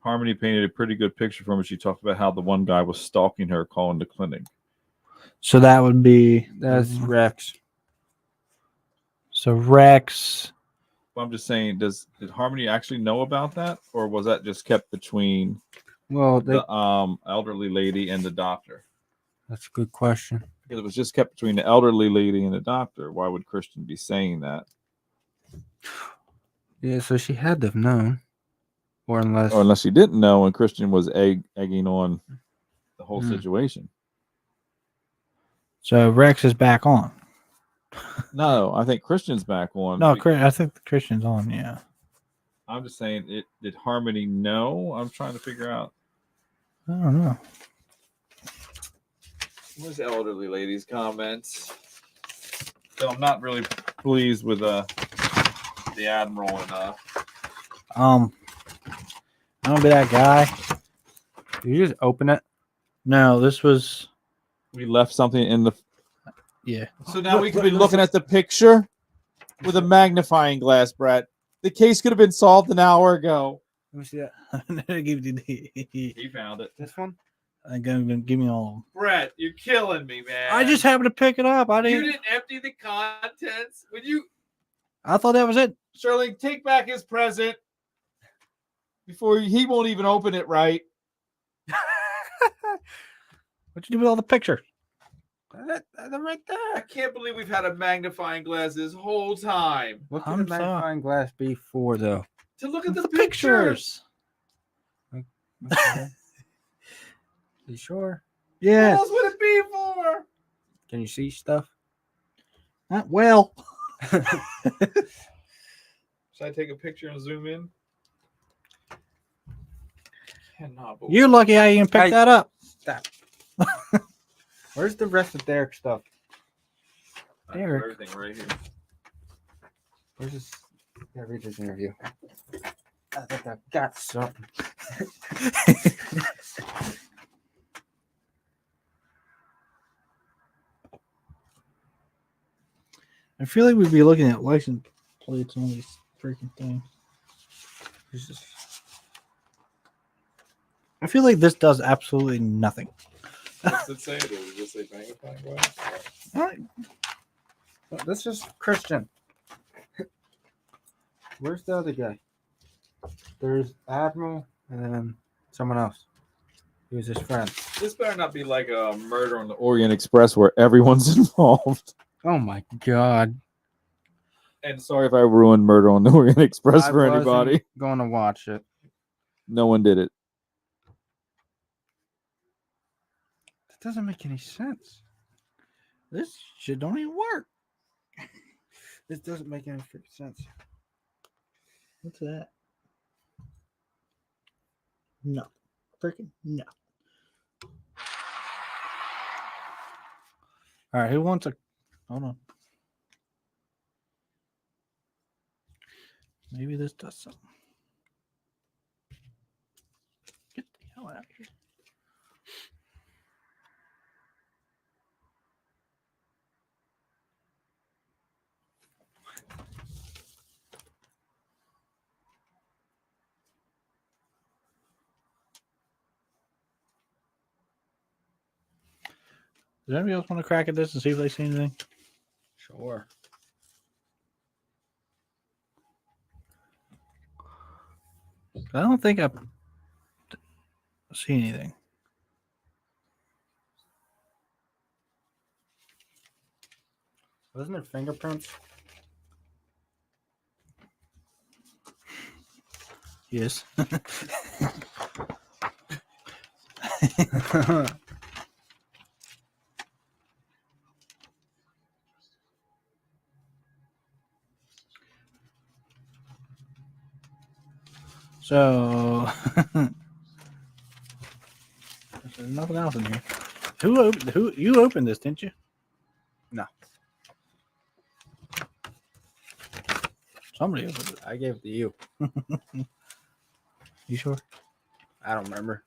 Harmony painted a pretty good picture for me. She talked about how the one guy was stalking her, calling the clinic. So that would be That's Rex. so Rex. Well, I'm just saying, did Harmony actually know about that, or was that just kept between Well, the elderly lady and the doctor? that's a good question. Because it was just kept between the elderly lady and the doctor. Why would Christian be saying that? Yeah, so she had to have known, or unless Or unless she didn't know, and Christian was egging on the whole situation. So Rex is back on. No, I think Christian's back on. No, I think the Christian's on. Yeah. I'm just saying, did Harmony know? I'm trying to figure out. I don't know. Where's the elderly lady's comments? So I'm not really pleased with the Admiral and I'm gonna be that guy. Did you just open it? No, this was we left something in the. yeah. So now we could be looking at the picture with a magnifying glass, Brett. The case could have been solved an hour ago. Let me see that. He found it. This one? I'm gonna give me all. Brett, you're killing me, man. I just happened to pick it up. I You didn't. didn't empty the contents. When you I thought that was it. Sterling, take back his present before he won't even open it right. What'd you do with all the pictures? They're right I there. can't believe we've had a magnifying glass this whole time What could I'm a magnifying glass be for, though? to look at the, The pictures. pictures. Okay. You sure? What Yeah. else would it be for? Can you see stuff? Not well. Should I take a picture and zoom in? Cannot believe. You're lucky I even picked Hey. that up. Where's the rest of Derek's stuff? I have everything right here. Where's this? Yeah, read this interview. I think I've got something. I feel like we'd be looking at license plates on these freaking things. Where's this? I feel like this does absolutely nothing. What's it say? Does it just say magnifying glass? This is Christian. Where's the other guy? There's Admiral and then someone else. He was his friend. This better not be like a murder on the Orient Express where everyone's involved. Oh my god. And sorry if I ruined Murder on the Orient Express I for wasn't anybody. going to watch it. No one did it. That doesn't make any sense. This shit don't even work. This doesn't make any freaking sense. What's that? No. Freaking no. All right, who wants a hold on. Maybe this does something. Get the hell out of here. Does anybody else want to crack at this and see if they see anything? Sure. I don't think I see anything. Wasn't it fingerprints? Yes. So there's nothing else in here. Who you opened this, didn't you? No. Somebody opened it. I gave it to you. You sure? I don't remember.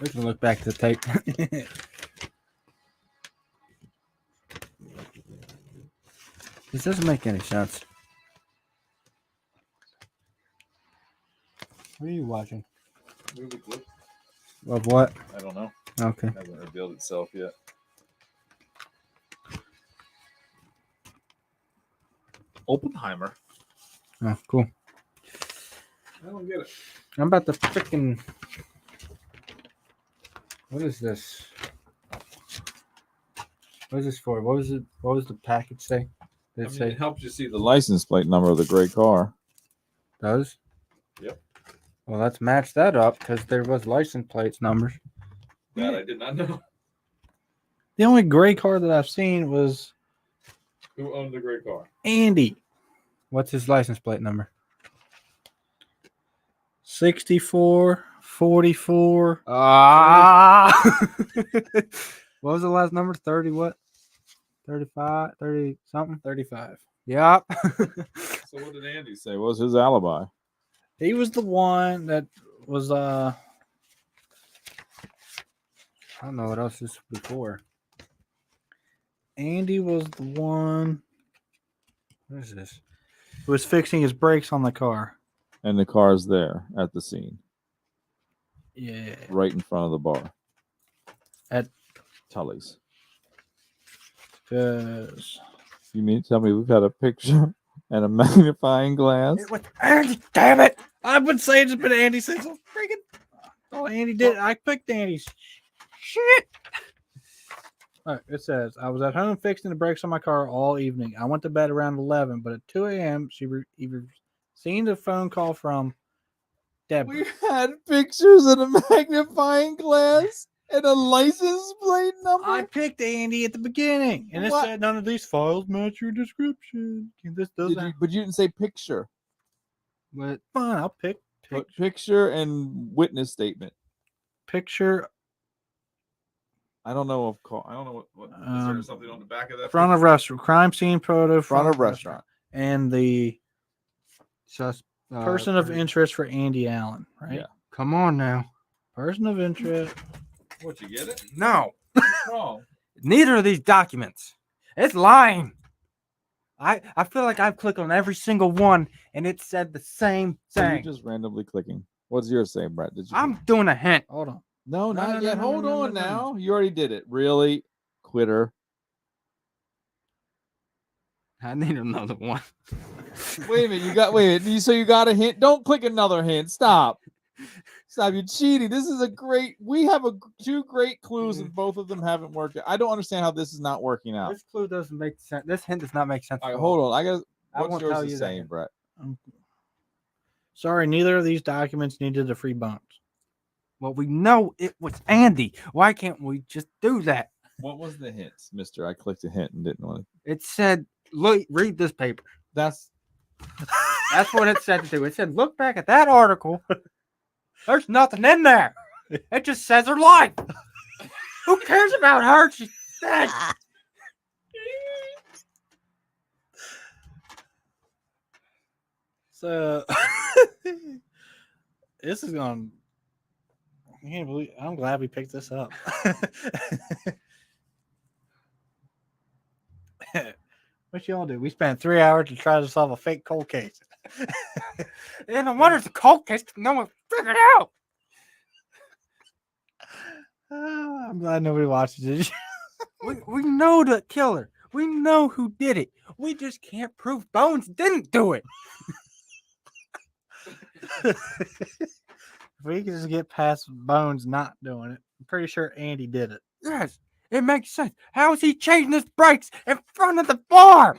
We can look back to the tape. This doesn't make any sense. What are you watching? Movie clip? Of what? I don't know. Okay. It hasn't revealed itself yet. Oppenheimer. Oh, cool. I don't get it. I'm about to freaking. What is this? What is this for? What was it? What was the package say? Did I it mean, say it helps you see the license plate number of the gray car. those? Yep. Well, let's match that up because there was license plates numbers. That I did not know. The only gray car that I've seen was Who owned the gray car? Andy. What's his license plate number? 64, 44. Ah. What was the last number? 30 what? 35, 30 something? 35. Yep. So what did Andy say? What was his alibi? He was the one that was I don't know what else this was before. Andy was the one What is this? who was fixing his brakes on the car. And the car's there at the scene, Yeah. right in front of the bar. At Tully's. because You mean to tell me we've got a picture and a magnifying glass? It was Andy, damn it! I would say it's been Andy since freaking. Oh, Andy did. I picked Andy's shit. All right, it says I was at home fixing the brakes on my car all evening. I went to bed around 11, but at 2 a.m. she received a phone call from Deborah. We had pictures and a magnifying glass and a license plate number. I picked Andy at the beginning, and it What? said none of these files match your description. This doesn't. But you didn't say picture. But Fine, I'll pick Put picture and witness statement. picture I don't know of call. I don't know what is there Um, something on the back of that? front of restaurant, crime scene photo, Front of restaurant. and the just person of interest for Andy Allen, right? Yeah. Come on now. Person of interest. What, you get it? No. What's wrong? Neither of these documents. It's lying. I feel like I've clicked on every single one and it said the same So you're thing. just randomly clicking. What's yours say, Brett? Did you? I'm doing a hint. Hold on. No, No, not no, yet. no, no, Hold no, on no, no. now. You already did it. Really, quitter. I need another one. Wait a minute. So you got a hint. Don't click another hint. Stop. Stop. You're cheating. This is a great. We have two great clues and both of them haven't worked. I don't understand how this is not working out. This clue doesn't make sense. This hint does not make sense. All at right, all. hold on. I got. I What's won't tell yours you the that same, hint. Brett? Sorry, neither of these documents needed the free bones. Well, we know it was Andy. Why can't we just do that? What was the hint, Mister? I clicked a hint and didn't want to. It said, "Look, read this paper." That's That's what it said to do. It said, "Look back at that article. There's nothing in there. It just says her life. Who cares about her? She's dead." So this is going. I can't believe. I'm glad we picked this up. What y'all do? We spent 3 hours to try to solve a fake cold case. And I wonder if the cold case no one figured out. I'm glad nobody watches it. We know the killer. We know who did it. We just can't prove Bones didn't do it. If we can just get past Bones not doing it, I'm pretty sure Andy did it. Yes, it makes sense. How is he changing his brakes in front of the bar?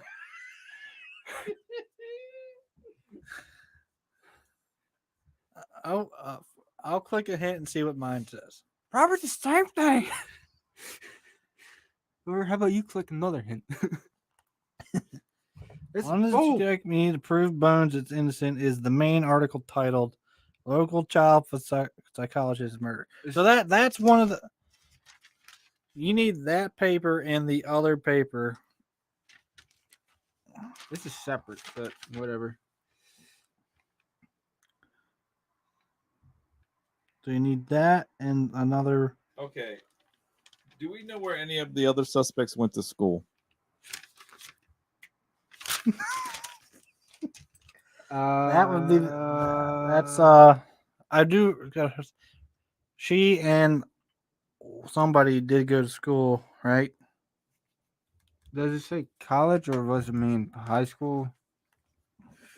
I'll click a hint and see what mine says. Probably the same thing. Or how about you click another hint? It's One is bold. check me to prove Bones is innocent is the main article titled "Local Child Psychologist Murder." So that's one of the. You need that paper and the other paper. This is separate, but whatever. So you need that and another. okay. Do we know where any of the other suspects went to school? That would be. That's I do. She and somebody did go to school, right? Does it say college or does it mean high school?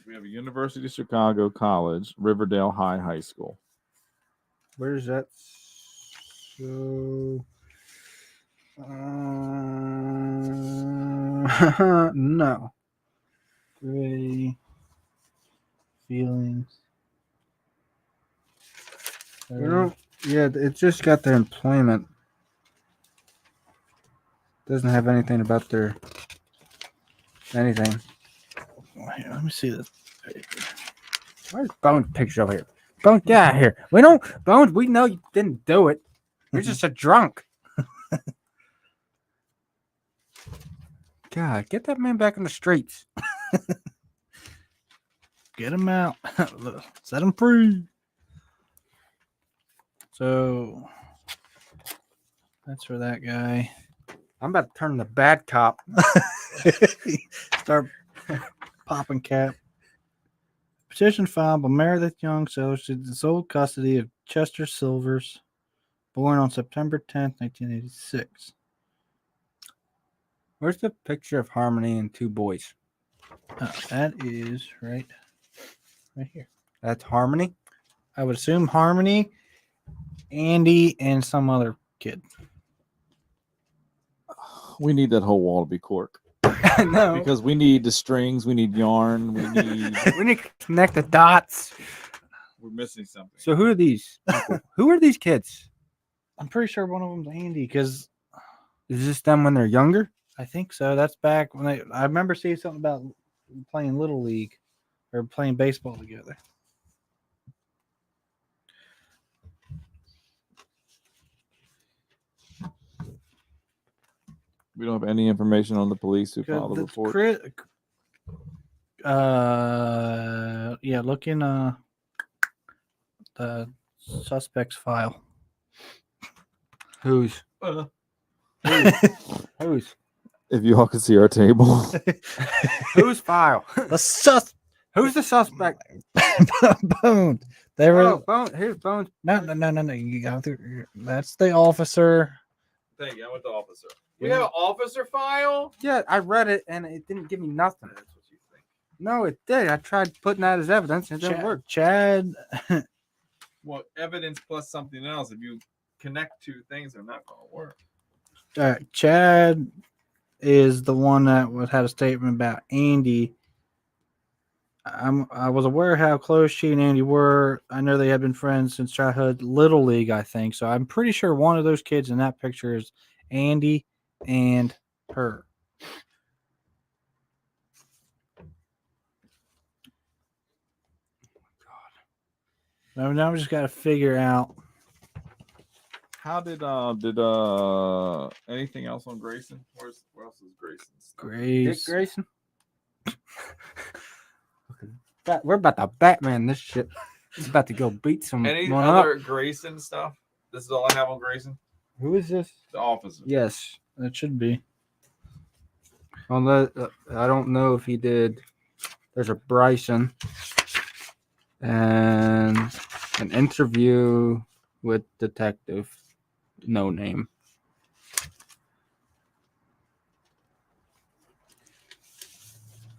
We have a University of Chicago College, Riverdale High School. Where's that? So, no. Gray feelings. Yeah, it just got their employment. Doesn't have anything about their anything. Here, let me see this. Where's Bones' picture over here? Bones, get out of here. We don't, Bones, we know you didn't do it. You're just a drunk. God, get that man back on the streets. Get him out. Set him free. So that's for that guy. I'm about to turn the bad cop. Start popping cap. Petition filed by Meredith Young Associates in sole custody of Chester Silvers, born on September 10th, 1986. Where's the picture of Harmony and two boys? That is right here. That's Harmony? I would assume Harmony, Andy, and some other kid. We need that whole wall to be cork No. because we need the strings, we need yarn, we need. We need to connect the dots. We're missing something. So who are these people? Who are these kids? I'm pretty sure one of them's Andy because Is this them when they're younger? I think so. That's back when I remember seeing something about playing Little League or playing baseball together. We don't have any information on the police who filed a The report. Yeah, look in the suspect's file. Who's? Who's? If you all could see our table. Whose file? The Who's the suspect? Bones. They were Oh, Bones. Here's Bones. no. You got that's the officer. Thank you. I'm with the officer. We have an officer file? Yeah, I read it and it didn't give me nothing. That's what you think. No, it did. I tried putting that as evidence and it didn't work. Chad. Well, evidence plus something else. If you connect two things, they're not going to work. Chad is the one that had a statement about Andy. I was aware how close she and Andy were. I know they had been friends since childhood, Little League, I think. So I'm pretty sure one of those kids in that picture is Andy and her. Now we just got to figure out. How did anything else on Grayson? Where else is Grayson? Dick Grace. Grayson. We're about to Batman this shit. He's about to go beat some Any one up. other Grayson stuff? This is all I have on Grayson. Who is this? The officer. Yes. That should be. Unless I don't know if he did. There's a Bryson and an interview with detective. No name.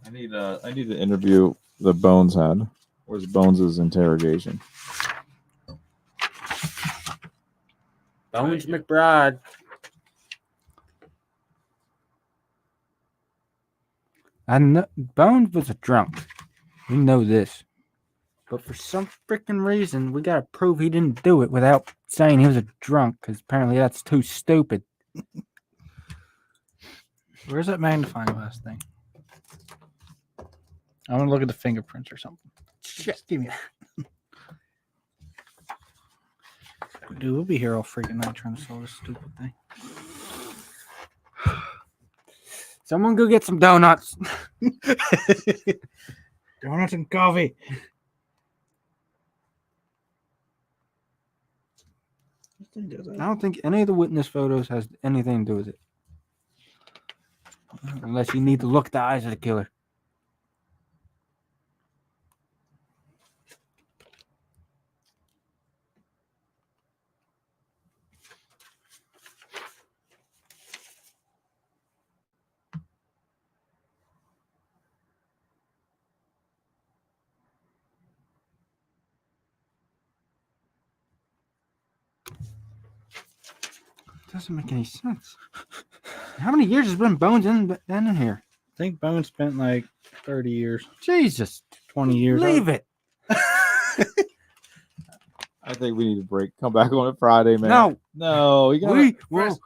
I need to interview the Bones had. Where's Bones's interrogation? Bones McBride. I know Bones was a drunk. We know this. But for some freaking reason, we gotta prove he didn't do it without saying he was a drunk, because apparently that's too stupid. Where's that magnifying glass thing? I want to look at the fingerprints or something. Shit. Just give me that. Dude, we'll be here all freaking night trying to solve this stupid thing. Someone go get some donuts. Donuts and coffee. I don't think any of the witness photos has anything to do with it. Unless you need to look at the eyes of the killer. doesn't make any sense. How many years has been Bones in here? I think Bone spent like 30 years, Jesus. 20 years. Leave it. I think we need a break. Come back on a Friday, man. No. No, you gotta, We will.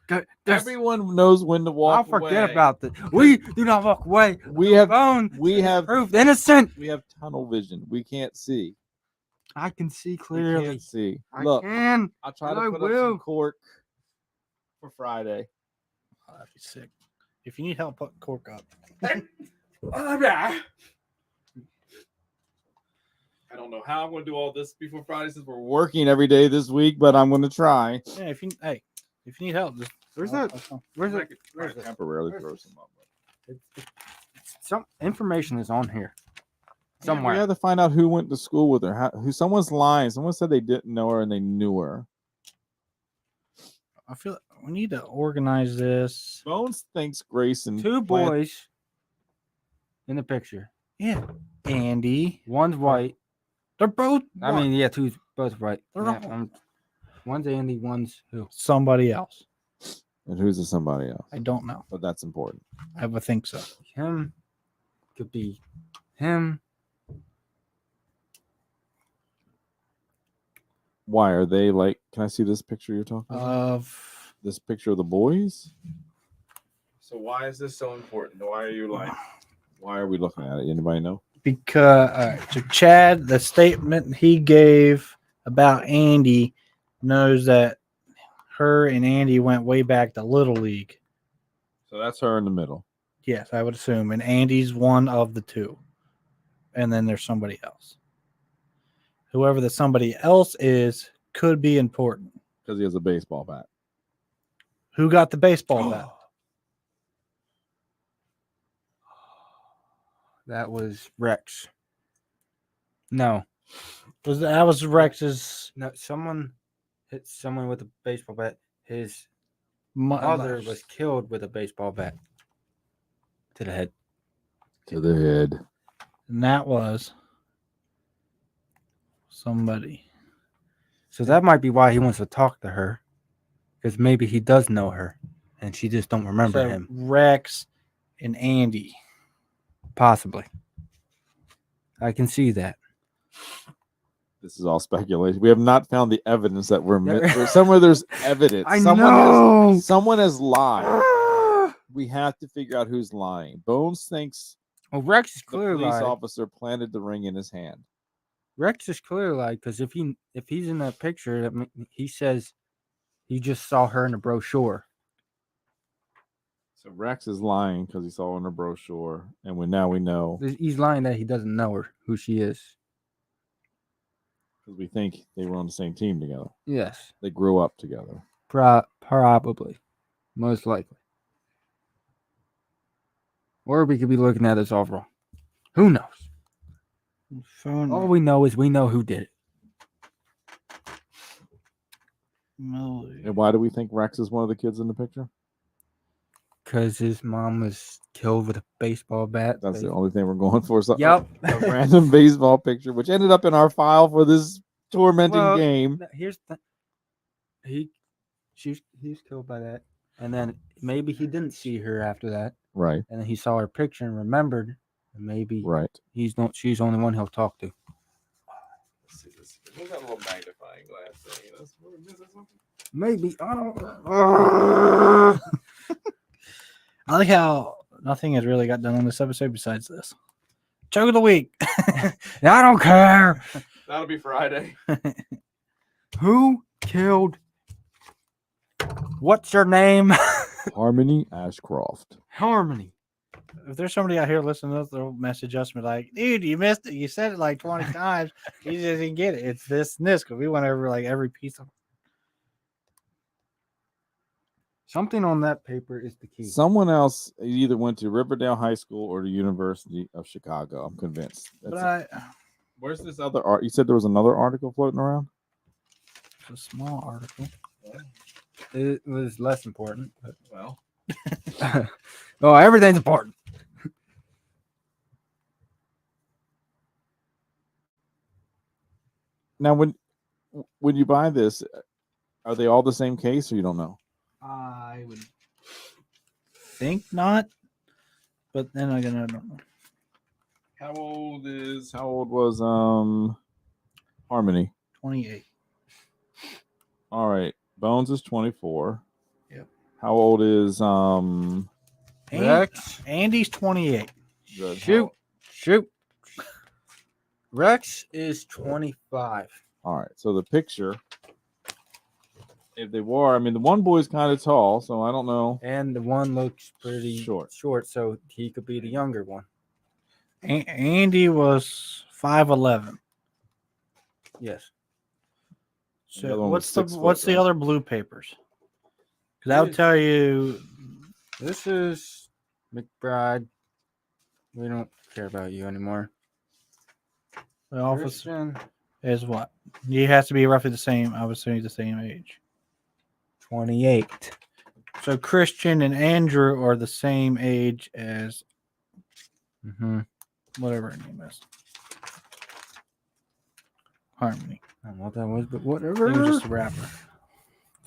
everyone knows when to walk I'll forget away. about this. We do not walk away. We have Bone we have proved innocent. we have tunnel vision. We can't see. I can see We clearly. can't see. I Look, can. I'll try and to I put up will. some cork for Friday. Oh, that'd be sick. If you need help, put cork up. I don't know how I'm going to do all this before Friday since we're working every day this week, but I'm going to try. Yeah, if you need help, just Where's I'll- that? I'll come. Where's I it? could Where's it? temporarily Where's throw it? some up. Some information is on here Yeah, somewhere. we have to find out who went to school with her. Who? Someone's lying. Someone said they didn't know her and they knew her. I feel we need to organize this. Bones thinks Grayson. Two planned- boys in the picture. Yeah, Andy. One's white. They're both. I mean, yeah, two both white. They're Yeah, all- one's Andy. One's who? somebody else. And who's the somebody else? I don't know. But that's important. I would think so. Him. Could be him. Why are they like? Can I see this picture you're talking about? Of This picture of the boys? So why is this so important? Why are you like? Why are we looking at it? Anybody know? because so Chad, the statement he gave about Andy knows that her and Andy went way back to Little League. So that's her in the middle. Yes, I would assume. And Andy's one of the two. And then there's somebody else. Whoever the somebody else is could be important. Because he has a baseball bat. Who got the baseball bat? That was Rex. No, That was Rex's no. Someone hit someone with a baseball bat. His mother. mother was killed with a baseball bat to the head. To the head. And that was somebody. So that might be why he wants to talk to her, because maybe he does know her, and she just don't remember So him. Rex and Andy. Possibly. I can see that. This is all speculation. We have not found the evidence that we're Yeah. somewhere. There's evidence. I someone know. Someone has lied. We have to figure out who's lying. Bones thinks Well, Rex is the clearly police lied. officer planted the ring in his hand. Rex is clearly lied because if he's in that picture, he says he just saw her in the brochure. So Rex is lying because he saw her in a brochure, and now we know He's lying that he doesn't know her, who she is. because we think they were on the same team together. Yes, They grew up together. probably, most likely. Or we could be looking at this all wrong. Who knows? Phone. All we know is we know who did it. And why do we think Rex is one of the kids in the picture? Because his mom was killed with a baseball bat. That's the only thing we're going for. Something, Yep. a random baseball picture, which ended up in our file for this tormenting Well, game. Here's the he's killed by that, and then maybe he didn't see her after that, Right, and then he saw her picture and remembered, and maybe right. she's the only one he'll talk to. Let's see this. What's that little magnifying glass thing? That's what it is, or something? Maybe I don't. I like how nothing has really got done on this episode besides this. Joke of the week. I don't care That'll be Friday. who killed. What's her name? Harmony Ashcroft. Harmony. If there's somebody out here listening to this, they'll message us and be like, dude, you missed it. You said it like 20 times. You just didn't get it. It's this and this because we went over like every piece of Something on that paper is the key. Someone else either went to Riverdale High School or the University of Chicago. I'm convinced. That's it. Where's this other art? You said there was another article floating around? It's a small article. It was less important. But... Well, oh, everything's important. Now, when you buy this, are they all the same case, or you don't know? I would think not, but then I don't know. How old was Harmony? 28. All right. Bones is 24. Yep. How old is Rex. Andy's 28. good? Shoot. Rex is 25. All right. So the picture, if they were, I mean, the one boy's kind of tall, so I don't know. And the one looks pretty Short. so he could be the younger one. Andy was 5'11". Yes. The other So one was what's the 6 foot, what's the right? other blue papers? Because that would tell you. This is McBride. We don't care about you anymore. The office Christian, is what? He has to be roughly the same. I would say the same age. 28. So Christian and Andrew are the same age as Mm-hmm. whatever her name is. Harmony. I don't know what that was, but He whatever. was just a rapper.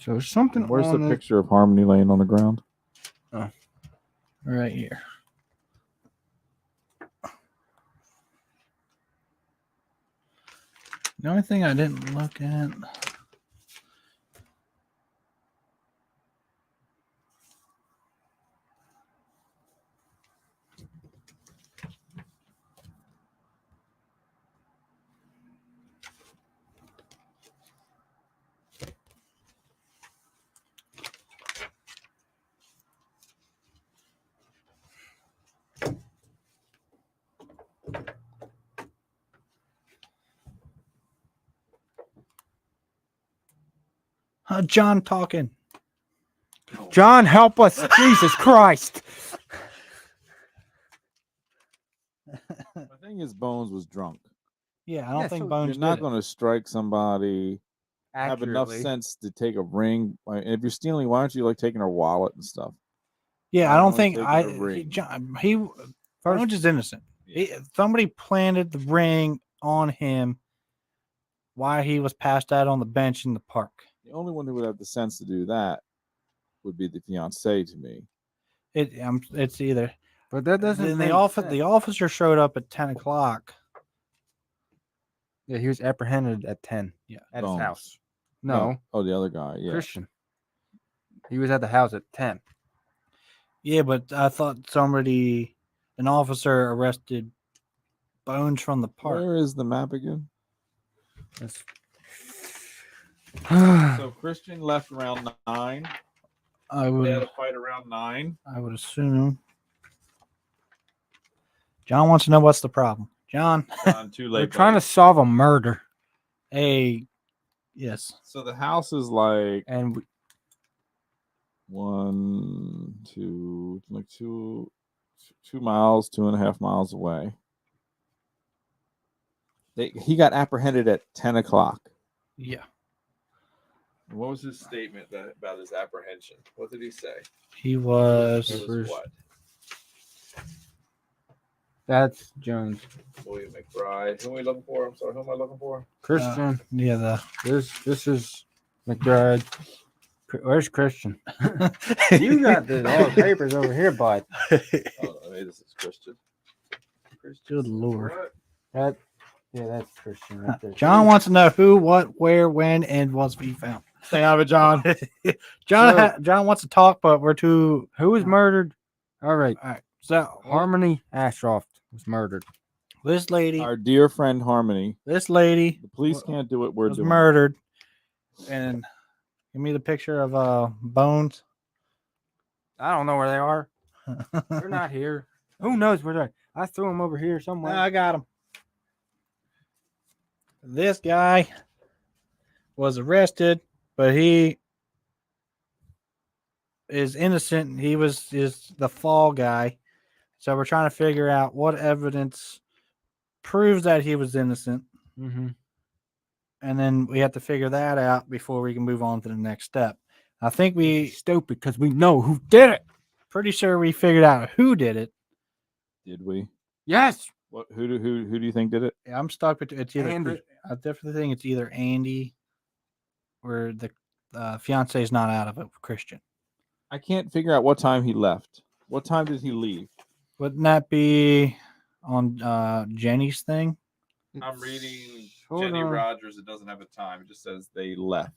So there's something. Where's the on picture of Harmony laying on the ground? Right here. The only thing I didn't look at. John talking. John, help us. Jesus Christ. The thing is, Bones was drunk. Yeah, I don't Yeah, think so Bones You're not did it. going to strike somebody. Have enough Accurately. sense to take a ring. Like, if you're stealing, why aren't you like taking her wallet and stuff? Yeah, I I'm don't only think taking I. a ring. He Bones is innocent. Somebody planted the ring on him while he was passed out on the bench in the park. The only one who would have the sense to do that would be the fiance to me. It's either. But that doesn't. Then make the sense. officer showed up at 10 o'clock. Yeah, he was apprehended at 10. Yeah. At Bones. his house. No, Oh, the other guy. Yeah. Christian. He was at the house at 10. Yeah, but I thought an officer arrested Bones from the park. Where is the map again? That's- So Christian left around 9. I They had would a fight around 9. assume. John wants to know what's the problem. John, Too They're late. trying to buddy. solve a murder. yes. So the house is like And 1, 2, like 2 miles, 2.5 miles away. He got apprehended at 10 o'clock. Yeah. What was his statement about his apprehension? What did he say? He was. It was what? that's Jones. William McBride. Who are we looking for? I'm sorry. Who am I looking for? Christian. Yeah, This is McBride. Where's Christian? You got all the papers over here, bud. Oh, maybe this is Christian. Good Lord. That's Christian right there. John wants to know who, what, where, when, and was he found. Stay out of it, John. John wants to talk, but we're too. Who was murdered? All right. All right. So Harmony Ashcroft was murdered. this lady, Our dear friend Harmony. this lady The police can't do it. We're was doing it. murdered. And give me the picture of Bones. I don't know where they are. They're not here. Who knows where they're? I threw them over here somewhere. I got him. This guy was arrested, but he is innocent. He is the fall guy. So we're trying to figure out what evidence proves that he was innocent. Mm-hmm. And then we have to figure that out before we can move on to the next step. I think we Stupid because we know who did it. pretty sure we figured out who did it. Did we? Yes. What? Who do you think did it? Yeah, I'm stuck with it's either. Andy. I definitely think it's either Andy or the fiance is not out of it, Christian. I can't figure out what time he left. What time did he leave? Wouldn't that be on Jenny's thing? I'm reading Hold Jenny on. Rogers. It doesn't have a time. It just says They left.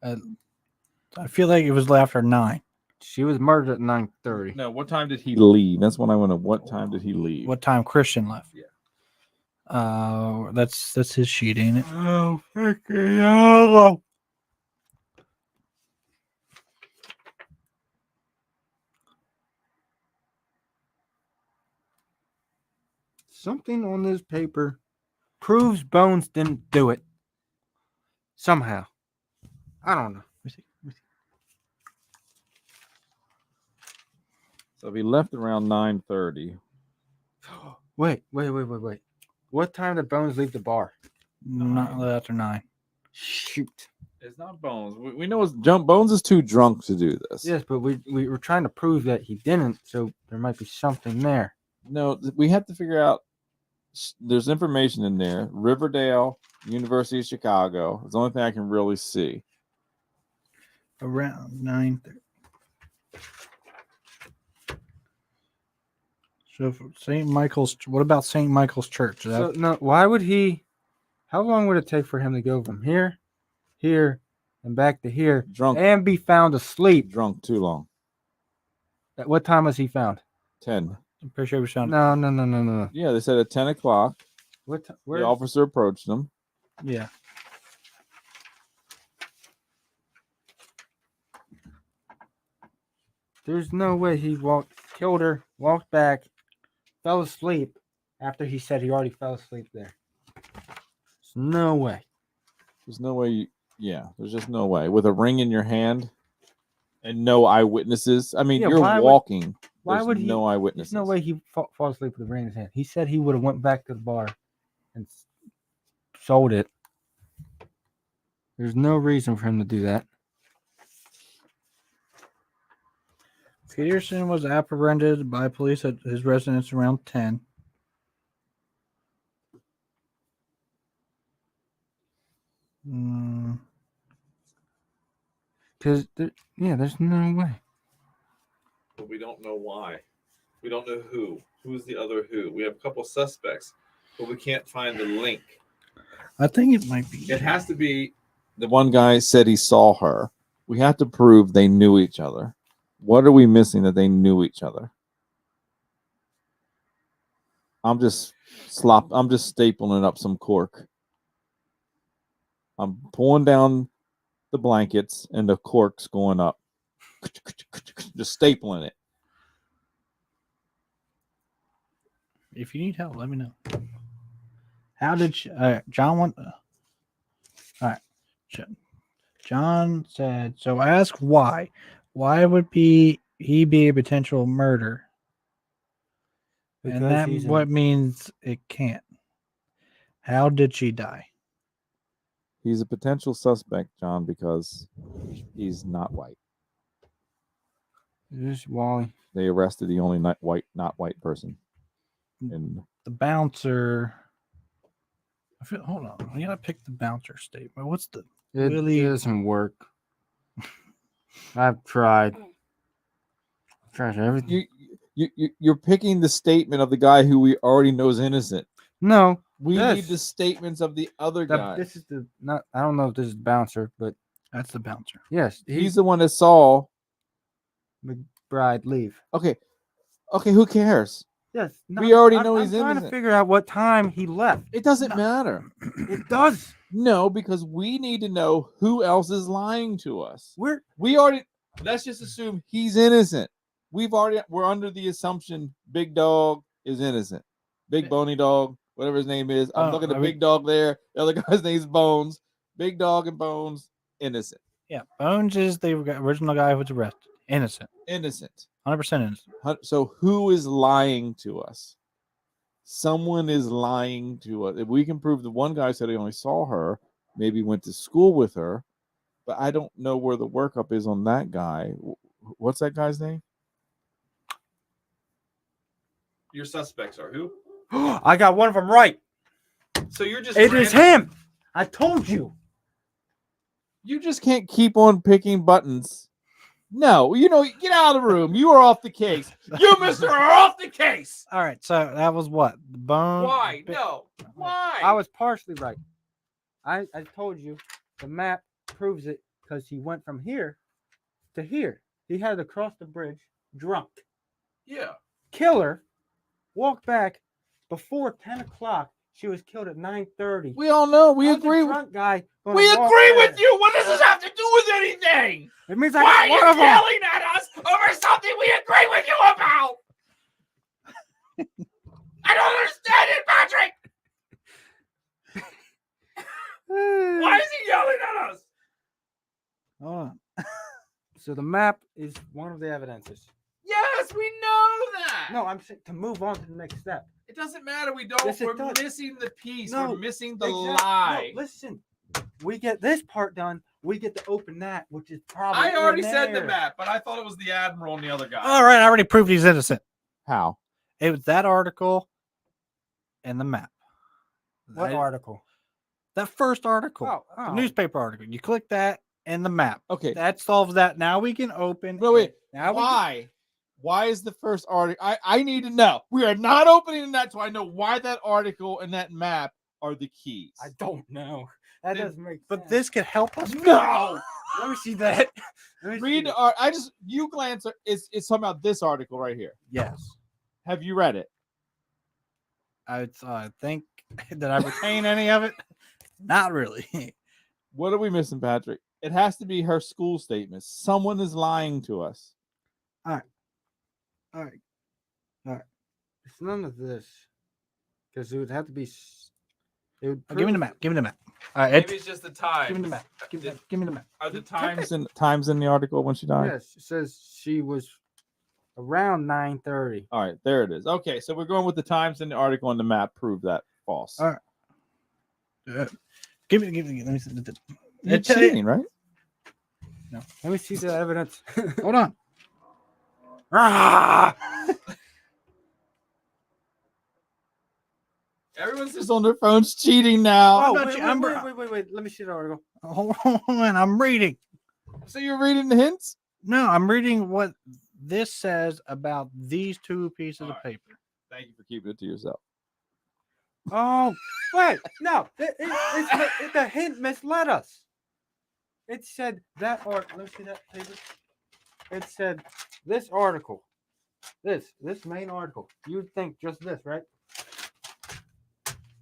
I feel like it was after 9. She was murdered at 9:30. No, what time did he leave? That's what I want to. What time did he leave? What time Christian left? Yeah. That's his sheet, ain't it? Oh, freaking hell. Something on this paper proves Bones didn't do it. Somehow. I don't know. So if he left around 9:30. Wait. What time did Bones leave the bar? Not after 9. Shoot. It's not Bones. We know it's Bones is too drunk to do this. Yes, but we were trying to prove that he didn't, so there might be something there. No, we have to figure out. There's information in there. Riverdale, University of Chicago. It's the only thing I can really see. Around 9:30. So St. Michael's. What about St. Michael's Church? Is So, that, no, why would he? How long would it take for him to go from here, and back to here, Drunk, and be found asleep? drunk too long. At what time was he found? 10. I'm pretty sure we found. No. Yeah, they said at 10 o'clock. What? The Where? officer approached them. Yeah. There's no way he killed her, walked back, fell asleep after he said he already fell asleep there. There's no way. There's no way. There's just no way. With a ring in your hand and no eyewitnesses. I mean, Yeah, you're why would- walking. Why There's would he? no eyewitnesses. There's no way he fall asleep with a ring in his hand. He said he would have went back to the bar and sold it. There's no reason for him to do that. Peterson was apprehended by police at his residence around 10. Because there's no way. but we don't know why. We don't know who. Who's the other who? We have a couple suspects, but we can't find the link. I think it might be. It has to be. The one guy said he saw her. We have to prove they knew each other. What are we missing that they knew each other? I'm just stapling up some cork. I'm pulling down the blankets and the cork's going up. Just stapling it. If you need help, let me know. How did John want? All right, John said. So ask why. Why would he be a potential murder? And Because that he's a- what means it can't. How did she die? He's a potential suspect, John, because he's not white. This is Wally. They arrested the only not white person. And The bouncer. Hold on, I gotta pick the bouncer statement. What's the It Really? doesn't work. I've tried. Tried everything. you're picking the statement of the guy who we already know is innocent. No, We Yes. need the statements of the other guy. this is the not. I don't know if this is the bouncer, but that's the bouncer? yes, He's the one that saw. McBride leave. Okay, who cares? Yes, We already know I'm he's trying innocent. to figure out what time he left. It doesn't matter. It does. No, because we need to know who else is lying to us. We're Let's just assume he's innocent. We're under the assumption Big Dog is innocent. Big Bony Dog, whatever his name is. I'm looking at Big Dog there. The other guy's name's Bones. Big Dog and Bones, innocent. Yeah, Bones is the original guy who was arrested. Innocent, Innocent. 100% innocent. So who is lying to us? Someone is lying to us. If we can prove the one guy said he only saw her, maybe went to school with her, but I don't know where the workup is on that guy. What's that guy's name? Your suspects are who? I got one of them right. So you're just. It is him. I told you. You just can't keep on picking buttons. No, get out of the room. You are off the case. You, mister, are off the case. All right, so that was what the bone. Why? bit- No. Why? I was partially right. I told you the map proves it because he went from here to here. He had to cross the bridge drunk. Yeah. Killer walked back before 10 o'clock. She was killed at 9:30. We all know. We How's the agree. drunk guy. gonna We walk agree there? with you. What does this have to do with anything? It means I Why got are one you of them. yelling at us over something we agree with you about? I don't understand it, Patrick. Why is he yelling at us? Hold on. So the map is one of the evidences. Yes, we know that. No, I'm saying to move on to the next step. It doesn't matter. We don't. Yes, it We're does. missing the piece. No, We're missing the Exact- lie. No, listen, we get this part done. We get to open that, which is probably. I already in said the there. map, but I thought it was the admiral and the other guy. All right, I already proved he's innocent. How? It was that article and the map. What I- article? That first article, Oh, the oh. newspaper article. You click that and the map. Okay. That solves that. Now we can open. No, wait. Now we can- Why? Why is the first article? I need to know. We are not opening that, so I know why that article and that map are the keys. I don't know. That Then- doesn't make But sense. this could help us. No. Let me see that. Let me Read see the art. You glance. It's talking about this article right here. Yes. Have you read it? I think did I retain any of it? Not really. What are we missing, Patrick? It has to be her school statements. Someone is lying to us. All right. It's none of this. Because it would have to be. It would Give me the prove- map. Give me the map. All right, Maybe it, it's just the time. give me the map. Give me the map. Are the Times times? in the article when she died. Yes, it says she was around 9:30. All right, there it is. Okay, so we're going with the times in the article and the map prove that false. All right. Give me. Let me see. You're It- it- cheating, right? Let me see the evidence. Hold on. Ah! Everyone's just on their phones cheating now. Oh, about wait, you, wait, Amber? wait. Let me see the article. Hold on. I'm reading. So you're reading the hints? No, I'm reading what this says about these two pieces of All right. paper. Thank you for keeping it to yourself. Oh, wait. No. The hint misled us. It said that let me see that paper. It said this article. This main article. You'd think just this, right?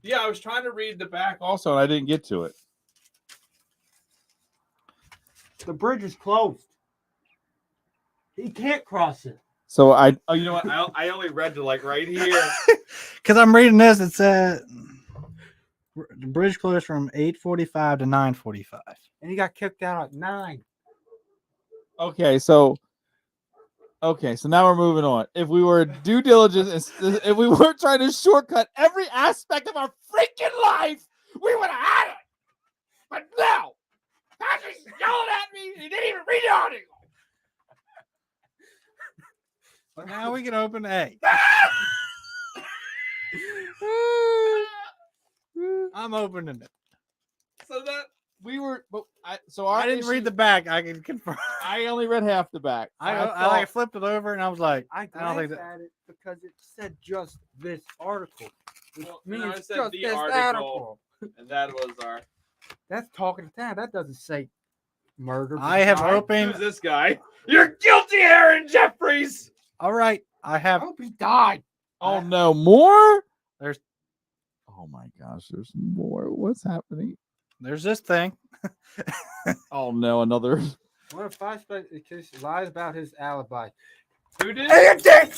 Yeah, I was trying to read the back also, and I didn't get to it. The bridge is closed. He can't cross it. So I Oh, you know what? I only read to like right here. Because I'm reading this, it said the bridge closed from 8:45 to 9:45. And he got kicked out at 9. Okay, so now we're moving on. If we were due diligence, if we weren't trying to shortcut every aspect of our freaking life, we would have had it. But no, Patrick's yelling at me. He didn't even read the article. But now we can open A. I'm opening it. So that we were, I didn't read the back. I can confirm. I only read half the back. I like flipped it over and I was like, I I don't think glanced that. at it because it said just this article. Which Well, no, means it said just the this article. And that was our. That's talking to town. That doesn't say murder. I have All right. opened. Who's this guy? You're guilty, Aaron Jeffries. All right, I I have. hope he died. Oh no, more? There's oh my gosh, there's more. What's happening? there's this thing. Oh no, another. One of 5 suspects lies about his alibi. Who did? Andy!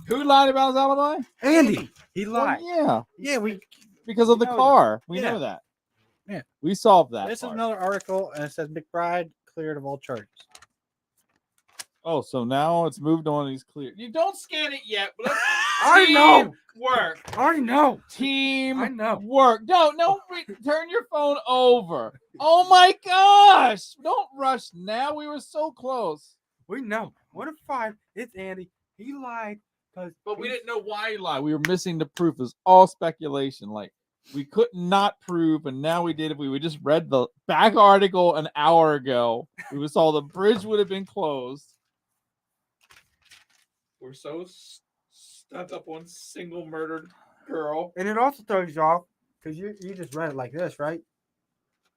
Who lied about his alibi? Andy! He Well, lied. yeah, Yeah, we. because of the know that. car. We Yeah. know that. Yeah. We solved that. This is part. another article, and it says McBride cleared of all charges. Oh, so now it's moved on. He's clear. You don't scan it yet. But let's I know. work. I know. Team I know. work. No, turn your phone over. Oh my gosh. Don't rush now. We were so close. We know. 1 of 5. It's Andy. He lied because. But we didn't know why he lied. We were missing the proof. It was all speculation. Like, We could not prove, and now we did. If we just read the back article an hour ago, we would saw the bridge would have been closed. We're so stuck up on single murdered girl. And it also throws you off because you just read it like this, right?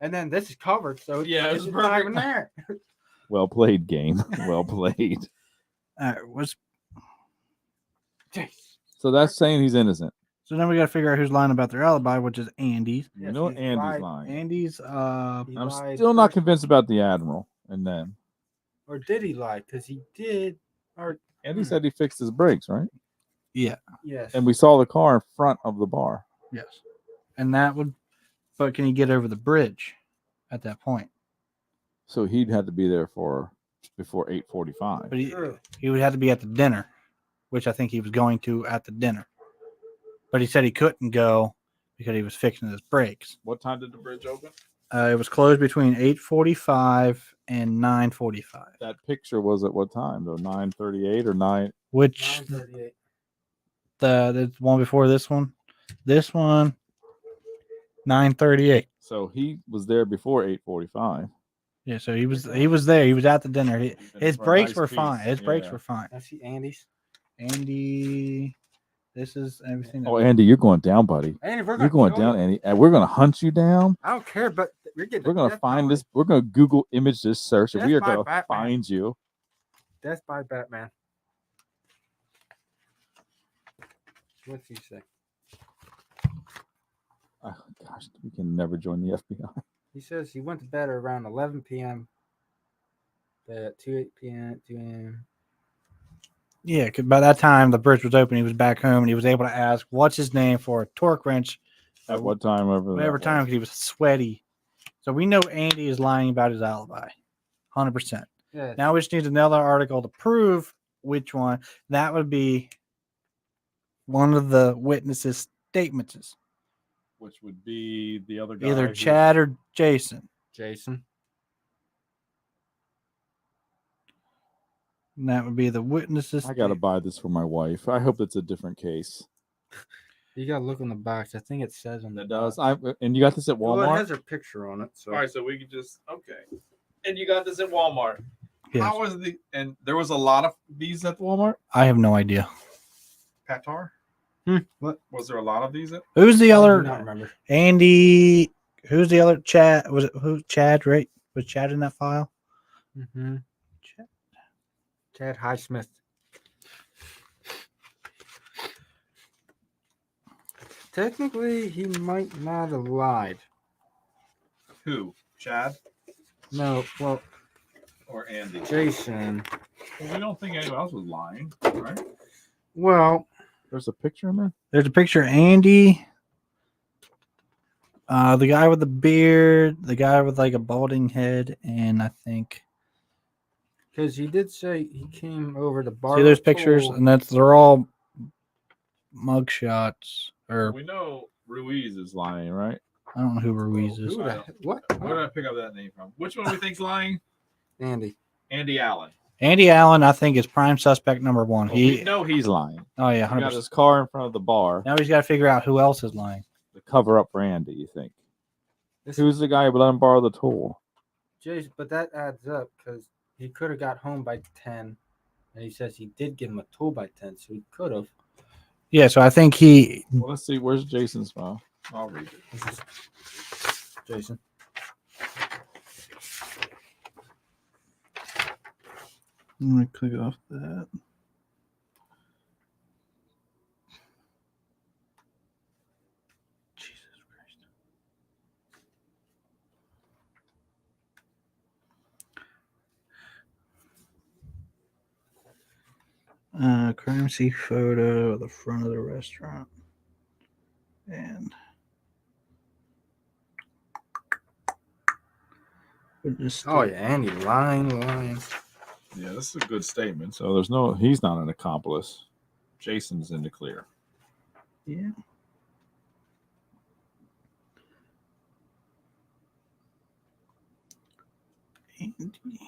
And then this is covered, so Yeah, it's it's not perfect. even there. Well played, game. Well played. So that's saying he's innocent. So then we got to figure out who's lying about their alibi, which is Andy's. You Yes, know he's Andy's lied. lying. Andy's, He I'm lied still not first. convinced about the admiral and them. Or did he lie? Because he did. Or Andy said he fixed his brakes, right? yeah, yes. And we saw the car in front of the bar. yes. And that would, but can he get over the bridge at that point? So he'd have to be there for before 8:45. But True. he would have to be at the dinner, which I think he was going to at the dinner. But he said he couldn't go because he was fixing his brakes. What time did the bridge open? It was closed between 8:45 and 9:45, That picture was at what time though? 9:38 or 9? which 9:38. the one before this one 9:38. So he was there before 8:45. Yeah, so he was there. He was at the dinner. His for a brakes nice were piece, fine. His brakes yeah. were fine. I see Andy's. Andy, this is everything. Oh, Andy, you're going down, buddy. Andy, we're You're gonna going kill down, you. Andy, and we're gonna hunt you down. I don't care, but we're getting We're gonna death find by- this. We're gonna Google image this search, and Death we are by gonna Batman. find you. Death by Batman. What's he say? Oh, gosh, we can never join the FBI. He says he went to bed around 11 p.m. At 2 p.m. 2 a.m. Yeah, because by that time the bridge was open. He was back home and he was able to ask, "What's his name?" for a torque wrench. At what time ever? that Whatever time, was. because he was sweaty. So we know Andy is lying about his alibi, 100%. Yeah. Now we just need another article to prove which one. That would be one of the witnesses' statements, Which would be the other guy. either who- Chad or Jason. Jason. And that would be the witnesses. I gotta buy this for my wife. I hope it's a different case. You gotta look on the box. I think it says on the That does. box. And you got this at Well, it Walmart. has her picture on it. So All right, so we could just And you got this at Walmart. Yes. How was the? And there was a lot of these at Walmart. I have no idea. Patar. what? Was there a lot of these at? Who's the I do other? not remember. Andy. Who's the other? Chad. Was it who? Chad, right? Was Chad in that file? Mm-hmm. Chad Highsmith. Technically, he might not have lied. Who? Chad No, well, or Andy? Jason. Well, we don't think anyone else was lying, right? Well, There's a picture in there. There's a picture of Andy. The guy with the beard, the guy with like a balding head, and I think because he did say he came over to bar. see those pictures, and they're all mug shots. Or We know Ruiz is lying, right? I don't know who Ruiz is. What? Where did I pick up that name from? Which one we think's lying? Andy. Andy Allen. Andy Allen, I think, is prime suspect number one. We He, know he's lying. oh yeah, He got 100%. his car in front of the bar Now he's got to figure out who else is lying. to cover up for Andy. You think? This Who's the guy who let him borrow the tool? Jason, but that adds up because he could have got home by 10, and he says he did give him a tool by 10, so he could have. Yeah, so I think he. Well, let's see. Where's Jason's file? I'll read it. This is Jason. I'm gonna click off that. Jesus Christ. Crime scene photo of the front of the restaurant. And witness Oh, yeah, Andy lying. Yeah, this is a good statement. So there's no. He's not an accomplice. Jason's in the clear. Yeah. Andy.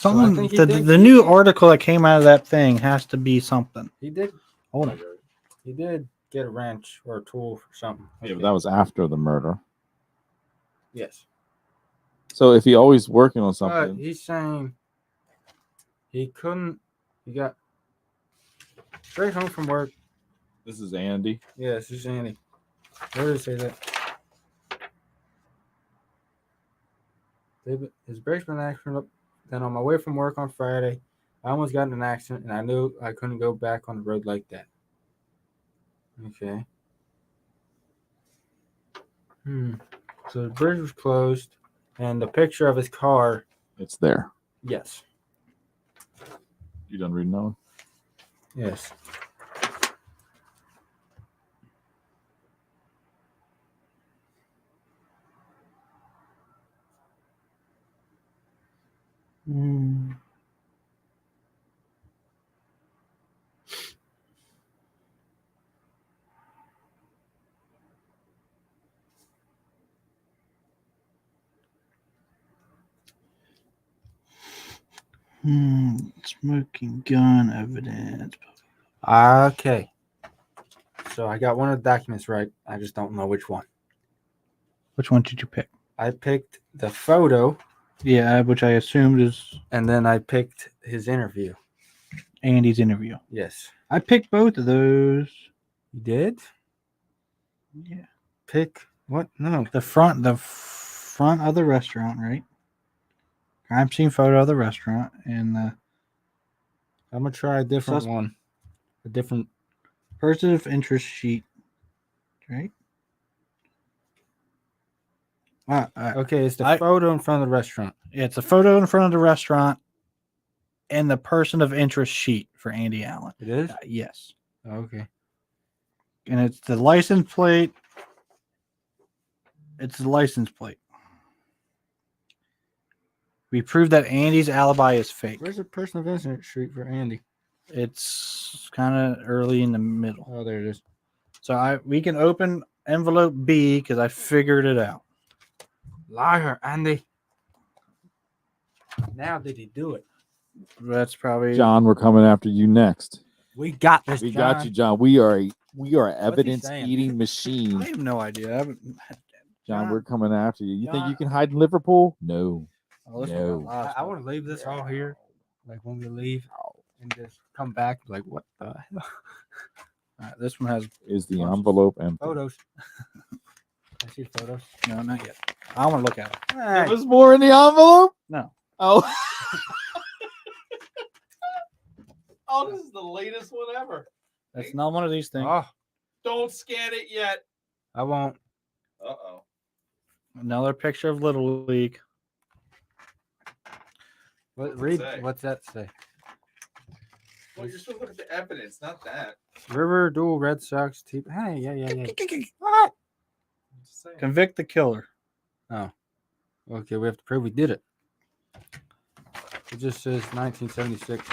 Someone, think he the, did- the new article that came out of that thing has to be something. He did. Hold on. He did get a wrench or a tool for something. Yeah, but that was after the murder. Yes. So if he always working on But something, he's saying he couldn't. He got straight home from work. this is Andy. Yes, he's Andy. Where did it say that? His brakes been accident. Then on my way from work on Friday, I almost got in an accident, and I knew I couldn't go back on the road like that. Okay. So the bridge was closed, and the picture of his car. It's there. Yes. You done reading that one? Yes. Smoking gun evidence. Okay. So I got one of the documents right. I just don't know which one. Which one did you pick? I picked the photo, Yeah, which I assumed is and then I picked his interview. Andy's interview. Yes. I picked both of those. You did? Yeah. Pick what? No. The front of the restaurant, right? Crime scene photo of the restaurant and the I'm gonna try a different Sus- one. A different. person of interest sheet, right? Okay, it's the I- photo in front of the restaurant. Yeah, it's a photo in front of the restaurant and the person of interest sheet for Andy Allen. It is. Yes. Okay. And it's the license plate. It's the license plate. We proved that Andy's alibi is fake. Where's the person of interest sheet for Andy? It's kind of early in the middle. Oh, there it is. So we can open envelope B because I figured it out. Liar, Andy. Now did he do it? That's probably John, we're coming after you next. We got this. We got you, John. We are an evidence saying? eating I machine. have no idea. John, we're coming after you. You think you can hide in Liverpool? No. Oh, this No. one got lost. I want to leave this all here, like when we leave, and just come back. Like what the hell? All right, this one has Is the envelope empty? Photos. I see photos. no, not yet. I want to look at it. There was more in the envelope? No. Oh. Oh, this is the latest one ever. That's not one of these things. Oh, Don't scan it yet. I won't. Uh-oh. Another picture of Little League. Read. say? What's that say? Well, you're supposed to look at the evidence, not that. River Dual Red Sox team. Hey, yeah. I'm just saying. Convict the killer. Okay, we have to prove we did it. It just says 1976.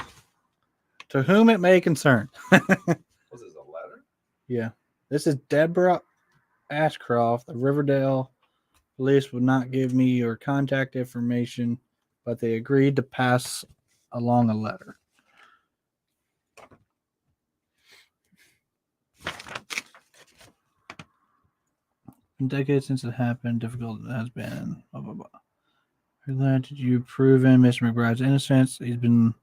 To whom it may concern. Was this a letter? Yeah. This is Deborah Ashcroft. The Riverdale police would not give me your contact information, but they agreed to pass along a letter. In decades since it happened, difficult it has been. Blah, blah, blah. We're glad that you've proven Mr. McBride's innocence. He's been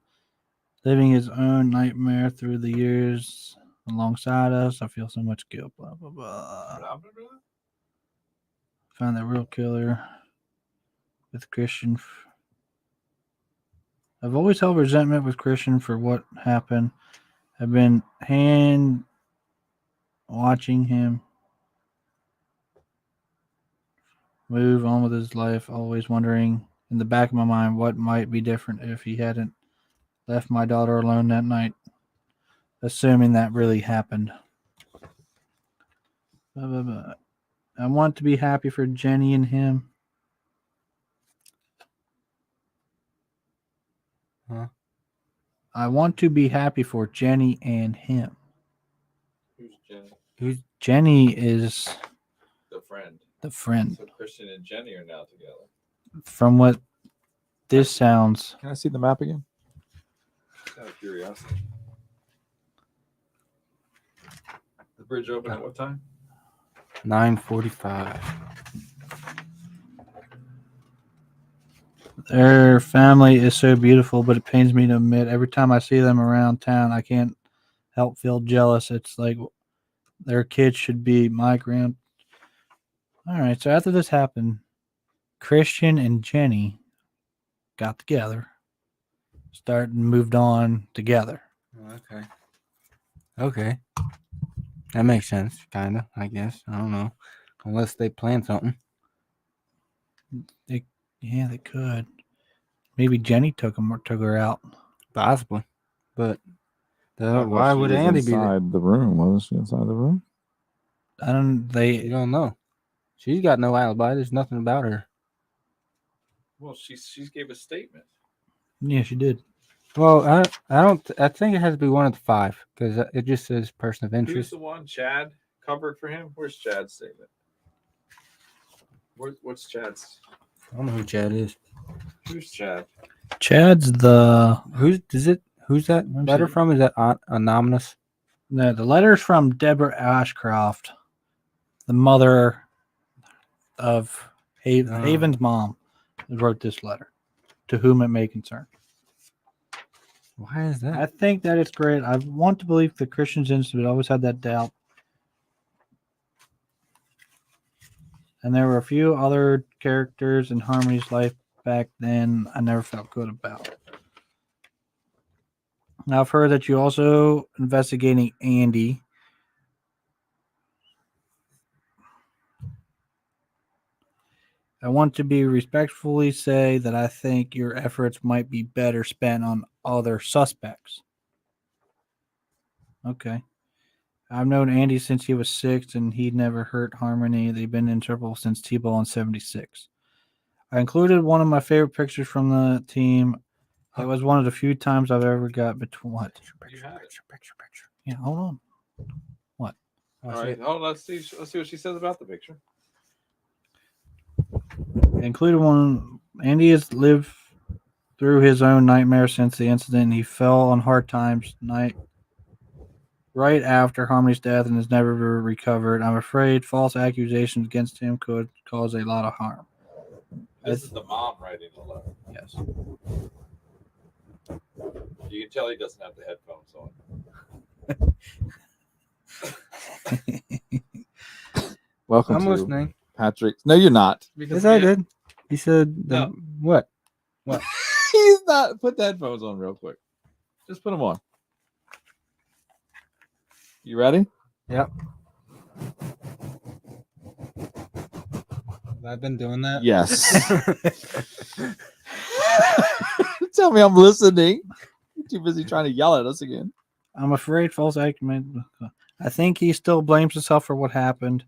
living his own nightmare through the years alongside us. I feel so much guilt. Blah, blah, blah. Blah, blah, blah. Find the real killer with Christian. I've always held resentment with Christian for what happened. I've been watching him move on with his life, always wondering in the back of my mind what might be different if he hadn't left my daughter alone that night, assuming that really happened. Blah, blah, blah. I want to be happy for Jenny and him. Huh? I want to be happy for Jenny and him. Who's Jenny? Jenny is The friend. the friend. So Christian and Jenny are now together. From what this sounds. Can I see the map again? Out of curiosity. The bridge open at what time? 9:45. Their family is so beautiful, but it pains me to admit every time I see them around town, I can't help feel jealous. It's like their kids should be my grand. All right, so after this happened, Christian and Jenny got together, started and moved on together. Okay. Okay. That makes sense, kind of, I guess. I don't know. Unless they plan something. Yeah, they could. Maybe Jenny took her out. Possibly. But I thought why she would was Andy be there? inside the room? Wasn't she inside the room? I don't. You They. don't know. She's got no alibi. There's nothing about her. Well, she gave a statement. Yeah, she did. Well, I don't. I think it has to be one of the five because it just says person of Who's interest. the one? Chad covered for him. Where's Chad's statement? What's Chad's? I don't know who Chad is. Who's Chad? Chad's the. Who's that me letter see. from? Is that anonymous? No, the letter's from Deborah Ashcroft, the mother of Haven's mom, who wrote this letter. To whom it may concern. Why is that? I think that it's great. I want to believe the Christian's innocent, but I always had that doubt. And there were a few other characters in Harmony's life back then I never felt good about. Now, I've heard that you're also investigating Andy. I want to be respectfully say that I think your efforts might be better spent on other suspects. Okay. I've known Andy since he was 6, and he never hurt Harmony. They've been in trouble since T-Ball in 76. I included one of my favorite pictures from the team. It was one of the few times I've ever got between what? You have it. Picture. Yeah, hold on. What? All right, hold on. Let's see what she says about the picture. I included one. Andy has lived through his own nightmare since the incident. He fell on hard times right after Harmony's death and has never recovered. I'm afraid false accusations against him could cause a lot of harm. This is the mom writing the letter. Yes. You can tell he doesn't have the headphones on. Welcome I'm to listening. Patrick's. No, you're not. Yes, I did. He said No. What? He's not. Put the headphones on real quick. Just put them on. You ready? Yep. Have I been doing that? Yes. Tell me I'm listening. You're too busy trying to yell at us again. I'm afraid false accusation. I think he still blames himself for what happened,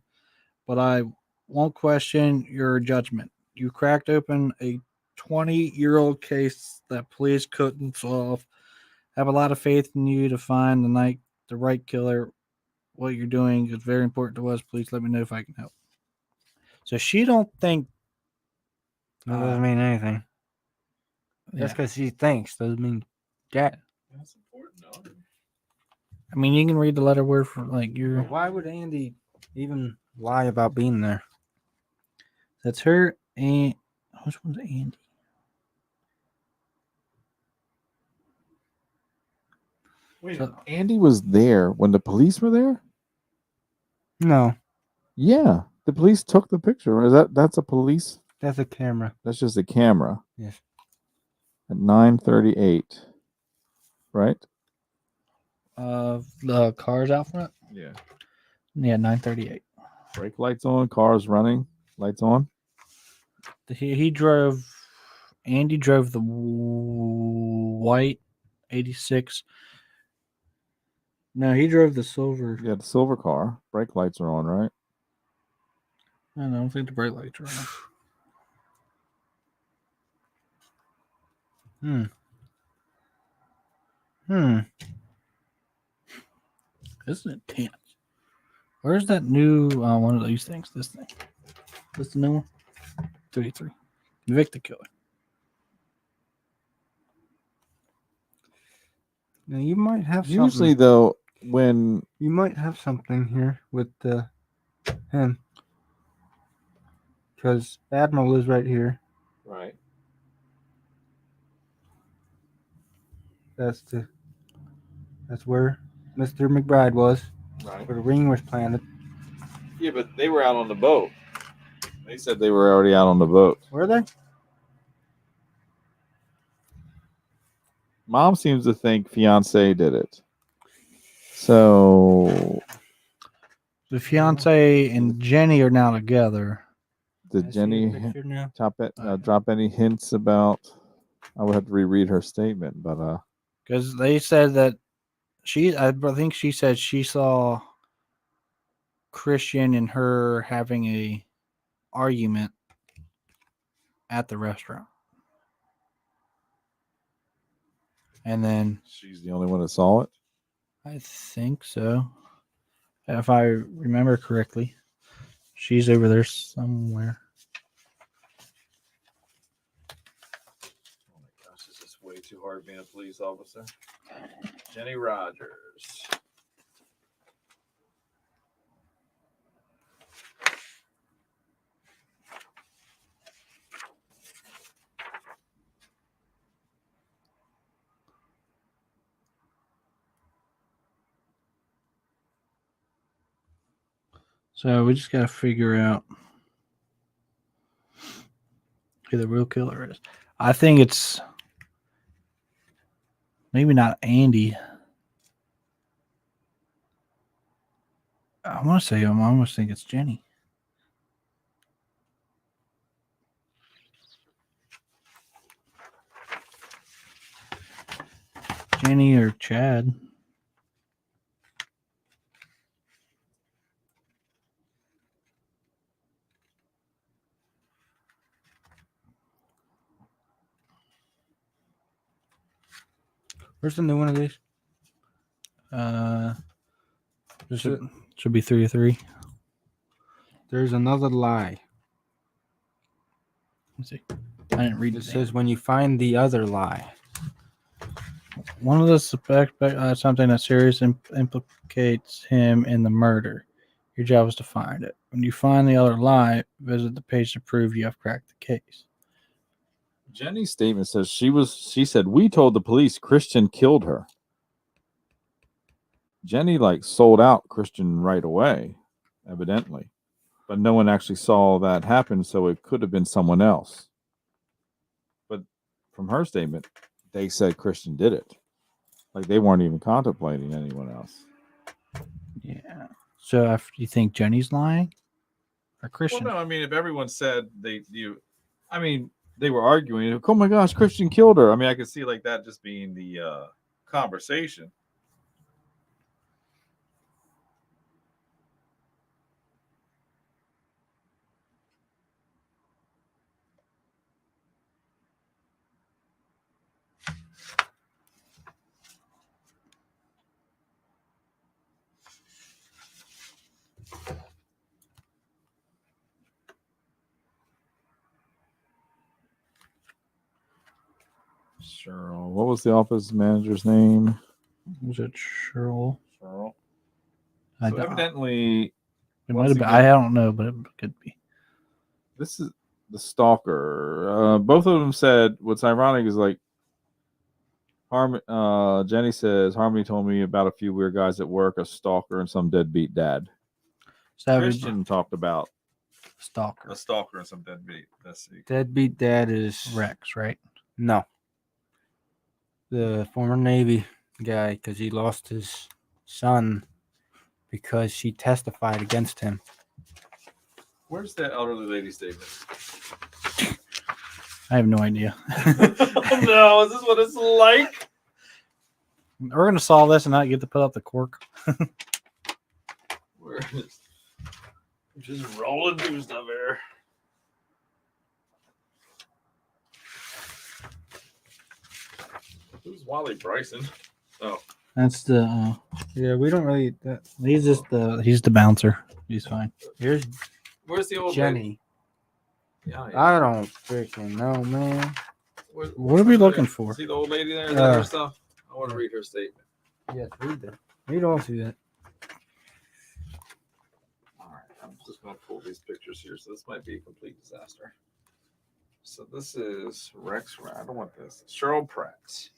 but I won't question your judgment. You cracked open a 20-year-old case that police couldn't solve. I have a lot of faith in you to find the right killer. What you're doing is very important to us. Please let me know if I can help. So she don't think That doesn't mean anything. Just because she thinks doesn't mean jack. That's important, though. I mean, you can read the letter word for like you're. Why would Andy even lie about being there? That's her and which one's Andy? Wait, So- Andy was there when the police were there? No, Yeah. The police took the picture. That's a police? that's a camera. That's just a camera. Yes. At 9:38. Right? The cars out front. Yeah. Yeah, 9:38. Brake lights on, cars running, lights on. He drove. Andy drove the white 86. No, he drove the silver. Yeah, the silver car. Brake lights are on, right? I don't think the brake lights are on. This is intense. Where's that new one of these things? This thing. This the new one? 33. Convict the killer. Now, you might have Usually, something. though, when You might have something here with him. Because Admiral is right here. right, That's where Mr. McBride was, right, where the ring was planted. yeah, but they were out on the boat. They said they were already out on the boat. Were they? Mom seems to think fiance did it. So The fiance and Jenny are now together. did I see a Jenny picture now. drop any hints about? I would have to reread her statement, but Because they said that I think she said she saw Christian and her having a argument at the restaurant. And then she's the only one that saw it. I think so. If I remember correctly. She's over there somewhere. Oh my gosh, this is way too hard being a police officer. Jenny Rogers. So we just got to figure out who the real killer is. I think it's maybe not Andy. I almost think it's Jenny. Jenny or Chad. Where's the new one of these? Should be 3 or 3. There's another lie. Let's see. I didn't read It it. says when you find the other lie. One of the suspects something that seriously implicates him in the murder. Your job is to find it. When you find the other lie, visit the page to prove you have cracked the case. Jenny's statement says she said we told the police Christian killed her. Jenny sold out Christian right away, evidently. But no one actually saw that happen, so it could have been someone else. But from her statement, they said Christian did it. They weren't even contemplating anyone else. Yeah. So if you think Jenny's lying or Christian? Well, no, I mean, if everyone said they were arguing, oh my gosh, Christian killed her. I mean, I could see that just being the conversation. Cheryl. What was the office manager's name? Was it Cheryl? Cheryl. I So don't- evidently, It once might have been. again- I don't know, but it could be. this is the stalker. Both of them said what's ironic is Jenny says Harmony told me about a few weird guys at work, a stalker, and some deadbeat dad. Savage Christian talked about stalker. a stalker and some deadbeat. Let's see. Deadbeat dad is Rex, right? No. The former Navy guy, because he lost his son because she testified against him. Where's that elderly lady statement? I have no idea. Oh no, is this what it's like? We're gonna solve this and not get to put up the cork. We're just rolling through stuff here. Who's Wally Bryson? Oh, That's the. Yeah, we don't really. He's the bouncer. He's fine. Here's where's the old Jenny. lady? Yeah, I don't freaking know, man. What are we looking for? See the old lady there? Is Uh, that her stuff? I want to read her statement. Yes, read that. Read all through that. All right, I'm just going to pull these pictures here. So this might be a complete disaster. So this is Rex. I don't want this. Cheryl Pratt.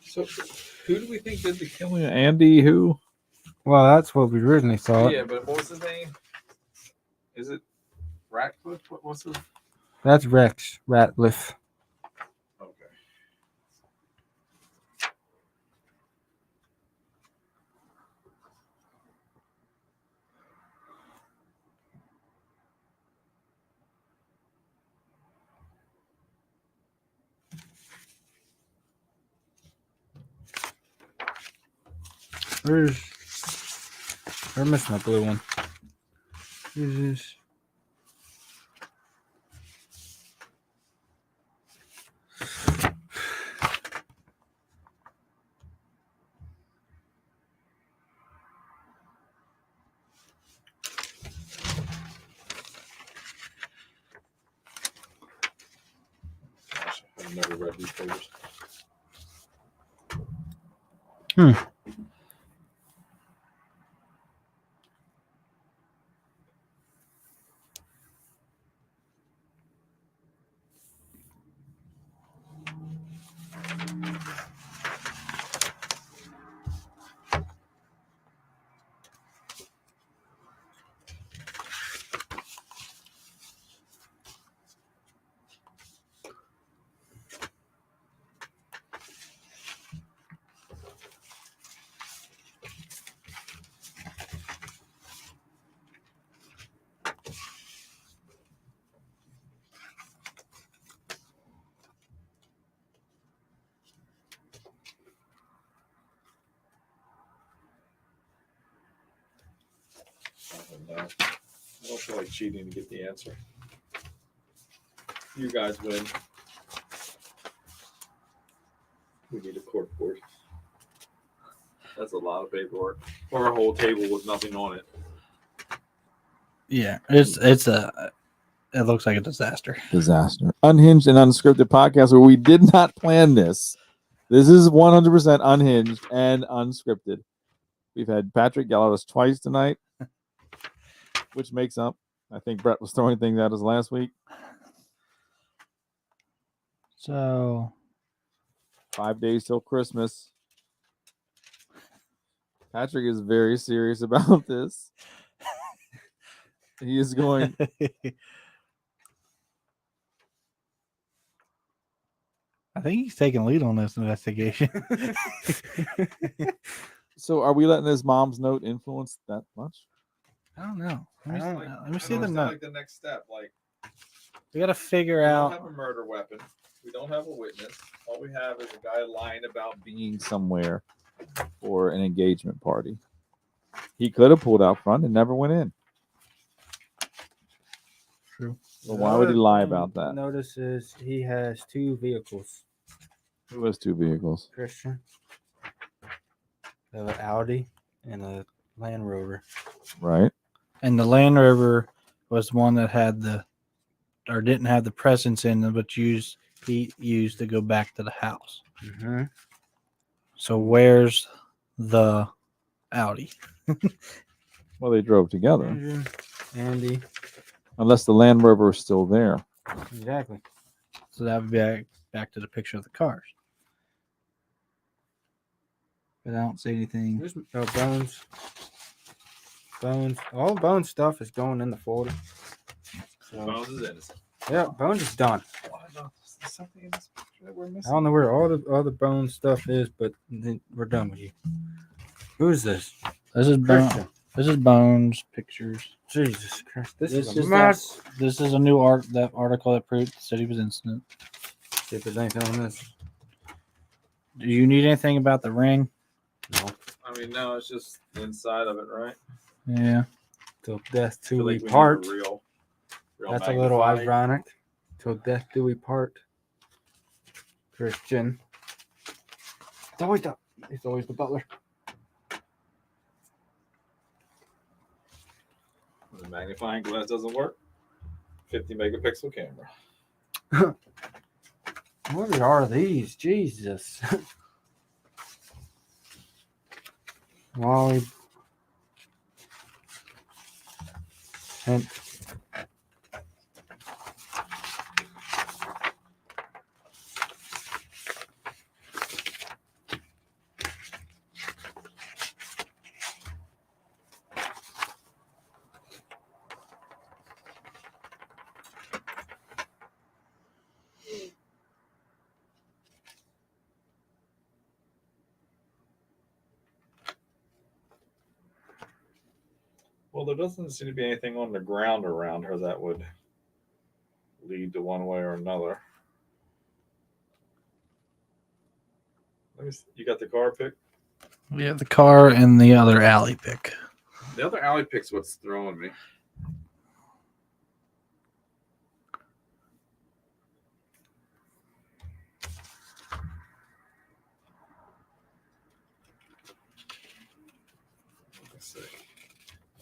So who do we think did the killing? Andy, who? Well, that's what we originally thought. Yeah, but what was his name? Is it Ratcliffe? What's his? That's Rex Ratliff. Okay. We're missing a blue one. Who's this? Gosh, I've never read these papers. I don't feel like cheating to get the answer. You guys win. We need a court board. That's a lot of paperwork. Or a whole table with nothing on it. Yeah, it looks like a disaster. Disaster. Unhinged and unscripted podcast where we did not plan this. This is 100% unhinged and unscripted. We've had Patrick yell at us twice tonight, which makes up. I think Brett was throwing things at us last week. So 5 days till Christmas. Patrick is very serious about this. He is going. I think he's taking lead on this investigation. So, are we letting his mom's note influence that much? I don't know. I don't- Let me see the It's note. like the next step. Like, We got to figure we don't out. have a murder weapon. We don't have a witness. All we have is a guy lying about Being somewhere for an engagement party. He could have pulled out front and never went in. True. So why would he lie about that? Notices he has 2 vehicles. Who has 2 vehicles? Christian. An Audi and a Land Rover. Right. And the Land Rover was one that had didn't have the presence in them, but he used to go back to the house. Mm-hmm. So where's the Audi? Well, they drove together. Andy. Unless the Land Rover is still there. Exactly. So that would be back to the picture of the cars. But I don't see anything. There's Bones. Bones. All Bones stuff is going in the folder. So, Bones is innocent. yeah, Bones is done. There's something in this picture that we're I missing. don't know where all the other Bones stuff is, but then we're done with you. Who is this? This is Christian. This is Bones pictures. Jesus Christ. This This is a is mess. This is a new that article that proved the city was innocent. See if there's anything on this. Do you need anything about the ring? I mean, no, it's just the inside of it, right? Yeah. Till death I feel do we like we need a part. real That's a little magnifying. ironic. Till death do we part. Christian. It's always the butler. The magnifying glass doesn't work. 50 megapixel camera. What are these? Jesus. Wally. And Well, there doesn't seem to be anything on the ground around her that would lead to one way or another. Let me see. You got the car pick? We have the car and the other alley pick. The other alley pick's what's throwing me. Let's see.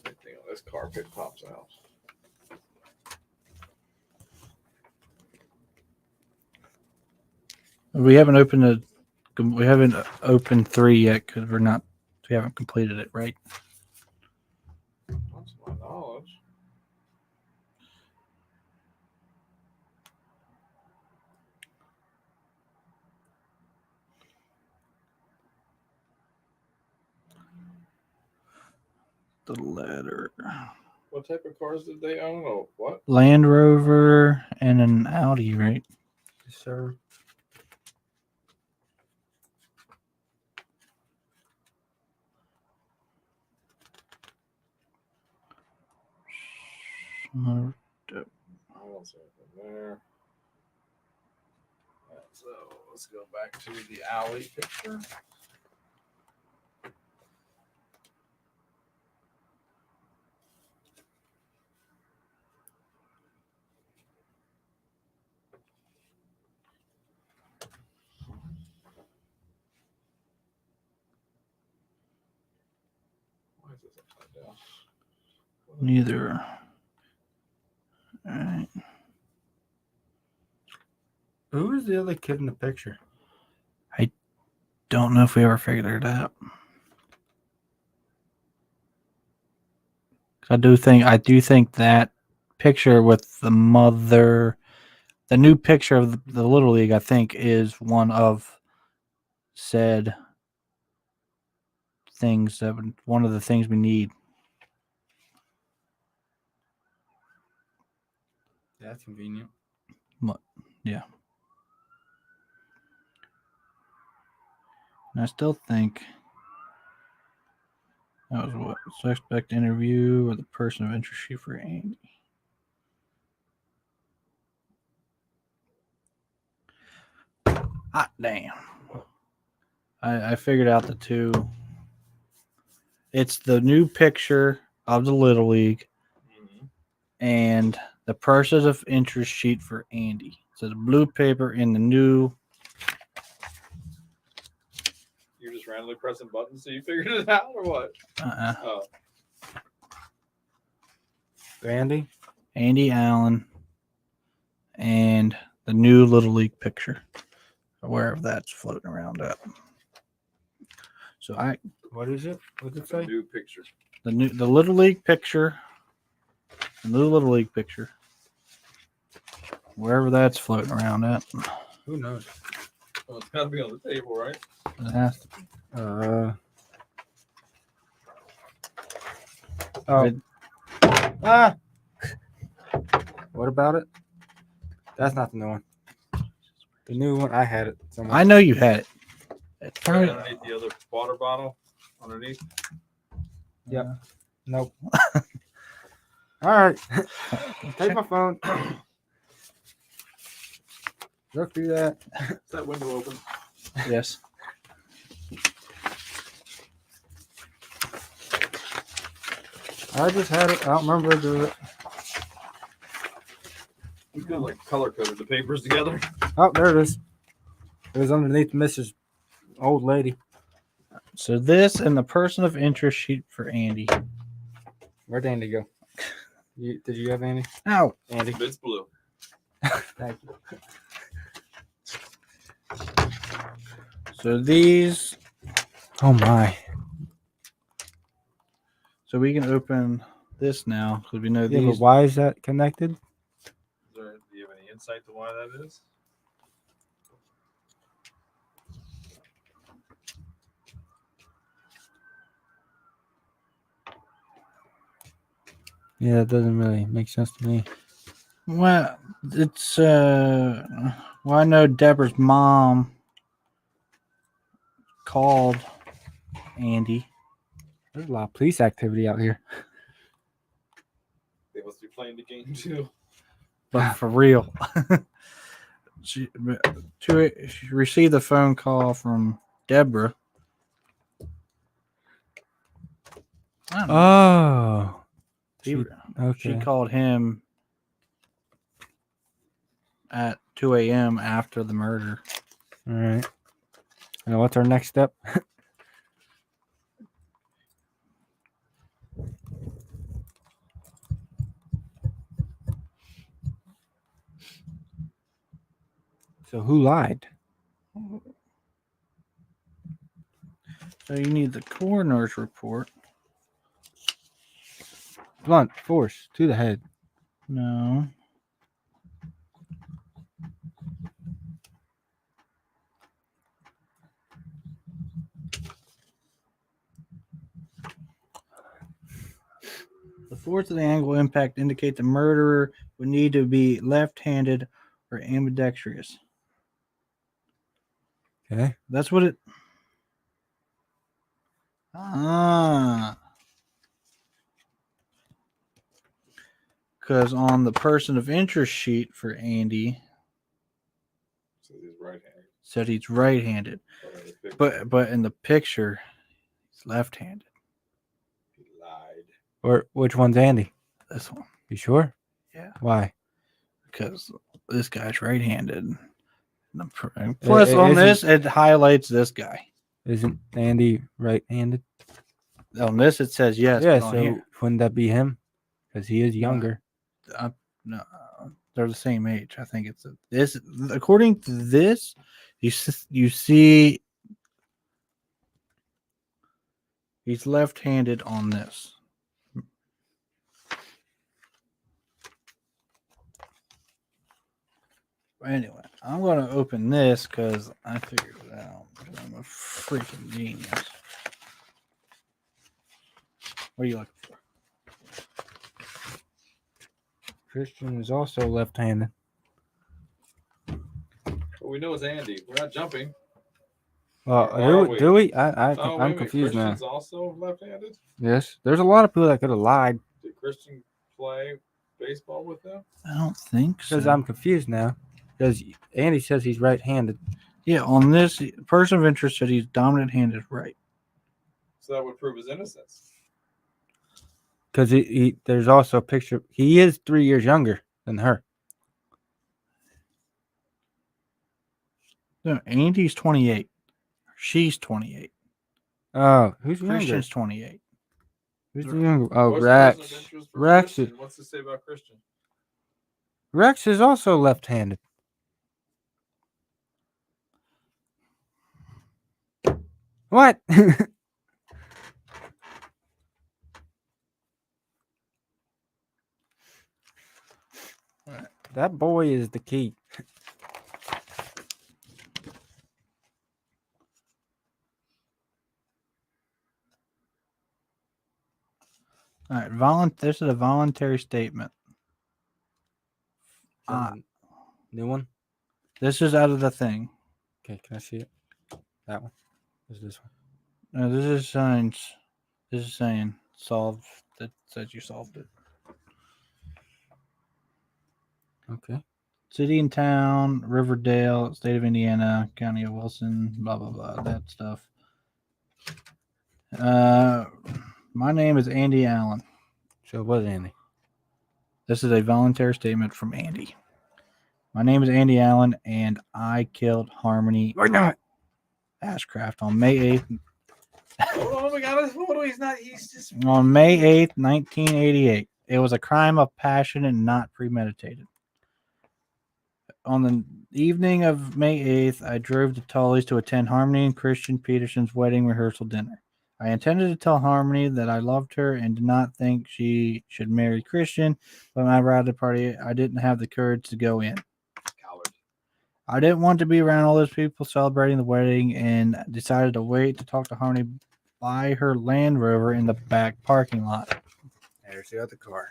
Anything on this car pick pops out. We haven't opened 3 yet because we haven't completed it, right? Not to my knowledge. The letter. What type of cars did they own? Oh, what? Land Rover and an Audi, right? sir. I don't see anything there. So let's go back to the alley picture. Why is this upside down? Neither. All right. Who is the other kid in the picture? Don't know if we ever figured it out. I do think that picture with the mother, the new picture of the Little League, I think, is one of said things one of the things we need. That's convenient. Yeah. And I still think that was what suspect interview or the person of interest sheet for Andy. Hot damn. I figured out the two. It's the new picture of the Little League and the person of interest sheet for Andy. So the blue paper in the new. You're just randomly pressing buttons, so you figured it out, or what? Oh, Andy? Andy Allen and the new Little League picture, wherever that's floating around at. So What is it? What did it a say? new picture. the Little League picture, the new Little League picture, wherever that's floating around at. Who knows? Well, it's got to be on the table, right? It has to be. Ah. What about it? That's not the new one. The new one, I had it somewhere. I know you had it. Right underneath the other water bottle. Underneath. Yep. Nope. All right. Take my phone. Look through that. Is that window open? Yes. I just had it. I don't remember the. We could like color coded the papers together. Oh, there it is. It was underneath Mrs. Old Lady. So this and the person of interest sheet for Andy. Where'd Andy go? Did you have Andy? Ow. Andy. It's blue. Thank you. So these. Oh my. So we can open this now because we know Yeah, these. but why is that connected? Do you have any insight to why that is? Yeah, that doesn't really make sense to me. Well, it's well, I know Deborah's mom called Andy. There's a lot of police activity out here. They must be playing the game too. But for real. she received a phone call from Deborah. I don't know. Oh. She Okay. called him at 2 a.m. after the murder. All right. And what's our next step? So who lied? So you need the coroner's report. Blunt force to the head. No. The force of the angle impact indicate the murderer would need to be left-handed or ambidextrous. Okay. That's what it. Ah. Because on the person of interest sheet for Andy, So he's right-handed. said he's right-handed, but in the picture, he's left-handed. He lied. Or which one's Andy? This one, You sure? Yeah. Why? because this guy's right-handed. And plus, on isn't- this, it highlights this guy. Isn't Andy right-handed? On this, it says yes. Yeah. but on So here, wouldn't that be him? Because he is younger. no, they're the same age. I think it's this. According to this, you see he's left-handed on this. Anyway, I'm going to open this because I figured it out. I'm a freaking genius. What are you looking for? Christian is also left-handed. Well, we know it's Andy. We're not jumping. Well, Or are we? do we? Oh, wait a I'm minute, confused now. Christian's also left-handed. Yes. There's a lot of people that could have lied. Did Christian play baseball with them? I don't think so. Because I'm confused now. Because Andy says he's right-handed. Yeah, on this, person of interest said he's dominant-handed right. So that would prove his innocence. Because there's also a picture. He is 3 years younger than her. No, Andy's 28. She's 28. Oh, who's younger? Christian's 28. Who's the younger? Oh, What's the Rex. person of interest for Rex Christian? What's it say about Christian? Rex is also left-handed. What? That boy is the key. All right, this is a voluntary statement. New one? This is out of the thing. Okay, can I see it? That one? Is this one? No, this is signs. This is saying solve. That says you solved it. Okay. City and town, Riverdale, state of Indiana, county of Wilson, blah blah blah, that stuff. My name is Andy Allen. So what, Andy? This is a voluntary statement from Andy. My name is Andy Allen, and I killed Harmony Ashcraft on May 8th. Oh my God! He's not. He's just. On May 8th, 1988. It was a crime of passion and not premeditated. On the evening of May 8th, I drove to Tully's to attend Harmony and Christian Peterson's wedding rehearsal dinner. I intended to tell Harmony that I loved her and did not think she should marry Christian, but when I arrived at the party, I didn't have the courage to go in. Coward. I didn't want to be around all those people celebrating the wedding and decided to wait to talk to Harmony by her Land Rover in the back parking lot. There's the other car.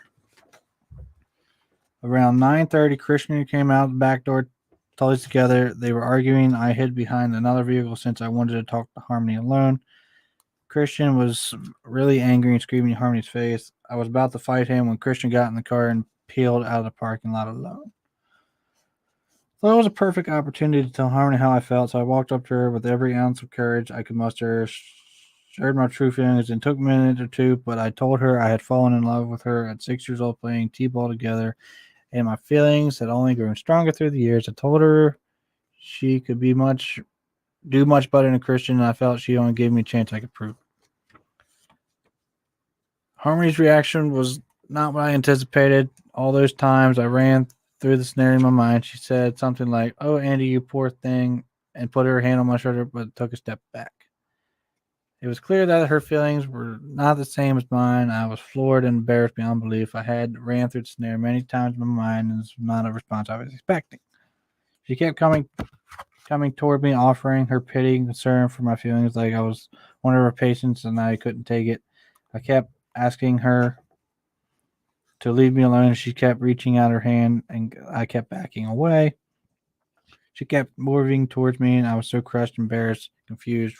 Around 9:30, Christian came out the back door, Tully's together. They were arguing. I hid behind another vehicle since I wanted to talk to Harmony alone. Christian was really angry and screaming in Harmony's face. I was about to fight him when Christian got in the car and peeled out of the parking lot alone. So it was a perfect opportunity to tell Harmony how I felt, so I walked up to her with every ounce of courage I could muster, shared my true feelings. It took a minute or two, but I told her I had fallen in love with her at 6 years old playing t-ball together, and my feelings had only grown stronger through the years. I told her she could do much better than a Christian, and I felt she only gave me a chance I could prove. Harmony's reaction was not what I anticipated. All those times I ran through the scenario in my mind, she said something like, "Oh, Andy, you poor thing," and put her hand on my shoulder, but took a step back. It was clear that her feelings were not the same as mine. I was floored and embarrassed beyond belief. I had ran through the scenario many times in my mind, and this was not a response I was expecting. She kept coming toward me, offering her pity and concern for my feelings like I was one of her patients and I couldn't take it. I kept asking her to leave me alone. She kept reaching out her hand, and I kept backing away. She kept moving towards me, and I was so crushed, embarrassed, confused,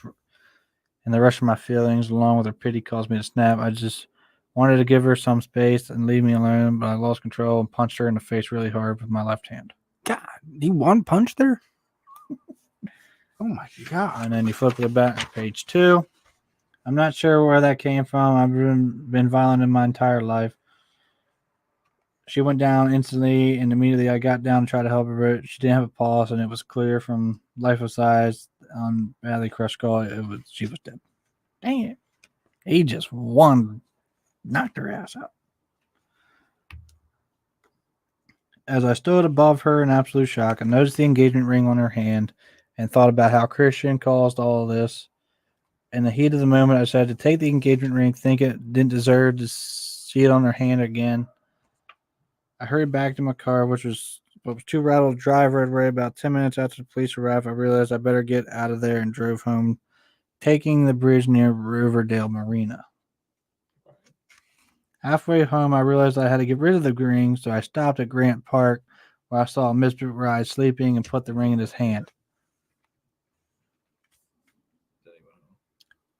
and the rush of my feelings, along with her pity, caused me to snap. I just wanted to give her some space and leave me alone, but I lost control and punched her in the face really hard with my left hand. God, he one punched her? Oh my God. And then you flip it back to page 2. I'm not sure where that came from. I've been violent in my entire life. She went down instantly, and immediately I got down to try to help her, but she didn't have a pulse, and it was clear from life of size on badly crushed skull she was dead. Dang it. He just knocked her ass out. As I stood above her in absolute shock, I noticed the engagement ring on her hand and thought about how Christian caused all of this. In the heat of the moment, I decided to take the engagement ring, think it didn't deserve to see it on her hand again. I hurried back to my car, which was too rattled to drive right away. About 10 minutes after the police arrived, I realized I better get out of there and drove home, taking the bridge near Riverdale Marina. Halfway home, I realized I had to get rid of the ring, so I stopped at Grant Park, where I saw Mr. McBride sleeping and put the ring in his hand.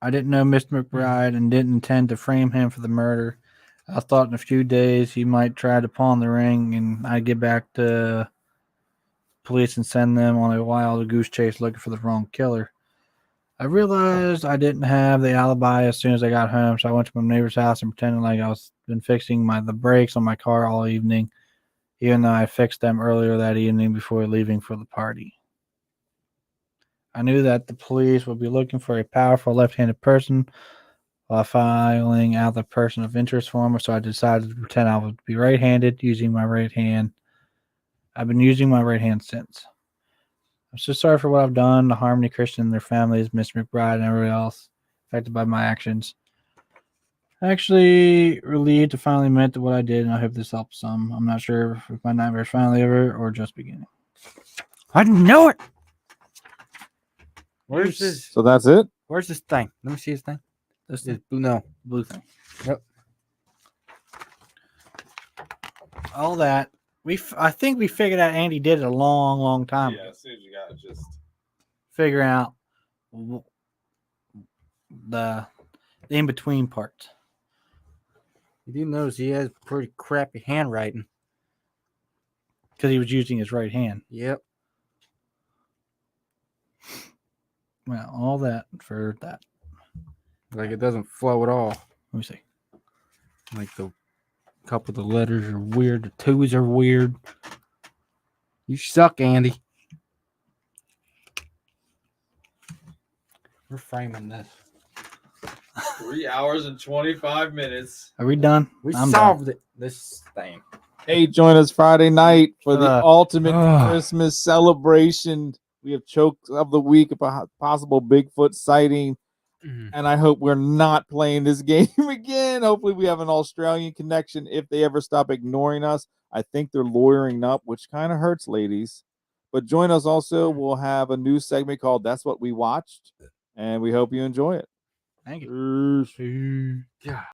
I didn't know Mr. McBride and didn't intend to frame him for the murder. I thought in a few days he might try to pawn the ring, and I'd get back to police and send them on a wild goose chase looking for the wrong killer. I realized I didn't have the alibi as soon as I got home, so I went to my neighbor's house and pretended like I was been fixing the brakes on my car all evening, even though I fixed them earlier that evening before leaving for the party. I knew that the police would be looking for a powerful left-handed person while filing out the person of interest form, so I decided to pretend I would be right-handed using my right hand. I've been using my right hand since. I'm so sorry for what I've done to Harmony, Christian, and their families, Mr. McBride, and everyone else affected by my actions. I'm actually relieved to finally admit to what I did, and I hope this helps some. I'm not sure if my nightmare is finally over or just beginning. I know it. Where's this? So that's it. Where's this thing? Let me see this thing. This is blue. No, blue thing. Yep. All that I think we figured out Andy did it a long time ago. as soon as you got it, just Figure out the in between parts. You do notice he has pretty crappy handwriting. Because he was using his right hand. Yep. Well, all that for that. Like it doesn't flow at all. Let me see. Like the couple of the letters are weird. The twos are weird. You suck, Andy. We're framing this. 3 hours and 25 minutes. Are we done? We I'm solved it. This thing. Hey, join us Friday night for the ultimate ugh. Christmas celebration. We have chokes of the week about a possible Bigfoot sighting. And I hope we're not playing this game again. Hopefully, we have an Australian connection if they ever stop ignoring us. I think they're lawyering up, which kind of hurts, ladies. But join us also. We'll have a new segment called That's What We Watched. And we hope you enjoy it. Thank you. God.